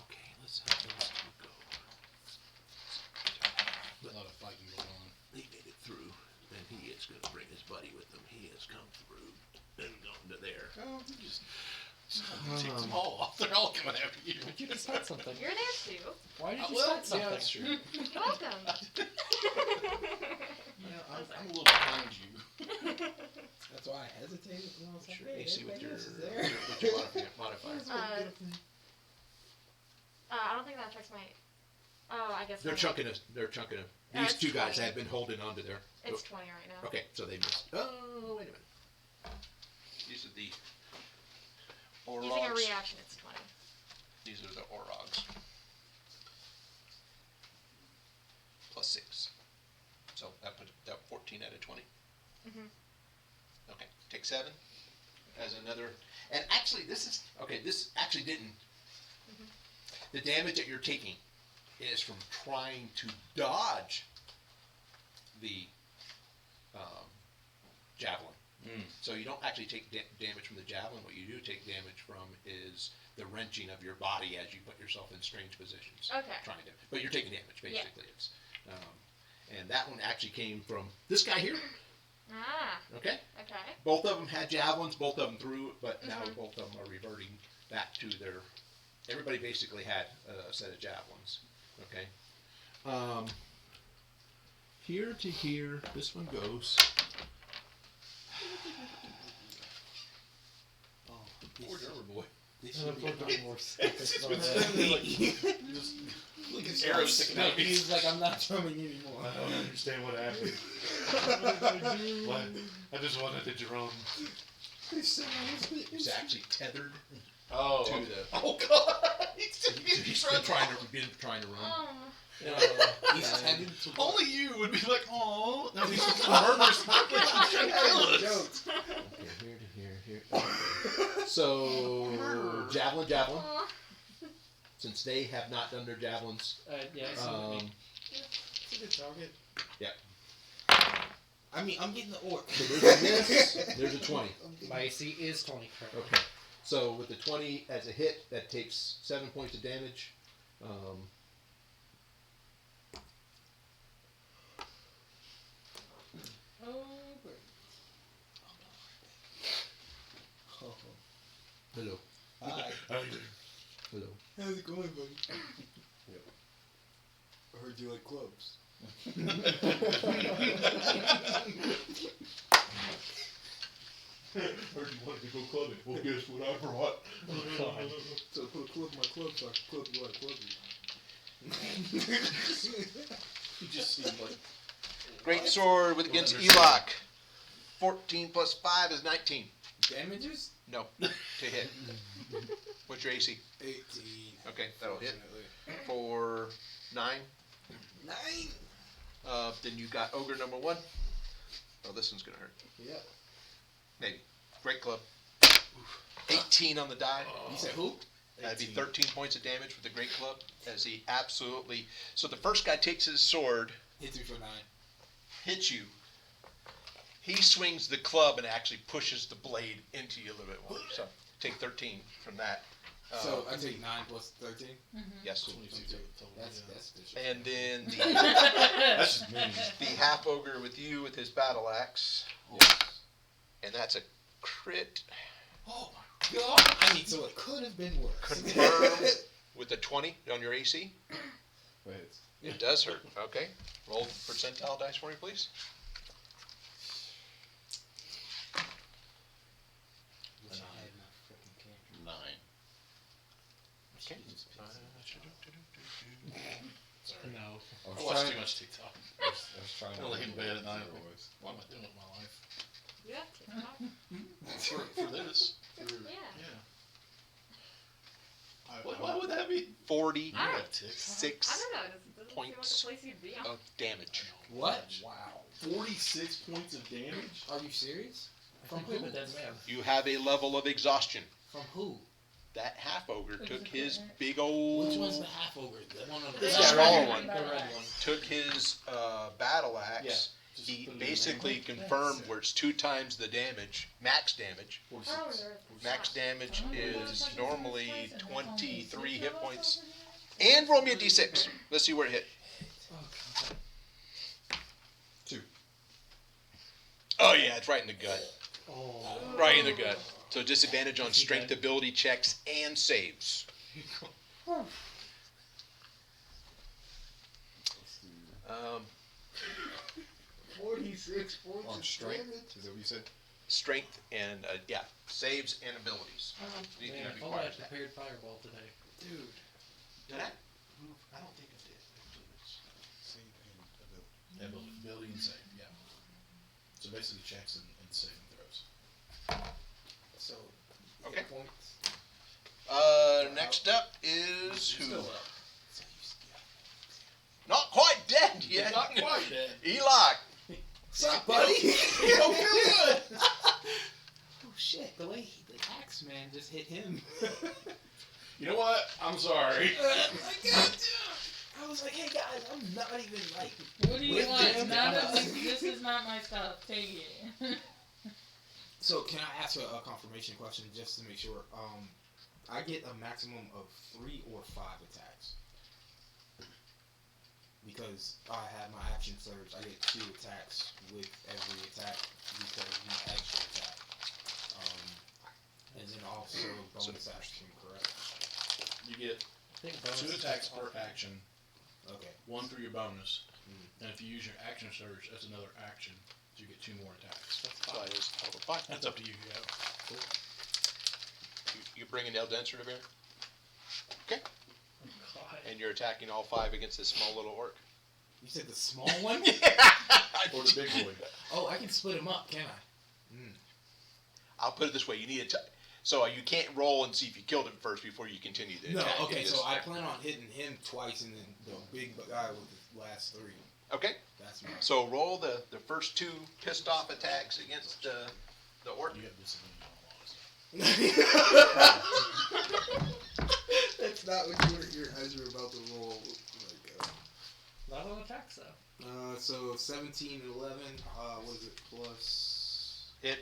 Okay, let's have those two go. A lot of fighting going on. He made it through, and he is going to bring his buddy with him. He has come through and gone to there. Oh, you just take them all off. They're all coming after you. You just said something. You're there too. Why did you Well, say something? yeah, that's true. You're welcome. Yeah, I'm a little behind you. That's why I hesitated. And I was like, Sure, hey, AC with everybody your, else is with there. your modifier. I don't think that affects my. Oh, I guess. They're my- chunking us. These it's two guys 20. had been holding on to their. It's 20 right now. Okay, so they missed. Oh, wait a minute. These are the Using a Orogs. reaction, it's 20. These are the Orogs. Plus 6. So that put that 14 out of 20. Mhm. Okay, take 7 as another. And actually, this is okay. This actually didn't. The damage that you're taking is from trying to dodge the javelin. So you don't actually take damage from the javelin. What you do take damage from is the wrenching of your body as you put yourself in strange positions. Okay. Trying to, but you're taking damage Yeah. basically. It's, and that one actually came from this guy here. Ah, Okay. okay. Both of them had javelins. Both of them threw, but now Mhm. both of them are reverting back to their. Everybody basically had a set of javelins. Okay. Here to here, this one goes. Poor drummer boy. Just look at Arrows sticking out. He's like, I'm not drumming anymore. I don't understand what happened. What? I just wanted to drum. He's actually tethered Oh. to the. Oh God! He's He's been trying to run. He's tending to Only you would be like, oh, no, he's just murderous. He's trying to kill us. jokes. Okay, here to here. So javelin. Aw. Since they have not done their javelins, Yeah, I see what you mean. It's a good target. Yeah. I mean, I'm getting the orc. so there's a miss. There's a 20. My AC is 20 currently. Okay. So with the 20 as a hit, that takes 7 points of damage. Oh, great. Oh. Hello. Hi. Hello. How's it going, buddy? Yep. I heard you like clubs. Heard you wanted to go clubbing. Well, guess what I brought? So put a club in my club so I can club you like club you. He just seemed like. Great sword with against Elok. 14 plus 5 is 19. Damages? No, to hit. What's your AC? 18. Okay, that'll hit Fortunately. for 9. 9? Then you got ogre number 1. Oh, this one's gonna hurt. Yep. Maybe. Great club. 18 on the die. You said who? That'd be 13 points of damage with the great club. As he absolutely. So the first guy takes his sword, Hits me for 9. hits you. He swings the club and actually pushes the blade into you a little bit more. So take 13 from that. So I take 9 plus 13. Yes. 22 total. That's disrespectful. And then the, That's just mean. the half ogre with you with his battle axe. Yes. And that's a crit. Oh my god! I mean, so it could have been worse. Confirm with a 20 on your AC. Wait. It does hurt. Okay. Roll percentile dice for me, please. Wish I had my freaking cantrip. 9. Okay. Sorry. No. I I was watch trying, too much TikTok. I was trying I lay in bed at night. Zero was. What am I doing with my life? You have TikTok? For this? Yeah. Yeah. Why would that be? 46 I You don't- have TikTok. I don't know. Does it seem like Points. a place you'd be on? of damage. What? Wow. 46 points of damage? Are you serious? I From think we have who? a dead man. You have a level of exhaustion. From who? that half ogre It took was a his crit. big old. Which one's the half ogre? The one on the This The is smaller red one. The red one. Took his battle axe. Yeah, just He put it in basically there. confirmed where it's 2 times the damage, max damage. 46. How is there- Max damage Oh, is that's normally nice. And that's 23 only hit 6 points. of us over here? And roll me a d6. Let's see where it hit. Oh, God. 2. Oh yeah, it's right in the gut. Oh. Right in the gut. So disadvantage on Is he strength dead? ability checks and saves. Um, 46 points On of strength? damage. Is that what you said? strength and yeah, saves and abilities. Anything Man, that if only I requires that. prepared Fireball today. Dude. Did I? I don't think I did. Save and ability. Ability and save, yeah. So basically checks and saving throws. So, Okay. points. Next up is who? Still up. Not quite dead yet. Not quite dead. Eli. What's up, buddy? You don't feel good. Oh shit! The way the axe man just hit him. You know what? I'm sorry. I was like, hey guys, I'm not even like. What do you With want? them None of guys. this is not my stuff. Take it. So can I ask a confirmation question just to make sure? I get a maximum of 3 or 5 attacks. Because I have my action surge, I get 2 attacks with every attack because of my extra attack. And then also bonus action, correct? You get I think bonus 2 is attacks just per awful. action, Okay. 1 for your bonus, Mhm. and if you use your action surge as another action, you get 2 more attacks. That's So fine. it is total 5. That's up to you. Yeah. You bringing El Denser to bear? Okay. God. And you're attacking all 5 against this small little orc? You said the small one? Or the big boy. Oh, I can split them up, can I? I'll put it this way, you need to, so you can't roll and see if you killed him first before you continue the No, attack. okay, You so just- I plan on hitting him twice and then the big guy with the last 3. Okay, That's my. so roll the first 2 pissed off attacks against the orc. You got disadvantage on a lot of stuff. That's not what you were here as you were about to roll. Not on attacks, though. So 17 and 11, what is it, plus? Hit.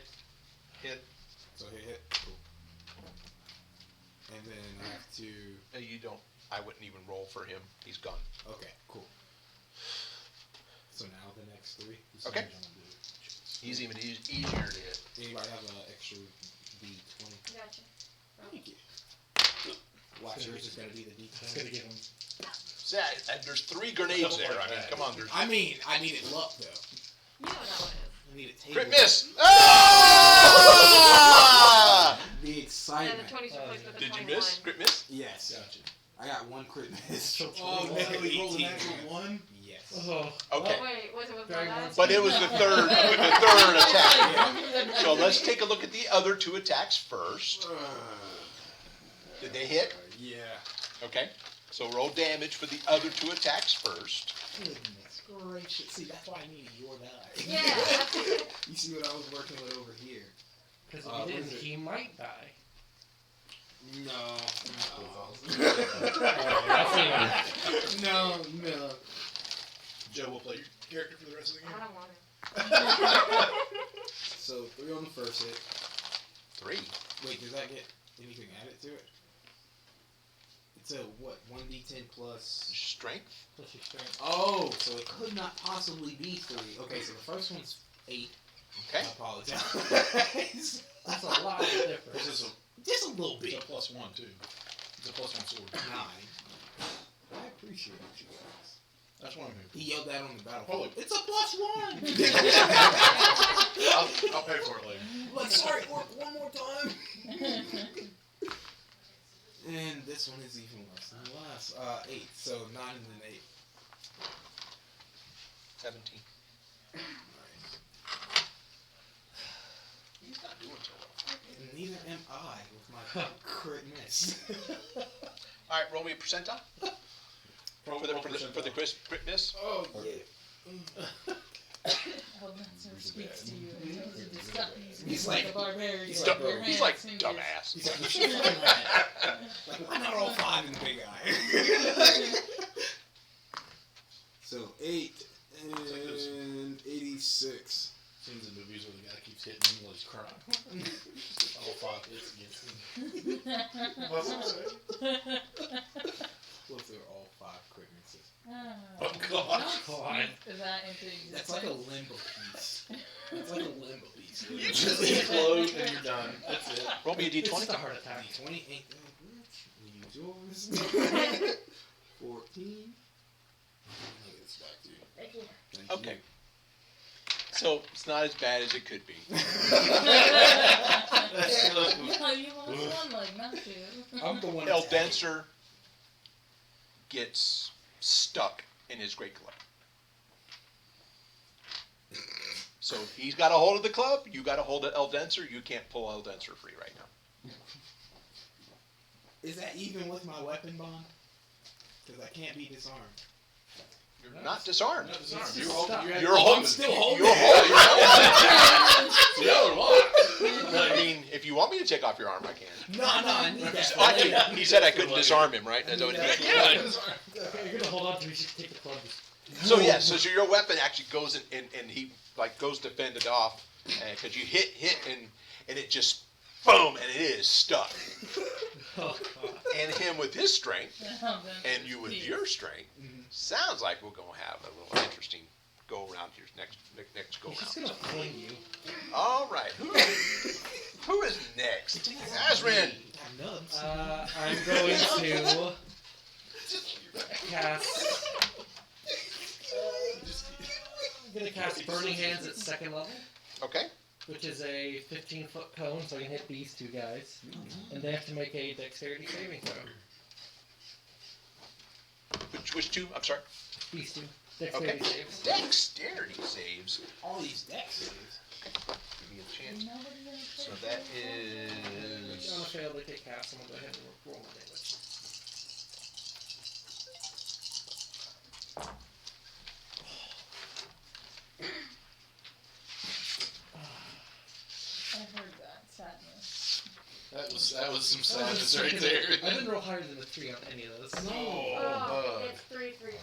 So hit. Cool. And then I have to, You don't, I wouldn't even roll for him, he's gone. okay, cool. So now the next 3. Okay. He's even easier to hit. Anybody have an extra D20? Gotcha. Thank you. Watch yours is gonna be the It's gonna D20. give him. See, there's 3 grenades there, I mean, come on, there's. I mean it luck though. You know what that one is. I need a table. Crit miss! Ah! The Yeah, the excitement. 22 plays with the Did you 21. miss? Crit miss? Yes. Gotcha. I got 1 crit miss. Oh, no, you rolled a natural 1? Yes. Oh. Okay. Oh, wait, was it with Very my much. last? But it was the third attack. So let's take a look at the other 2 attacks first. Did they hit? Yeah. Okay. So roll damage for the other 2 attacks first. Goodness gracious. See, that's why I needed your die. Yeah. You see what I was working with over here? Because what if he is didn't, it? he might die. No. That's No. Joe will play your character for the rest of the I game. don't want it. So 3 on the first hit. 3. Wait, does that get anything added to it? It's a what? 1d10 plus. Strength. Plus your strength. Oh, so it could not possibly be 3. Okay, so the first one's 8. Okay. I apologize. That's a lot of difference. This is Just a little it's bit. a +1 too. It's a +1 sword. 9. I appreciate you guys. That's one of them. He yelled that on the battlefield. Holy- It's a +1. I'll pay for it later. Like, sorry, work one more time. And this one is even worse than the last. 8. So 9 and then 8. 17. Nice. He's not doing so well. And neither am I with my crit miss. All right, roll me a percentile for the crit miss. Oh yeah. I'll Eldancer speaks to you and tells you to stop using He's the like- barbarian. He's with like, your he's hands, like fingers. dumbass. He's like, "Shit, fucking right." Like, why not all 5 in the big eye? So 8 and 86. Scenes in movies where the guy keeps hitting him while he's crying. All 5 hits against him. What's that say? What if they're all 5 crit misses? Oh, God. God. That into existence. That's like a limbo piece. That's like a limbo piece. You just explode and you're done. That's it. Roll me a It's d20. just a heart attack. 28. Use yours. 14. Look at this back, dude. Thank you. Thank Okay. So it's not as bad as it could be. No, you lost one leg, not two. I'm the one. Eldancer gets stuck in his great club. So he's got a hold of the club. You got a hold of Eldancer. You can't pull Eldancer free right now. Is that even with my weapon bond? Because I can't be disarmed. You're not disarmed. Not disarmed. You're You're holding. still holding You're holding. The other one. I mean, if you want me to take off your arm, I can. No, I need that. Actually, he said I couldn't disarm him, right? That's what he said. Yeah. Okay, you're gonna hold on to me. You should take the club. So yeah, so your weapon actually goes in, and he like goes to fend it off, because you hit and it just boom, and it is stuck. Oh, God. And him with his strength, Eldancer and you with speaks. your strength, sounds like we're gonna have a little interesting go around here next go He's just round. gonna fling you. All right, who is next? Azrin. Nubs. I'm going to cast. I'm gonna cast Burning Hands at 2nd level, Okay. which is a 15-foot cone, so I can hit these 2 guys, and they have to make a dexterity saving throw. Which two? I'm sorry. These 2 dexterity Okay. saves. Dexterity saves. All these deck saves. Give me a chance. Nobody gonna So take that it. is. On a failed, they take half. So I'm gonna go ahead and roll my damage. I heard that sadness. That was some sadness right there. I didn't roll higher than a 3 on any of those. Oh, Oh, bug. it's 3, 3, 4.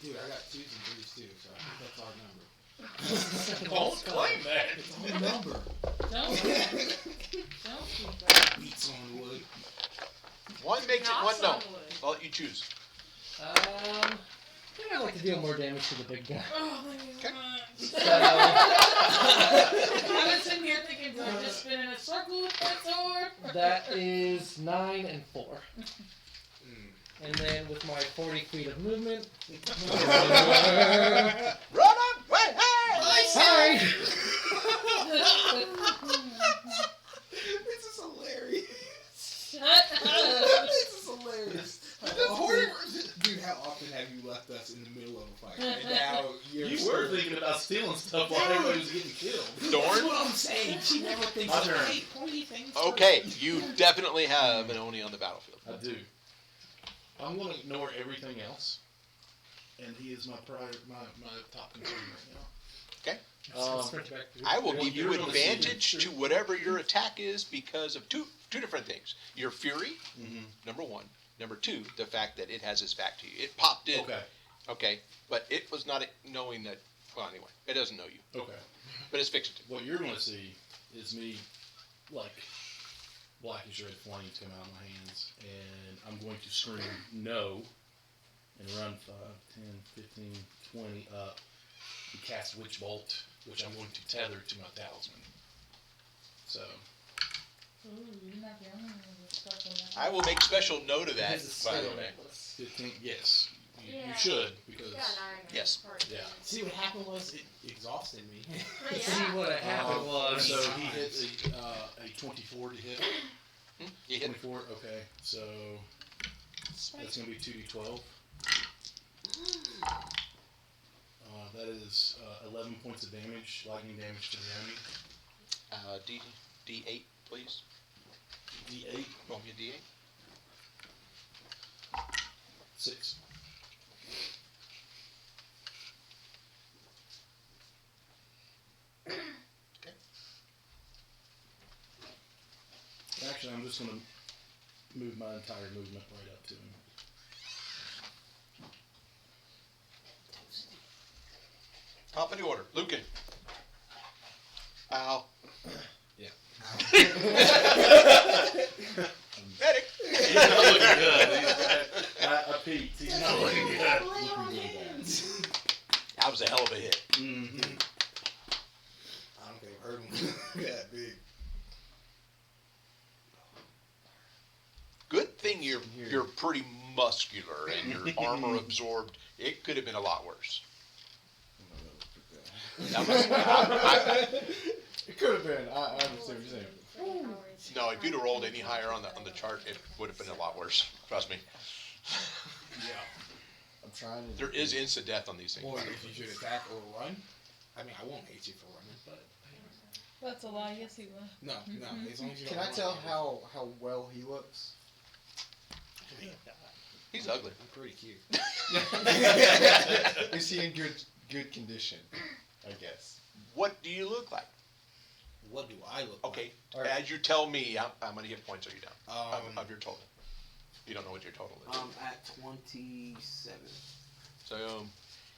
Dude, I got 2s and 3s too, so I think that's our number. Don't claim that. It's our number. Don't speak that. Beats on wood. One makes it, Not one no. someone. I'll let you choose. I think I'd like to deal more damage to the big guy. Oh, thank you so Okay. much. So, I was sitting here thinking, do I just spin in a circle with that sword? that is 9 and 4. And then with my 40 feet of movement. Run up! Wait, hey! Sorry! This is hilarious. Shut up. This is hilarious. Dude, how often have you left us in the middle of a fight? And now you're You were thinking about stealing stuff while everybody was getting killed. That's Dorn? what I'm saying. She never thinks My of turn. hey, pointy things. Okay, you definitely have an Oni on the battlefield. I do. I'm going to ignore everything else, and he is my top concern right now. Okay. Sprint back through. I will Well, give you you're gonna see advantage it. to whatever your attack is because of two different things. Your fury, Mm-hmm. number 1. Number 2, the fact that it has its back to you. It popped in. Okay. Okay. But it was not knowing that. Well, anyway, it doesn't know you, Okay. but it's fixed. What you're going to see is me, like, blackish red flames come out of my hands, and I'm going to scream no, and run 5, 10, 15, 20 up, and cast Witch Bolt, which I'm going to tether to my talisman. So, Ooh, you're not the only one with stuff on that. I will make special note of that, It is a by the spell way. necklace. 15, yes. You Yeah. should, because, Yeah, an iron Yes. part. yeah. See what happened was it exhausted me. Oh, See yeah. what happened was. So he hit a 24 to hit. You hit. 24, okay. So that's going to be 2d12. That is 11 points of damage, lightning damage to the enemy. D8, please. D8, Roll me a D8. 6. actually, I'm just gonna move my entire movement right up to him. Top of the order. Lucan. Al. Yeah. Medic. He's not looking good. I peeked. He's not looking good. That was a hell of a hit. Mm-hmm. I don't think I've heard him that big. Good thing you're pretty muscular and your armor absorbed. It could have been a lot worse. That was, It could have been. I understand what you're saying. no, if you'd have rolled any higher on the chart, it would have been a lot worse. Trust me. I'm trying to. There is instant death on these things. Or if you should attack or run. I mean, I won't hate you for running, but That's a lie. Yes, he will. no. As long as you Can don't I run, tell yeah. how well he looks? He's ugly. I'm pretty cute. Is he in good condition? I guess. What do you look like? What do I look Okay, All right. as you tell me, how many hit points are you down like? of your total? You don't know what your total is. I'm at 27. So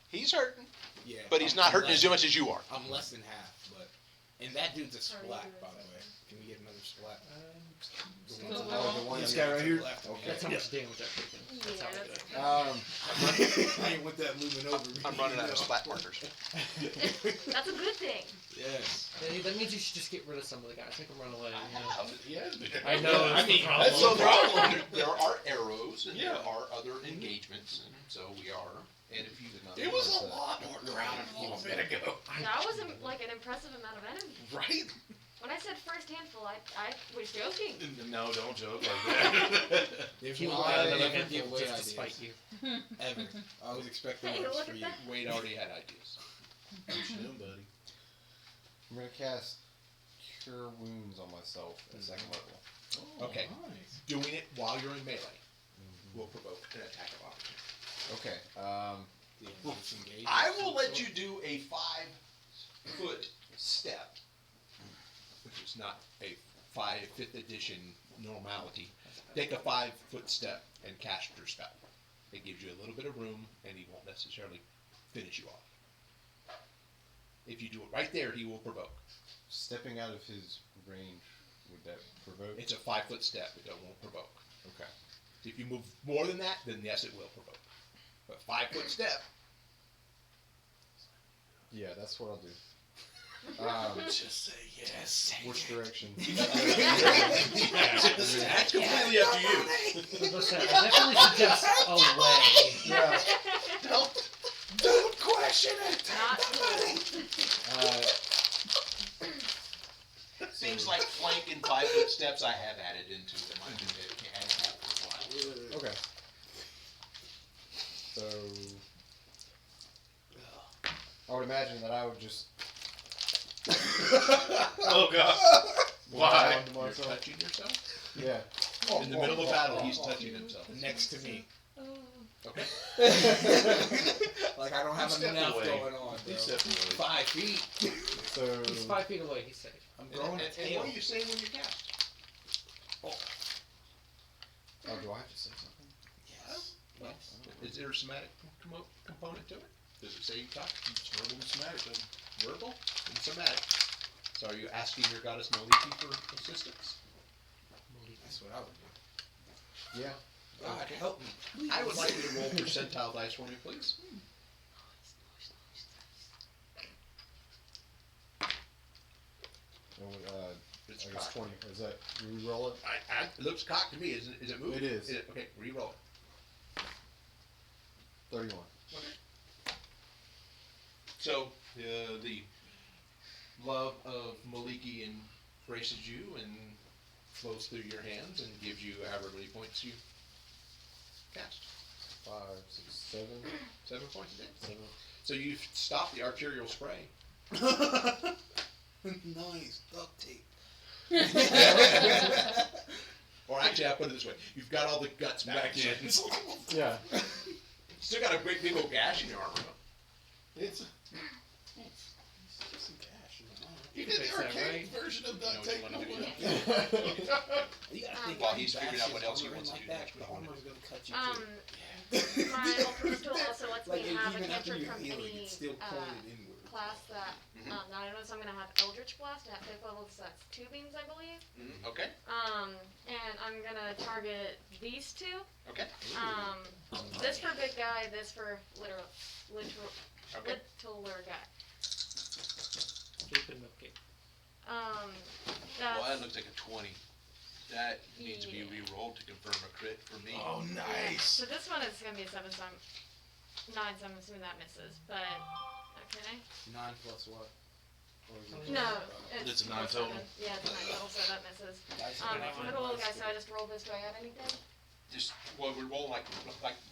he's hurting, Yeah. but he's I'm not hurting less as much as you are. I'm less than half, but and that dude's a splat, by the way. Can we get another splat? Still The wrong. one This that- guy right here. Left. Okay. That's how much damage I've taken. That's how I do it. I ain't with that moving over. I'm running out of splat markers. That's a good thing. Yes. Hey, that means you should just get rid of some of the guys. Make them run away. You know? Yeah. I know. I mean, that's So there are arrows and Yeah. there are other engagements, and so we are. And if you It was a lot more crowded a little bit ago. That wasn't like an impressive amount of enemies. Right? When I said first handful, I was joking. No, don't joke like that. There's He one will I have another never handful give away just to ideas. spite you. Ever. I was expecting Hey, worse look for at you. that. Wade already had ideas. What you doing, buddy? I'm gonna cast Cure Wounds on myself at second level. Okay. Nice. Doing it while you're in melee will provoke an attack of opportunity. Okay. Yeah, disengage. I will let you do a 5-foot step, which is not a 5th edition normality. Take a 5-foot step and cast your spell. It gives you a little bit of room, and he won't necessarily finish you off. If you do it right there, he will provoke. Stepping out of his range, would that provoke? It's a 5-foot step. It won't provoke. Okay. If you move more than that, then yes, it will provoke. But 5-foot step. Yeah, that's what I'll do. Just say yes. Which direction? That's completely up to you. Listen, I definitely suggest away. Yeah. Don't question it. Not Things like flank and 5-foot steps I have added into them. I can add that for a while. Okay. So I would imagine that I would just Oh God. Why? onto You're myself. touching yourself? Yeah. In the middle of battle, he's touching himself. Next to me. Okay. Like I don't have Step enough away. going on, bro. He's stepping away. 5 feet. So He's 5 feet away. He's safe. I'm And, growing a and tail. what are you saying when you cast? oh, do I have to say something? Yes. Is there a somatic component to it? Does it say you talk? It's verbal and somatic. Then. Verbal and somatic. So are you asking your goddess Maliki for assistance? That's what I would do. Yeah. God, help me. I would like you to roll percentile dice for me, please. And, It's I guess cocked. 20. Is that re-roll it? It looks cocked to me. Is it moving? It is. Okay, re-roll it. 31. So the love of Maliki embraces you and flows through your hands and gives you however many points you cast. 5, 6, 7. 7 points a day. 7. So you've stopped the arterial spray. Nice. Duct tape. Or actually, I'll put it this way: you've got all the guts back in. Yeah. Still got a great big old gash in your arm. It's just some cash. You fix that, right? version of duct You tape. know what you wanna You gotta think While if he's you figuring bash out what his else he armor wants in to like do that, next, the what do you armor's wanna gonna cut you too. My ultimate tool also lets Like, me have a even after cantrip you're from healing, any it's still pointed inward. class that Mhm. not I know, so I'm gonna have Eldritch Blast at 5th level, so that's 2 beams, I believe. Okay. And I'm gonna target these two. Okay. This for big guy, this for literal Okay. littler guy. Keep it milky. Well, That's that looks like a 20. That needs to be Yeah. re-rolled to confirm a crit for me. Oh, nice. So this one is gonna be a 7, so 9, so I'm assuming that misses. But okay. 9 plus what? Or is it No, It's a plus 9 total. 7. Yeah, it's a 9 total, so that misses. Dice For the little guy, so I just roll this. Do I add anything? Just, well, we roll like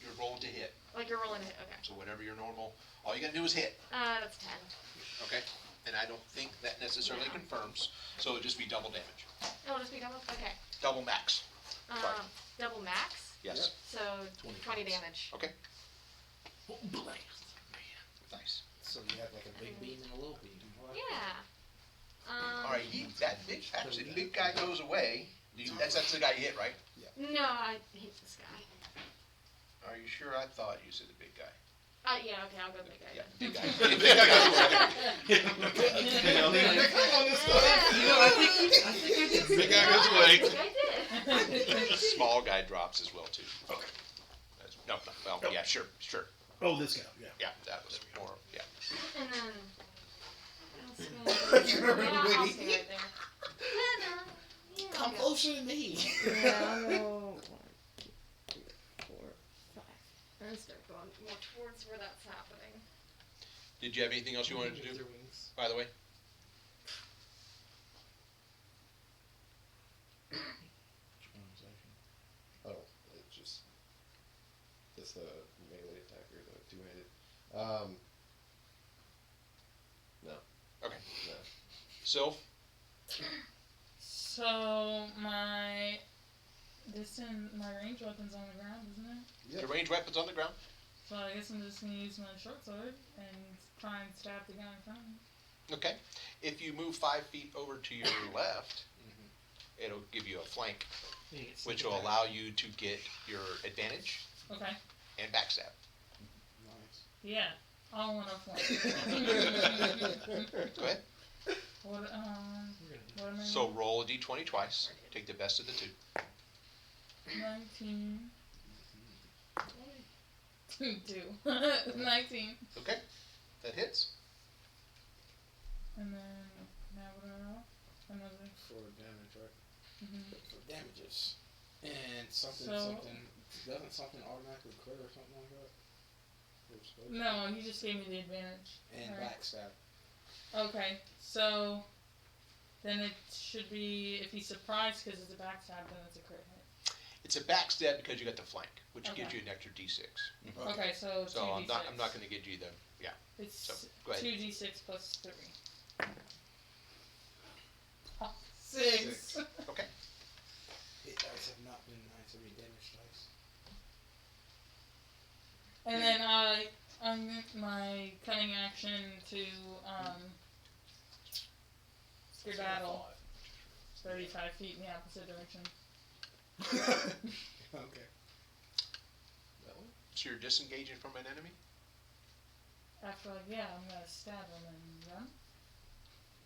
you're rolling to hit. Like you're rolling it. Okay. So whatever your normal, all you gotta do is hit. That's 10. Okay. And I don't think that necessarily Yeah. confirms, so it'll just be double damage. It'll just be double. Okay. Double max. Sorry. Double max. Yes. So 20 damage. Okay. Blast. Nice. So you have like a big beam and a little beam. Yeah. All right. Actually, the big guy goes away. That's the guy you hit, right? No, I hate this guy. Are you sure? I thought you said the big guy. Yeah. Okay, I'll go big guy. Yeah, then. big guy. Big guy goes away. I think I did. Big guy goes away. I did. Small guy drops as well too. Okay. No. Well, yeah, sure. Oh, this guy. Yeah. Yeah, that was more. Yeah. And then. I'll stay right there. Yeah, Come I'll go. closer to me. Yeah, I'll go 1, 2, 3, 4, 5. And start going more towards where that's happening. Did you have anything else you wanted to do? Their wings. By the way. Oh, it's the melee attacker, the two-handed. No. Okay. No. Sylph. So my range weapon's on the ground, isn't it? Yep. The ranged weapon's on the ground. So I guess I'm just gonna use my short sword and try and stab the guy in front of me. Okay. If you move 5 feet over to your left, it'll give you a flank, You get which sneak will attack. allow you to get your advantage Okay. and backstab. Nice. Yeah. All one up one. Go ahead. What We're gonna what am I? So roll a d20 twice. Take the best of the two. 19. 2. 19. Okay. That hits. And then now what do I roll? Another. For damage, right? Mm-hmm. For damages. And something, doesn't something automatically crit or something like that? Or supposed to? No, he just gave me the advantage. And Alright. backstab. Okay, so then it should be, if he's surprised because it's a backstab, then it's a crit hit. It's a backstab because you got the flank, which Okay. gives you an extra d6. Okay, so So 2d6. I'm not going to give you the. Yeah. It's so, go ahead. 2d6 plus 3. Oh, 6. Okay. Hit dice have not been nice. I mean, damage dice. And then I'm my cunning action to skedaddle 35 feet in the opposite direction. Okay. So you're disengaging from an enemy? After I'm gonna stab him and run.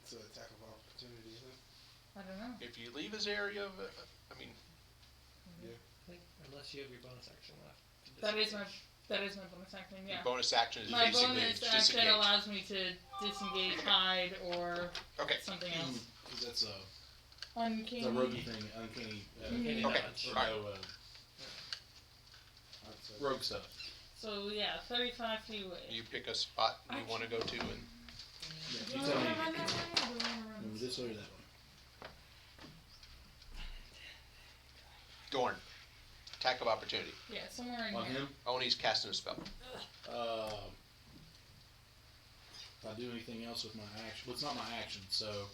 It's an attack of opportunity, isn't it? I don't know. If you leave his area of, I think unless you have your bonus action left. to That is disengage. my bonus action, your yeah. bonus action is My basically bonus to action disengage. allows me to disengage, hide, or Okay. something else. Because that's Uncanny. the roguey thing, uncanny. Uncanny Okay. dodge. Or Alright. no I'd say. rogue stuff. So yeah, 35 feet away. You pick a spot you want to go to, and Yeah, Do you I tell wanna me. run that way, or do I wanna run Move this way or that way. Dorn. Attack of opportunity. Yeah, somewhere in On here. him, He's casting a spell. if I do anything else with my action, well, it's not my action, so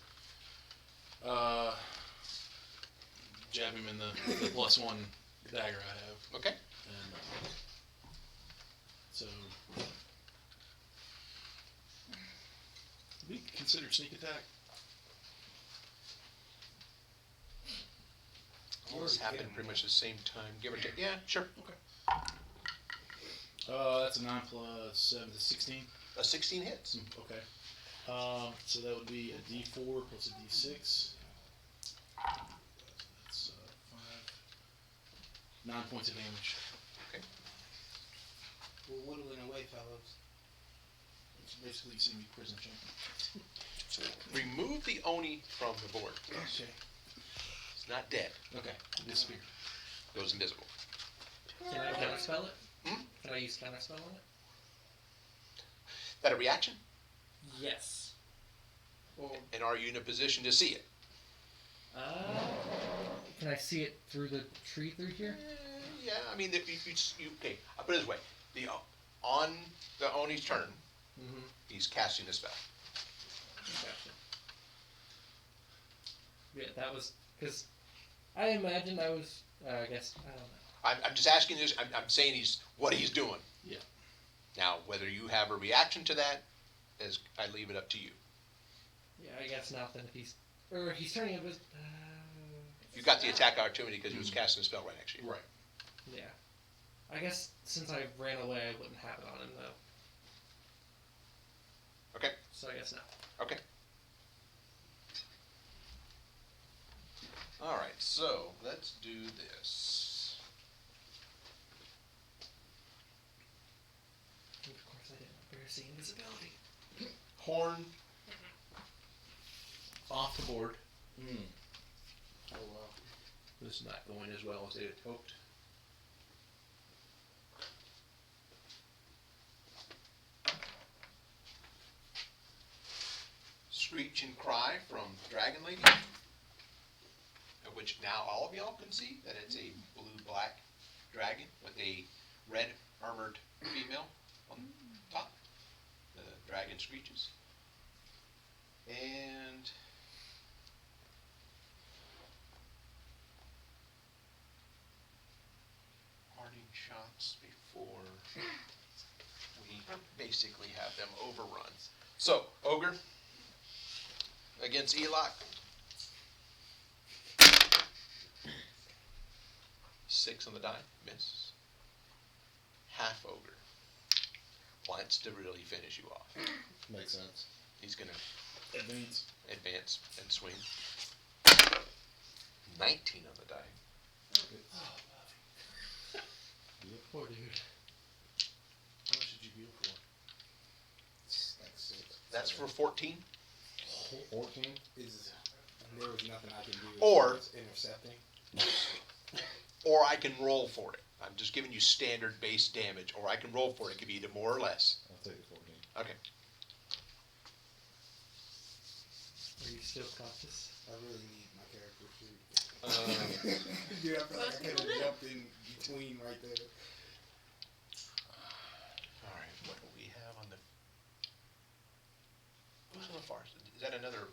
jab him in the +1 dagger I have, Okay. and so we consider sneak attack. All this happened pretty much at the same time, give or take. Yeah, sure. That's a 9 plus 7 to 16. A 16 hits. Okay. So that would be a D4 plus a D6. That's 5. 9 points of damage. We're whittling away, fellows. It's basically you see me prison champ. Remove the Oni from the board. Okay. It's not dead. Okay. Disappear. Goes invisible. Can I counterspell it? Hmm? Can I use counterspell on it? That a reaction? Yes. Or And are you in a position to see it? can I see it through the tree through here? Yeah, I mean, if you okay, I'll put it this way. On the Oni's turn, Mm-hmm. he's casting a spell. Gotcha. Yeah, that was because I imagined I was. I guess I don't know. I'm just asking this. I'm saying what he's doing. Yeah. Now, whether you have a reaction to that, I leave it up to you. Yeah, I guess not. Then if he's turning a bit. You got the attack opportunity because he was casting a spell right next to you. Right. Yeah. I guess since I ran away, I wouldn't have it on him though. Okay. So I guess no. Okay. All right. So let's do this. And of course, I didn't embarrassing invisibility. Horn off the board. Oh wow. This is not going as well as they had hoped. Screech and cry from Dragon Lady, of which now all of y'all can see that it's a blue-black dragon with a red armored female on top. The dragon screeches. And parting shots before we basically have them overrun. So, Ogre against Elok. 6 on the die, miss. Half Ogre wants to really finish you off. Makes sense. He's gonna Advance. advance and swing. 19 on the die. Poor dude. How much did you heal for? Like 6. That's for 14. 14 is. There was nothing I can do. Or- as intercepting. Or I can roll for it. I'm just giving you standard base damage, or I can roll for it. It could be either more or less. I'll take the 14. Okay. Are you still conscious? I really need my character sheet. Dude, I feel like I could have jumped in between right there. All right. What do we have on the? Who's on the far side? Is that another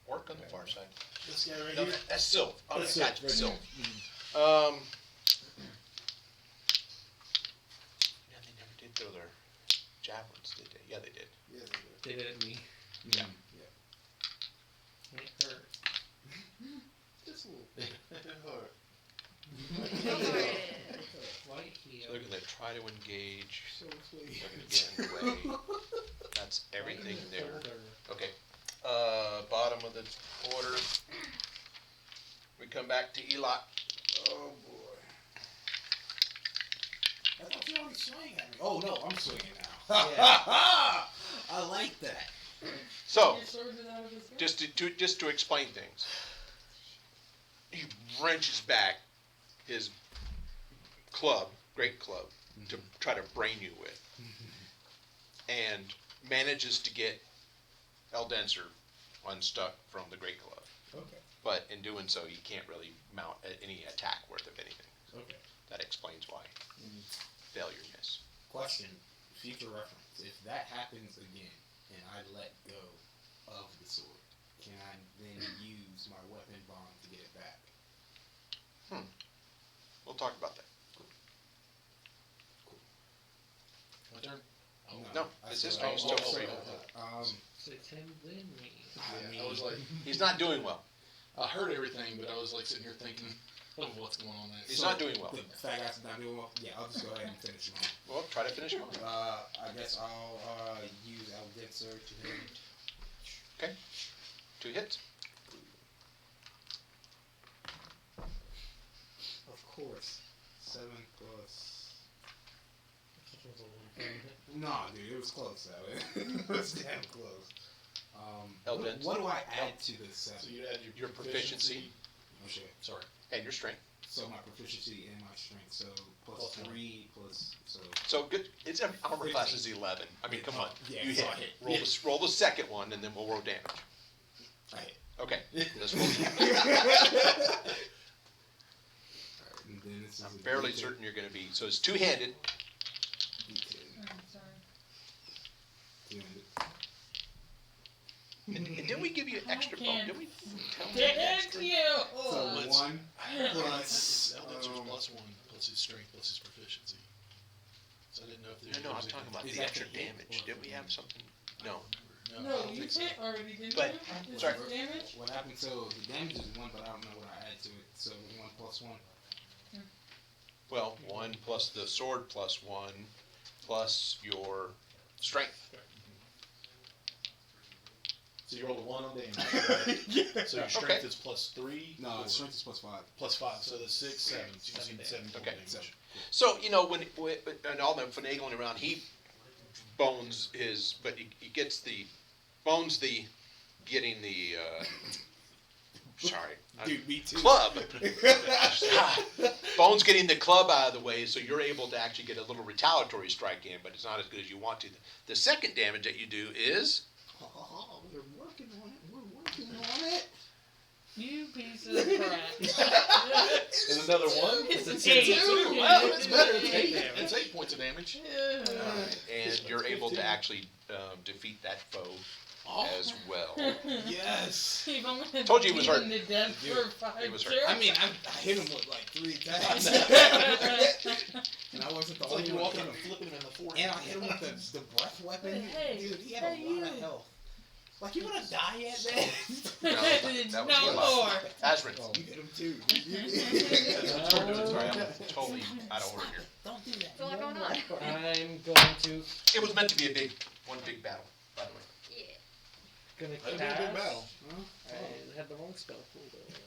orc on the far side? This guy right No, here. that's Sylph. Okay, That's gotcha. Sylph, Sylph. right Yeah, they never did throw their javelins, did they? Yeah, they did. Yeah, They did it at me. Yeah. It hurt. just a little. White So heel. they're gonna try to engage. So sweet. They're gonna get in the way. That's everything there. Shoulder. Okay. Bottom of the order. We come back to Elok. Oh boy. I thought you already swing at me. Oh no, I'm swinging now. I like that. So, Your sword is out of his grip. just to explain things, he wrenches back his club, great club, to try to brain you with, and manages to get Eldenser unstuck from the great club. Okay. But in doing so, you can't really mount any attack worth of anything. Okay. That explains why. Failure miss. Question, future reference. If that happens again, and I let go of the sword, can I then use my weapon bond to get it back? We'll talk about that. My turn. No, I it's his still- turn. He's still oh, free. So it's him then me. I was like, He's not doing well. I heard everything, but I was like sitting here thinking, of what's going on there. He's not doing well. The fat guy's not doing well. Yeah, I'll just go ahead and finish him off. Well, try to finish him off. I guess I'll use Aldenser to hit. Okay. 2 hits. Of course. 7 plus. Nah, dude, it was close though. It was damn close. Eldens. What do I add to this 7? So you add Your proficiency Oh shit. Sorry. and your strength. So my proficiency and my strength. So plus 3 plus so. So good. It's armor class is 11. I mean, come on. Yeah, You so hit. I hit. Roll the second one, and then we'll roll damage. I hit. Okay. Let's roll. Alright, and then this is I'm a fairly D10. certain you're going to be. So it's 2-handed. D10. I'm sorry. 200. And didn't we give you an extra bone? Did we tell him Damn extra? you! So let's- 1 plus. Eldin's plus 1 plus his strength plus his proficiency. So I didn't know if there No, I'm was talking about Is the that extra the hit damage. or- Did we have something? No. No, I No, don't you think so. hit already, didn't But- you? This sorry. is damage? What happened? So the damage is 1, but I don't know what I add to it. So 1 plus 1. Well, 1 plus the sword plus 1 plus your strength. So you rolled a 1 on damage. Right? So your strength Okay. is plus 3. No, or strength is plus 5. plus 5. So that's 6, 7. So you see 7 Okay. damage. So, you know, when and all that finagling around, he bones his, but he gets the, bones the, getting the, sorry. Dude, me too. Club. Bones getting the club out of the way, so you're able to actually get a little retaliatory strike in, but it's not as good as you want to. The second damage that you do is, Oh, we're working on it. We're working on it. You piece of crap. And another 1? It's a Two. 2. Well, it's better. It's 8, damage. it's 8 points of damage. and you're able to actually defeat that foe as well. Yes. You've only been Told you it was hard. beaten to death for 5 It was hard. I mean, I hit him with like 3 attacks. And I wasn't the It's like only you one. walk in and flipping him in the forehead. And I hit him with the breath weapon. Hey, Dude, he had hey, a lot of you. health. Like, you gonna die yet, man? No, that was no Eli. more. Asrin. You hit him too. Sorry, I'm totally out of order here. Don't do that. What's all going on? I'm going to It was meant to be one big battle, by the way. gonna That'd be a big cast. battle. I had the wrong spell pulled up.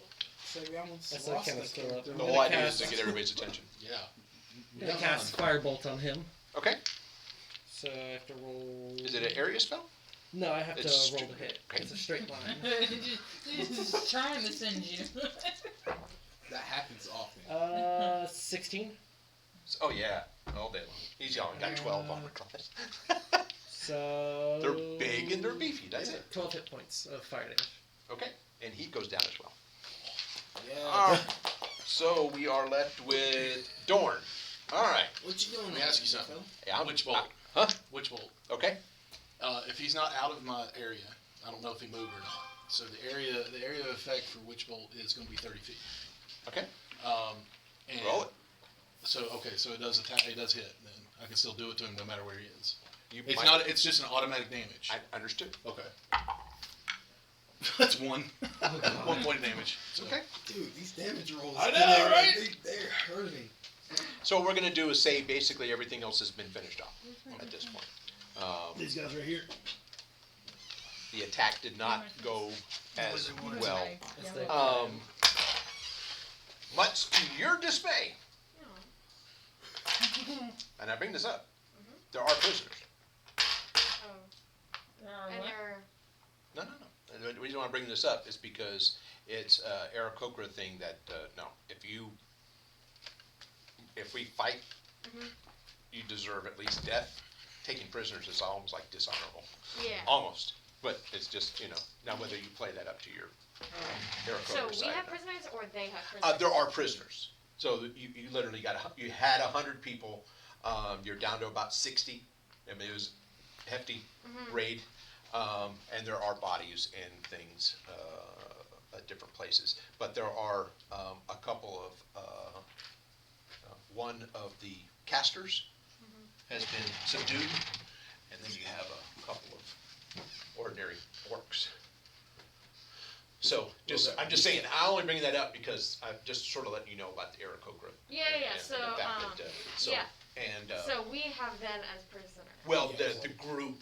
So we almost That's lost that kind of that still up. character. The I'm whole gonna idea is to cast- get everybody's attention. Yeah. Gonna cast Firebolt on him. Okay. So I have to roll. Is it an area spell? No, I have It's to roll to hit. okay. It's a straight line. He's just trying to send you. That happens often. 16. Oh yeah, all day long. He's young. Got 12 armor class. So. They're big and they're beefy. That's it. 12 hit points of fire damage. Okay. And he goes down as well. Yeah. All right. So we are left with Dorn. All right. What you doing? Let me ask you something. Yeah, I'm- Witch bolt. Huh? Witch bolt. Okay. If he's not out of my area, I don't know if he moved or not. So the area of effect for Witch bolt is going to be 30 feet. Okay. And Roll it. So so it does attack. It does hit. Then I can still do it to him no matter where he is. You It's might- not. It's just an automatic damage. I understood. Okay. That's 1. 1 point of damage. So. Okay. Dude, these damage rolls. I know, today, right? They're hurting. So what we're gonna do is say basically everything else has been finished off at this point. These guys right here. The attack did not go as well. That's the- Much to your dismay, and I bring this up, there are prisoners. And they're No. And the reason why I bring this up is because it's Aarakocra thing that, no, if we fight, you deserve at least death. Taking prisoners is almost like dishonorable. yeah. Almost. But it's just, now whether you play that up to your So Aarakocra we side. have prisoners or they have prisoners? There are prisoners. So you literally you had 100 people. You're down to about 60. I mean, it was a hefty raid. And there are bodies and things at different places. But there are a couple of, one of the casters has been subdued. And then you have a couple of ordinary orcs. So I'm just saying, I only bring that up because I'm just sort of letting you know about the Aarakocra. Yeah. So, the fact that, yeah. And, So we have them as prisoners. well, the group,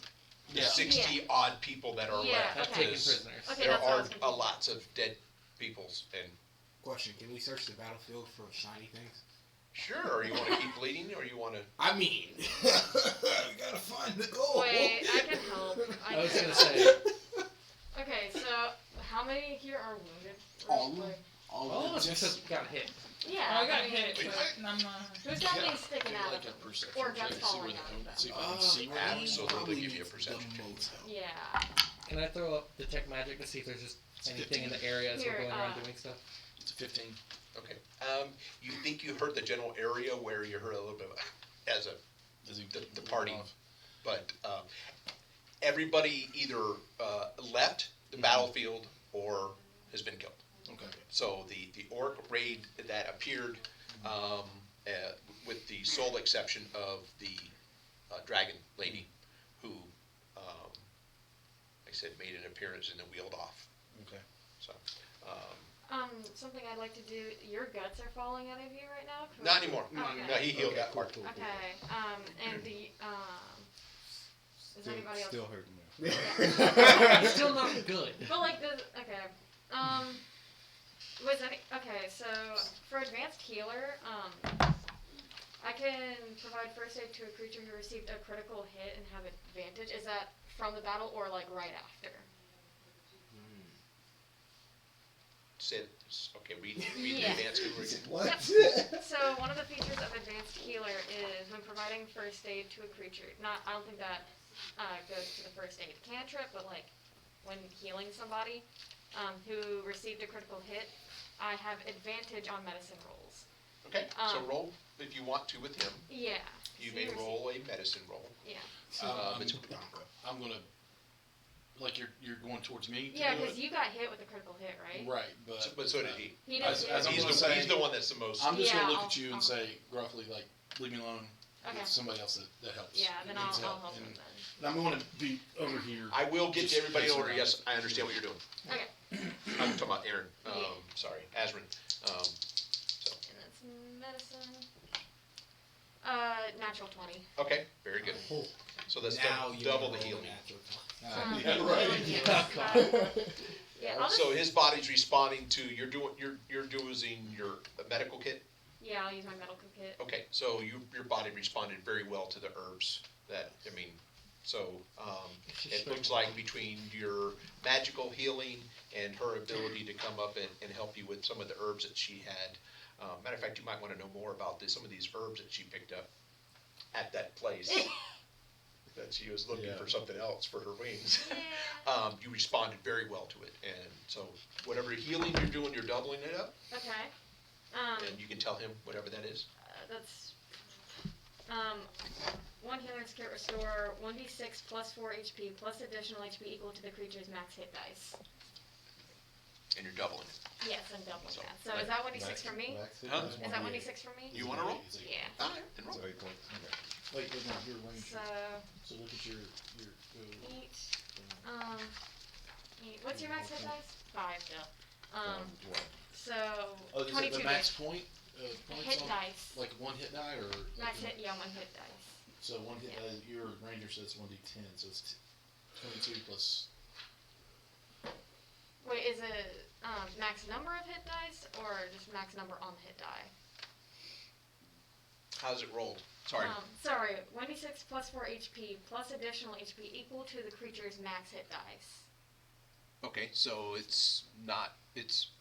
the Yeah. 60 odd people that are Yeah, left. Have okay. taken is- prisoners. Okay, There that's what I are was confused. lots of dead peoples, and Question: can we search the battlefield for shiny things? sure, or you want to keep bleeding, or you want to... I mean, we gotta find the goal. Wait, I can help. I was can gonna help. say, Okay, so how many here are wounded? All of them. Like- All all of of us them. just got hit. Yeah. I got mean, hit, Wait, but I'm not. Who's got Yeah. things sticking Do out like of a them? perception Or check guts to see where falling the out of them? see if I can see where they are. absolutely Probably give you a the perception check. motel. Yeah. Can I throw up detect magic to see if there's just anything in the area as Here, we're going around uh, doing stuff? It's a 15. Okay. You think you heard the general area where you heard a little bit of, as a Is he the party, off? but everybody either left the battlefield or has been killed. Okay. So the orc raid that appeared, with the sole exception of the dragon lady, who, like I said, made an appearance and then wheeled off. Okay. So, Something I'd like to do. Your guts are falling out of you right now. Can not we- anymore. Okay. No, he healed that part. Okay. And the is anybody else? Still hurting now. It's still not good. But like the okay. Was any okay? So for advanced healer, I can provide first aid to a creature who received a critical hit and have advantage. Is that from the battle or like right after? Okay, read Yeah. the advanced guru again. What? So one of the features of advanced healer is when providing first aid to a creature. I don't think that goes to the first aid cantrip, but like when healing somebody who received a critical hit, I have advantage on medicine rolls. Okay, so Um, roll if you want to with him. Yeah. You so may receive- roll a medicine roll. Yeah. It's I'm gonna like you're going towards me. To Yeah, do because it? you got hit with the critical hit, right? Right, but but so did he. He did As- too. as I'm He's gonna the, say- he's the one that's the most. I'm just Yeah, gonna look I'll- at you and I'll- say gruffly, like, leave me alone. Okay. It's somebody else that helps. Yeah, then that I'll needs help help. him And, then. and I'm going to be over here. I will get Just to everybody pacing over. around. Yes, I understand what you're doing. Okay. I'm talking about Aaron. Yeah. Sorry, Azrin. So And that's medicine. Natural 20. okay, very good. So that's Now you double roll the healing. natural talk. Yeah, right. Yeah, I'll So just, his body's responding to you're doing using your medical kit. yeah, I'll use my medical kit. Okay, so your body responded very well to the herbs. It looks like between your magical healing and her ability to come up and help you with some of the herbs that she had. Matter of fact, you might want to know more about some of these herbs that she picked up at that place. That she was looking for something else for her wings. Yeah. You responded very well to it, and so whatever healing you're doing, you're doubling it up, Okay. and you can tell him whatever that is. That's one healing skill restore 1d6 plus 4 HP plus additional HP equal to the creature's max hit dice. And you're doubling it. Yes, I'm doubling So, that. So is that 1d6 for me? Huh? Is that 1d6 for me? You want to roll? Yeah. All right, then roll. So 8 points. Okay. Wait, no, your range. So So look at your 8. Um, 8. What's your max hit dice? 5 still. What? So oh, is it 22 the max dice. point? Points Hit on, dice. like one hit die or Max hit, yeah, 1 hit dice. So one hit. Yeah. Your ranger says 1d10, so it's 22 plus. Wait, is it max number of hit dice or just max number on the hit die? How's it rolled? Sorry. Sorry, 1d6 plus 4 HP plus additional HP equal to the creature's max hit dice. Okay, so it's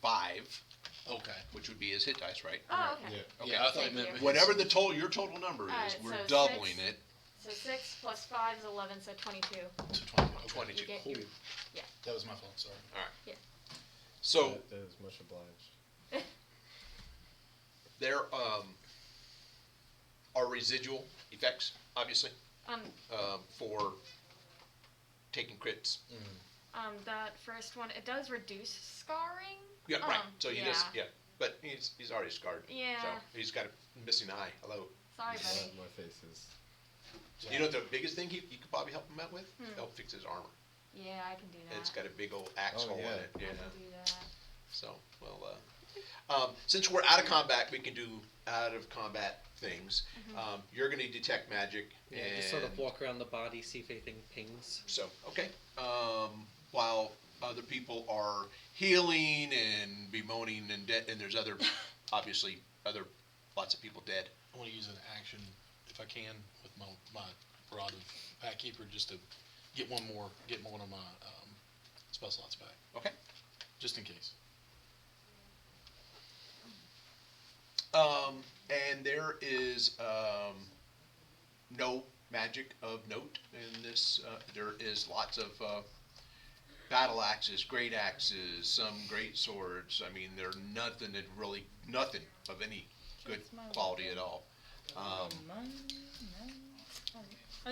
5, Okay. which would be his hit dice, right? Oh, okay. Yeah. Okay. Yeah, I thought Thank you meant you. his- Whatever your total number is, Alright, we're so doubling 6. it So 6 plus 5 is 11, so 22. to 20. Okay. 22. You get Cool. your, That was my fault. Sorry. So That is much obliged. there are residual effects, obviously, for taking crits. that first one, it does reduce scarring. Yeah, right. So he does. yeah. Yeah, but he's already scarred. Yeah. So he's got a missing eye. Hello. Sorry, buddy. My face is. You know the biggest thing you could probably help him out with? Hmm. Help fix his armor. Yeah, I can do that. It's got a big old axe Oh, hole yeah. in it. I Yeah. can do that. So, well, since we're out of combat, we can do out of combat things. You're going to detect magic. Yeah, and just sort of walk around the body, see if anything pings. So, okay. While other people are healing and bemoaning and dead, and there's obviously, lots of people dead. I want to use an action, if I can, with my Rod of Pack Keeper, just to get one of my spell slots back, Okay. just in case. And there is no magic of note in this. There is lots of battle axes, great axes, some great swords. I mean, they're nothing of any good quality at all. I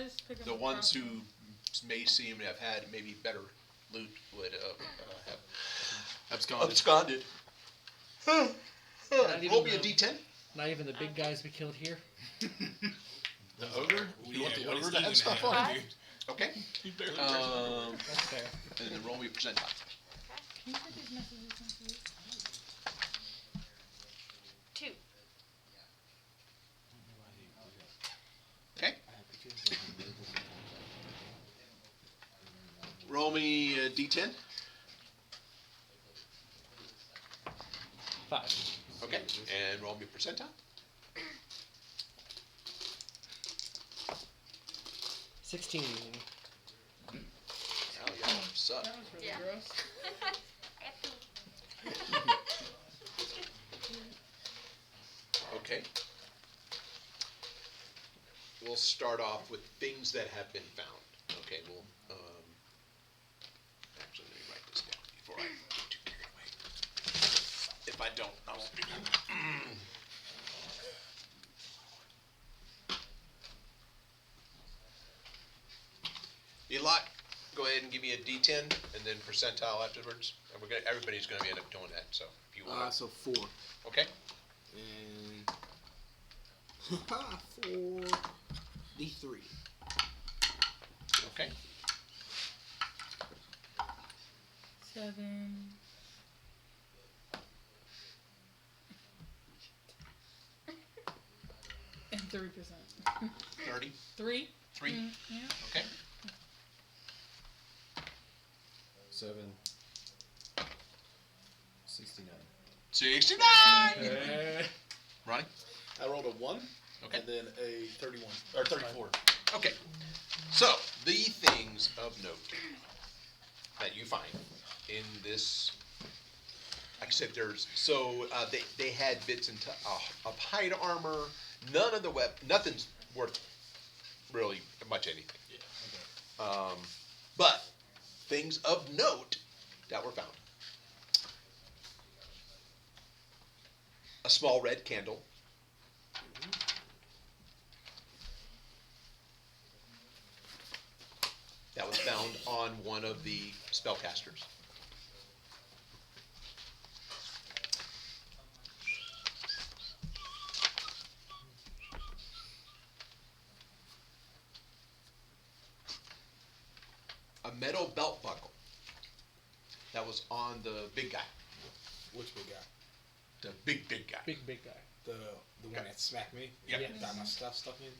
just pick up The a ones who crossbow. may seem to have had maybe better loot would have Absconded. absconded. even Roll me a the- d10. Not even the big guys we killed here. The ogre? You want the what is ogre to he have gonna stuff have, on? dude? Okay. He barely That's fair. And then roll me a percentile. Can you put these messages in, please? 2. Okay. Roll me a d10. 5. Okay. And roll me a percentile. 16. Oh, y'all suck. That was really Yeah. gross. Okay. We'll start off with things that have been found. Okay, we'll, actually, let me write this down before I get too carried away. If I don't, I won't remember. Elot, go ahead and give me a D10 and then percentile afterwards. And everybody's gonna end up doing that, so if you want. So 4. Okay? And 4 D3. Okay. 7. And 3%. 30. 3? 3. Yeah. Okay. 7. 69. 69! Ronnie? I rolled a 1, Okay. and then a 31, or 34. Okay. So, the things of note that you find in this, like I said, they had bits of hide armor. None of the nothing's worth really much anything. Yeah, okay. But things of note that were found. A small red candle. That was found on one of the spellcasters. A metal belt buckle. That was on the big guy. Which big guy? The big guy. Big guy. The one that smacked me? Yep. Yeah. Got my stuff stuck in?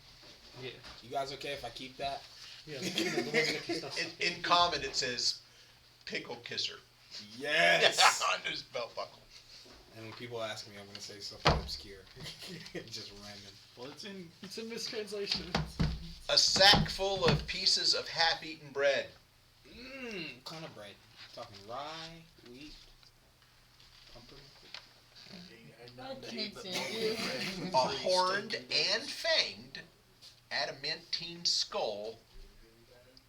Yeah. You guys okay if I keep that? Yeah. The ones that get your stuff stuck In common, it says pickle kisser. Yes! on his belt buckle. And when people ask me, I'm going to say something obscure. Just random. Well, it's in. It's a mistranslation. A sack full of pieces of half-eaten bread. What kind of bread? Talking rye, wheat, pumpkin? I can't stand you. A horned and fanged adamantine skull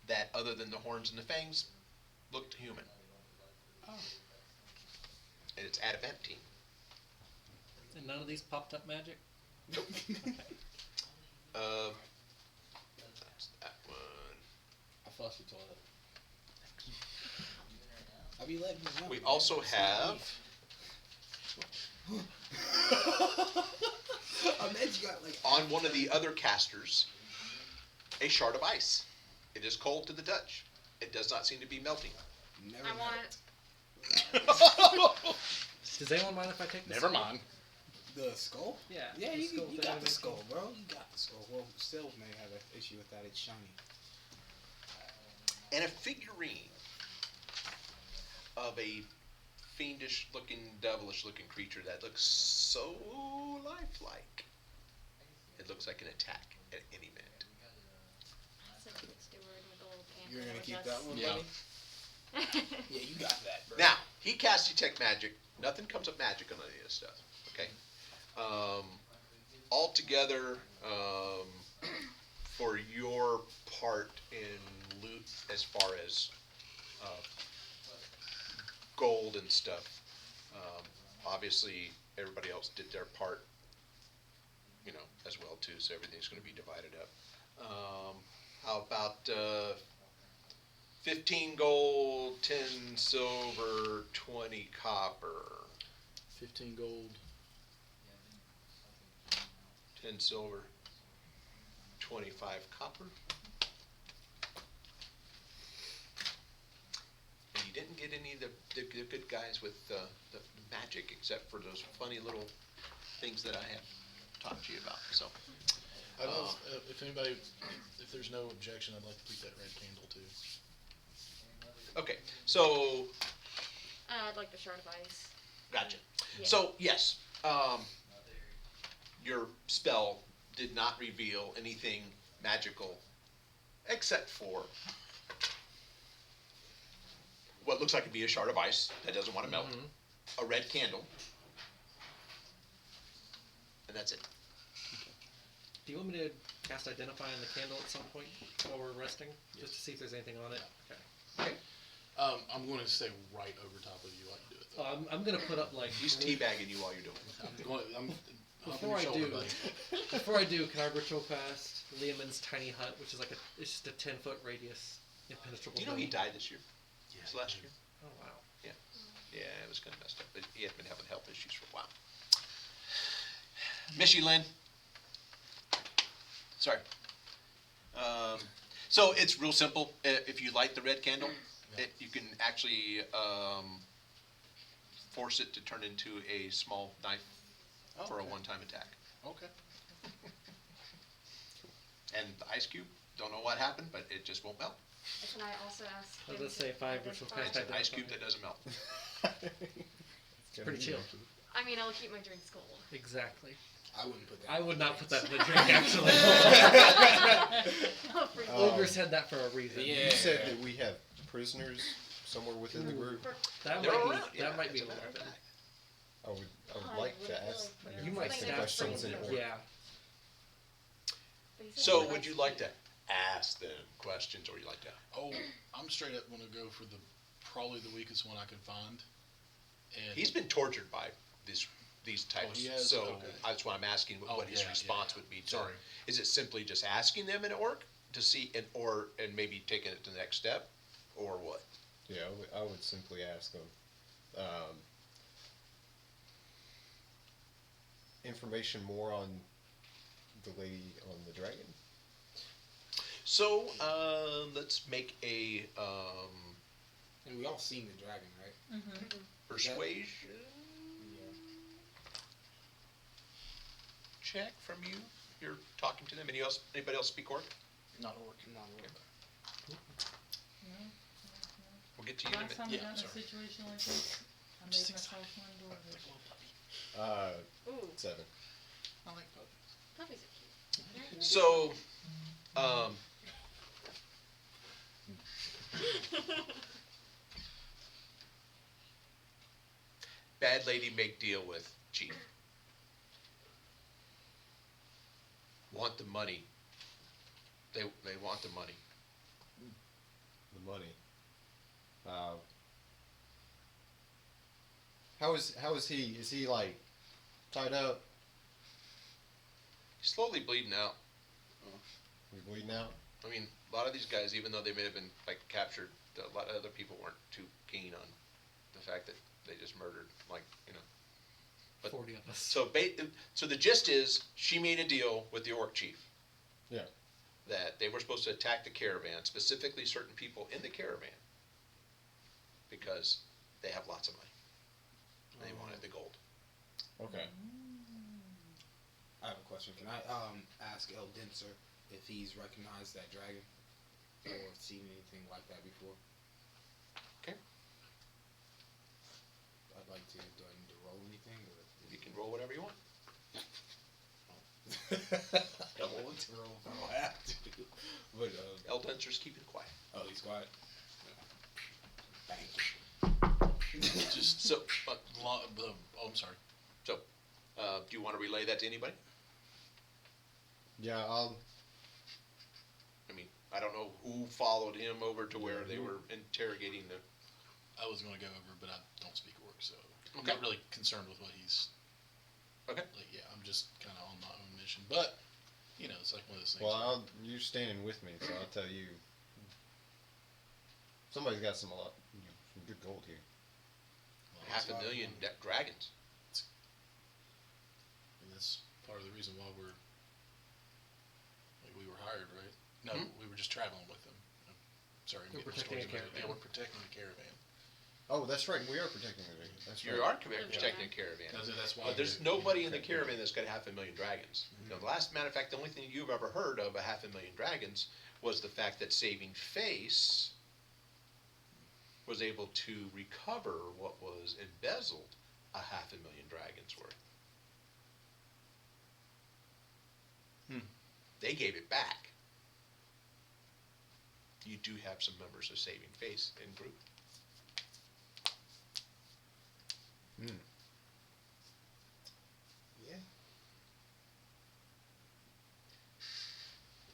that, other than the horns and the fangs, looked human. Oh. And it's adamantine. And none of these popped up magic? That's that one. I flush the toilet. I'll be letting you know. We also have Imagine you got like on one of the other casters a shard of ice. It is cold to the touch. It does not seem to be melting. never I met want it. it. Does anyone mind if I take this? Never mind. The skull? Yeah. Yeah, the you skull got the animation. skull, bro. You got the skull. Well, still may have an issue with that. It's shiny. And a figurine of a fiendish-looking, devilish-looking creature that looks so lifelike. It looks like an attack at any minute. That's a cute steward with a little panther. You're gonna with keep us. that one, Yeah. buddy? Yeah, you got that, bro. Now, he casts Detect Magic. Nothing comes up magic on any of this stuff. Okay? Altogether, for your part in loot as far as gold and stuff, obviously everybody else did their part, you know, as well too, so everything's going to be divided up. How about 15 gold, 10 silver, 20 copper. 15 gold. 10 silver, 25 copper. And you didn't get any of the good guys with the magic, except for those funny little things that I have talked to you about. So, I'd love, if anybody, if there's no objection, I'd like to keep that red candle too. okay, so I'd like the shard of ice. gotcha. Yeah. So yes, your spell did not reveal anything magical, except for what looks like it'd be a shard of ice that doesn't want to melt, a red candle, and that's it. Do you want me to cast Identify on the candle at some point while we're resting? Just to see if there's anything on it? Okay. I'm going to stay right over top of you like you do it though. I'm going to put up like... He's teabagging you while you're doing it. I'm Before I do, can I ritual cast Liamon's tiny hut, which is like it's just a 10-foot radius, impenetrable. Do you know he zone? died this year? Yes, last year. Oh wow. Yeah, it was kind of messed up, but he had been having health issues for a while. Miss you, Lynn. Sorry. So it's real simple. If you light the red candle, you can actually force it to turn into a small knife for a one-time attack. Okay. And the ice cube, don't know what happened, but it just won't melt. Can I also ask I was him gonna say to 5 ritual identify? cast It's an ice Identify. cube that doesn't melt. It's pretty chill. I mean, I'll keep my drinks cold. Exactly. I wouldn't put that. I would not put that in the drink, actually. I'll freeze Ogre said that for a reason. Yeah. You said that we have prisoners somewhere within the group. That They're might around, be. yeah, That might be as a a matter of weapon. fact. I would like to ask. You might Something stab that's questions in freezing. order. Yeah. But he said So it's would you like to ask them questions, or you like to? Oh, I'm straight up going to go for probably the weakest one I could find. And He's been tortured by these types, he has? so Okay. that's why I'm asking what his yeah, response yeah. would be. Sorry. Is it simply just asking them in orc to see, and maybe taking it to the next step, or what? Yeah, I would simply ask them. Information more on the lady on the dragon. So let's make a And we all seen the dragon, right? Mm-hmm. persuasion Yeah. check from you. You're talking to them. Anybody else speak orc? not a work. Not really. We'll get to you in a Last minute. time Yeah, I got in a sorry. situation like this, I made Just myself one dwarvish. Ooh, 7. I like both. puppies are cute. So, bad lady make deal with chief. Want the money. They want the money. The money. How is he? Is he like tied up? He's slowly bleeding out. We bleeding out? I mean, a lot of these guys, even though they may have been like captured, a lot of other people weren't too keen on the fact that they just murdered, like, you know. But 40 of us. so the gist is, she made a deal with the orc chief. Yeah. That they were supposed to attack the caravan, specifically certain people in the caravan, because they have lots of money. They wanted the gold. Okay. I have a question. Can I ask El Denser if he's recognized that dragon or seen anything like that before? Okay. I'd like to. Do I need to roll anything, or You can roll whatever you want. I don't want to roll if I don't have to. But Eldenser's keeping quiet. oh, he's quiet. Just So, oh, I'm sorry. do you want to relay that to anybody? Yeah, I mean, I don't know who followed him over to where they were interrogating the. I was going to go over, but I don't speak Orc, so I'm Okay. not really concerned with what he's. Okay. Like, yeah, I'm just kind of on my own mission, but it's like one of those things. well, you're standing with me, so I'll tell you. Somebody's got some good gold here. Well, $500,000 dragons. and that's part of the reason why we were hired, right? No, we were just traveling with them. I'm sorry, I'm We're getting protecting stories a about it. Yeah, caravan. we're protecting the caravan. Oh, that's right. We are protecting the dragon. That's You right. are protecting a caravan. That's why. But there's nobody in the caravan that's got 500,000 dragons. Now, matter of fact, the only thing you've ever heard of 500,000 dragons was the fact that Saving Face was able to recover what was embezzled 500,000 dragons worth. They gave it back. You do have some members of Saving Face in group. Yeah.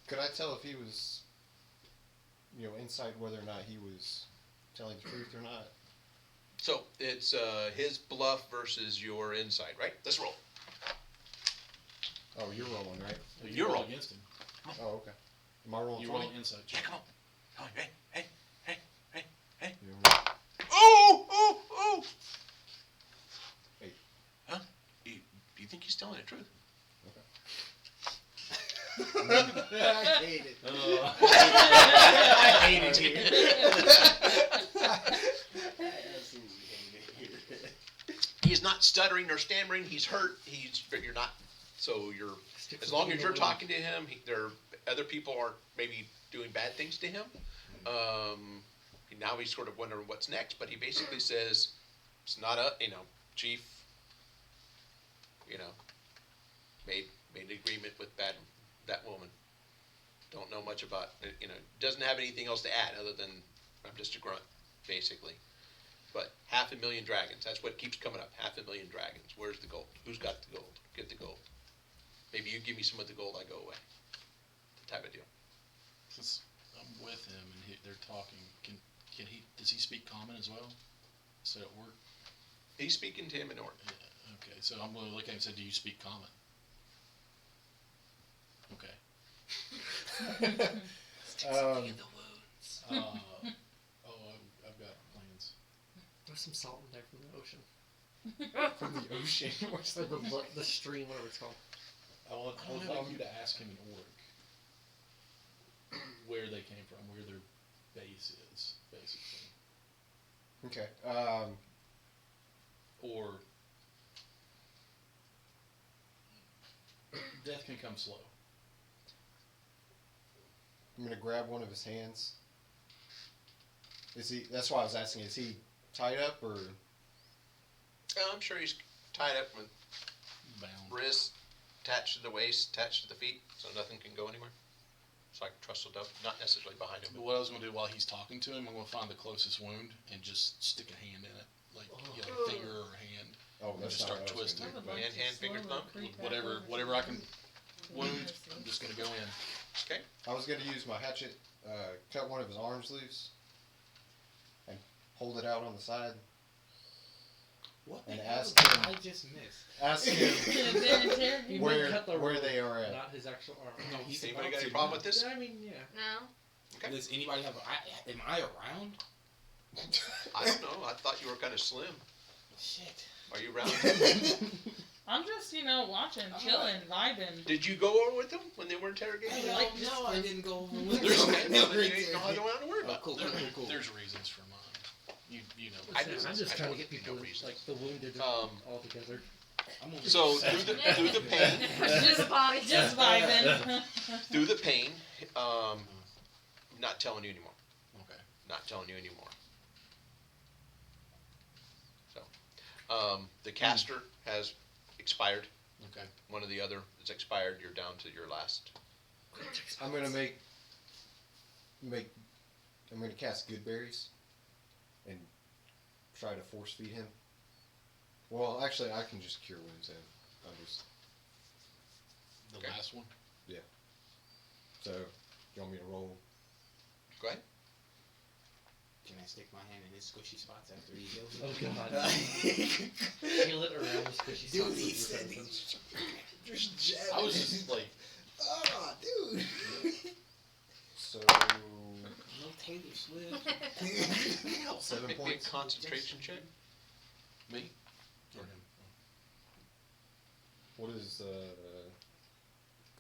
Could I tell if he was, inside whether or not he was telling the truth or not? So it's his bluff versus your insight, right? Let's roll. Oh, you're rolling, right? You're roll rolling. against him. Oh, okay. Am I rolling You 20? roll inside Yeah, check. come on. Oh, hey. Yeah, Oh! Hey. Huh? Do you think he's telling the truth? I hate it. I hate it. He's not stuttering or stammering. He's hurt. But you're not. So you're. As long as you're talking to him, other people are maybe doing bad things to him. Now he's sort of wondering what's next. But he basically says, "It's not Chief. Made an agreement with that woman. Don't know much about doesn't have anything else to add other than I'm just a grunt, basically. But 500,000 dragons. That's what keeps coming up. 500,000 dragons. Where's the gold? Who's got the gold? Get the gold. Maybe you give me some of the gold, I go away. Type of deal. Since I'm with him and they're talking, does he speak common as well? So at work? He's speaking to him in order. Yeah, okay, so I'm going to look at him and say, do you speak common? Okay. I've got plans. There's some salt in there from the ocean. From the ocean? What's Or the stream, whatever it's called. I would like you to ask him in Orc where they came from, where their base is, basically. Okay. Or death can come slow. I'm gonna grab one of his hands. That's why I was asking, is he tied up or? I'm sure he's tied up with Bound. wrists attached to the waist, attached to the feet, so nothing can go anywhere. It's like trussed up, not necessarily behind him. But what I was going to do while he's talking to him, I'm going to find the closest wound and just stick a hand in it, like a finger or a hand. Oh, And that's just not start what I was twisting. gonna do. I would like Hand, to finger, slowly thumb? creep back Whatever over I to can the wound, mercy. I'm just going to go in. Okay. I was gonna use my hatchet, cut one of his arms loose, and hold it out on the side. What the And hell ask did him. I just missed? Ask him Then interrogate You him. mean cut the where rope, they are at. not his actual arm. No, he's Anybody about got any to problem now. with this? I mean, yeah. No. Okay. Does anybody have? Am I around? I don't know. I thought you were kind of slim. Shit. Are you around? I'm just, watching, chilling, vibing. Did you go over with them when they were interrogating? I like this no, I group. didn't go over with There's them. okay. Well, then you don't have to worry Oh, about it. cool. There's reasons for mine. you know. I I'm just- just I trying don't to get need people no reason. like the wounded Um, all together. I'm gonna So through the pain, Just a body. Just vibing. through the pain, not telling you anymore. Okay. Not telling you anymore. So, the caster has expired. Okay. One or the other is expired. You're down to your last. I'm gonna I'm gonna cast good berries and try to force feed him. Well, actually, I can just cure wounds him. I'll just The Okay. last one. so. You want me to roll? Go ahead. Can I stick my hand in his squishy spots after he heals Oh it? god. Feel it around the squishy Dude, spots he of said your he's just jabbing. I was just like, Oh, dude. So No Taylor Swift. 7 Make me a points. concentration check. me or him. What is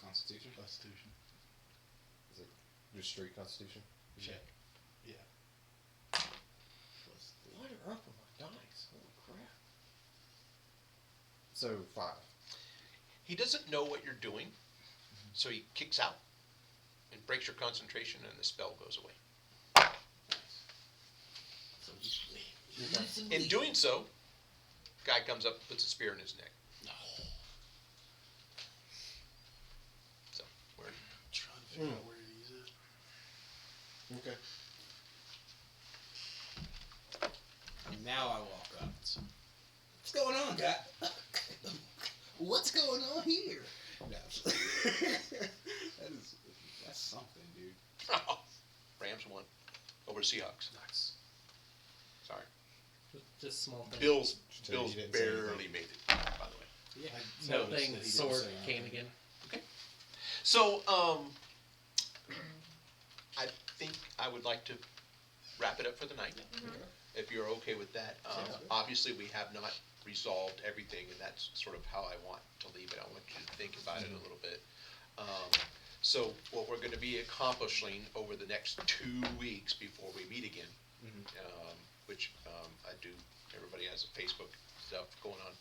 Constitution. Constitution. just straight Constitution? Check. What are up with my dice? Holy crap. So 5. He doesn't know what you're doing, so he kicks out and breaks your concentration, and the spell goes away. So easily. In doing so, guy comes up, puts a spear in his neck. So, where? Trying to figure out where he's at. Okay. And now I walk up. What's going on, guy? What's going on here? No. That's something, dude. Rams won over Seahawks. Nice. Sorry. Just small things. Bills tell you Bills he didn't say barely anything. made it, by the way. Yeah. Small noticed that he things. didn't Sword say came anything. again. So, I think I would like to wrap it up for the night, if you're okay with that. Obviously, we have not resolved everything, and that's sort of how I want to leave it. I want you to think about it a little bit. So what we're gonna be accomplishing over the next 2 weeks before we meet again, which I do, everybody has a Facebook stuff going on.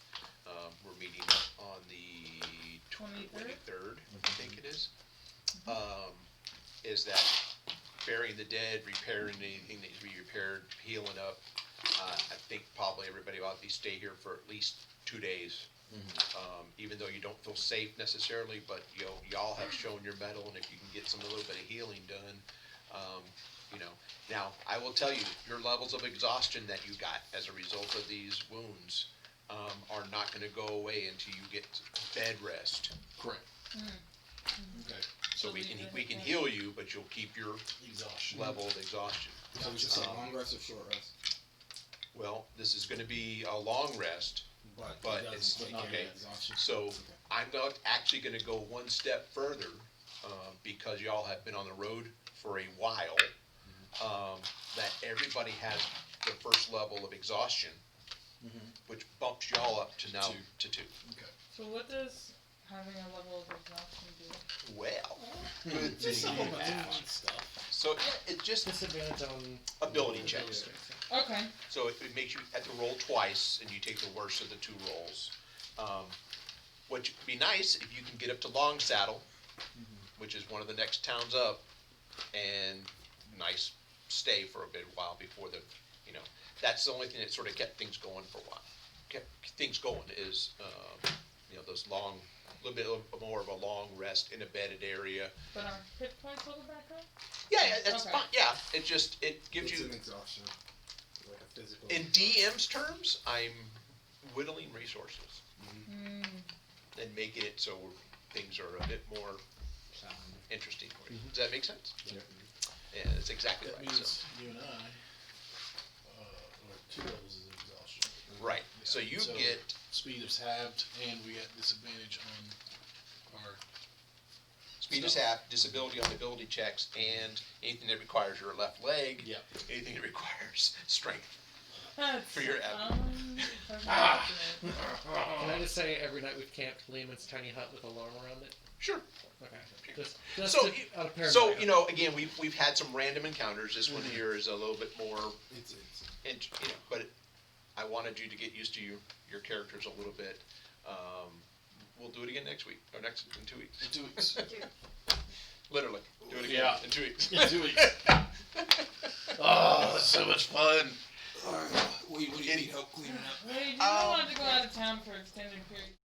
We're meeting on the 23rd, I think it is that burying the dead, repairing anything that needs to be repaired, healing up. I think probably everybody ought to stay here for at least 2 days. Even though you don't feel safe necessarily, but y'all have shown your mettle, and if you can get a little bit of healing done, Now, I will tell you, your levels of exhaustion that you got as a result of these wounds are not going to go away until you get bed rest. Correct. Okay. So we can heal you, but you'll keep your Exhaustion. level of exhaustion. So we should say long rest or short rest? Well, this is going to be a long rest. But it doesn't it's- take care of okay. exhaustion. So I'm actually going to go one step further because y'all have been on the road for a while. That everybody has the first level of exhaustion, which bumps y'all up to now to 2. Okay. So what does having a level of exhaustion do? Well, Just a whole bunch of fun stuff. so yeah, it's just Disadvantage on ability checks. Okay. So it makes you have to roll twice, and you take the worst of the 2 rolls. What would be nice if you can get up to Long Saddle, which is one of the next towns up, and nice stay for a bit while before that's the only thing that sort of kept things going for a while. Kept things going is those long, a little bit more of a long rest in a bedded area. But are hit points level back up? Yeah, that's Okay. fine. Yeah, it gives It's you. an exhaustion, like a physical. In DM's terms, I'm whittling resources Mm. and making it so things are a bit more interesting for you. Does that make sense? Yep. Yeah, that's exactly That right. means So, you and I are 2 levels of exhaustion. right. Yeah. So you get speed is halved, and we get disadvantage on our speed is half, disability on ability checks, and anything that requires your left leg. Yeah. Anything that requires strength. That's, For your That's Ah. unfortunate. Can I just say, every night we've camped Lehman's tiny hut with alarm around it? Sure. Okay. Just So, out of paranoia. So, you know, again, we've had some random encounters. This one here is a little bit more, It's you know, but I wanted you to get used to your characters a little bit. We'll do it again next week, or in 2 weeks. In 2 weeks. Literally, do it again Yeah. in 2 weeks. In 2 weeks. Oh, that's so much fun. what do you need help cleaning up? Wait, do you want to go out of town for extended periods?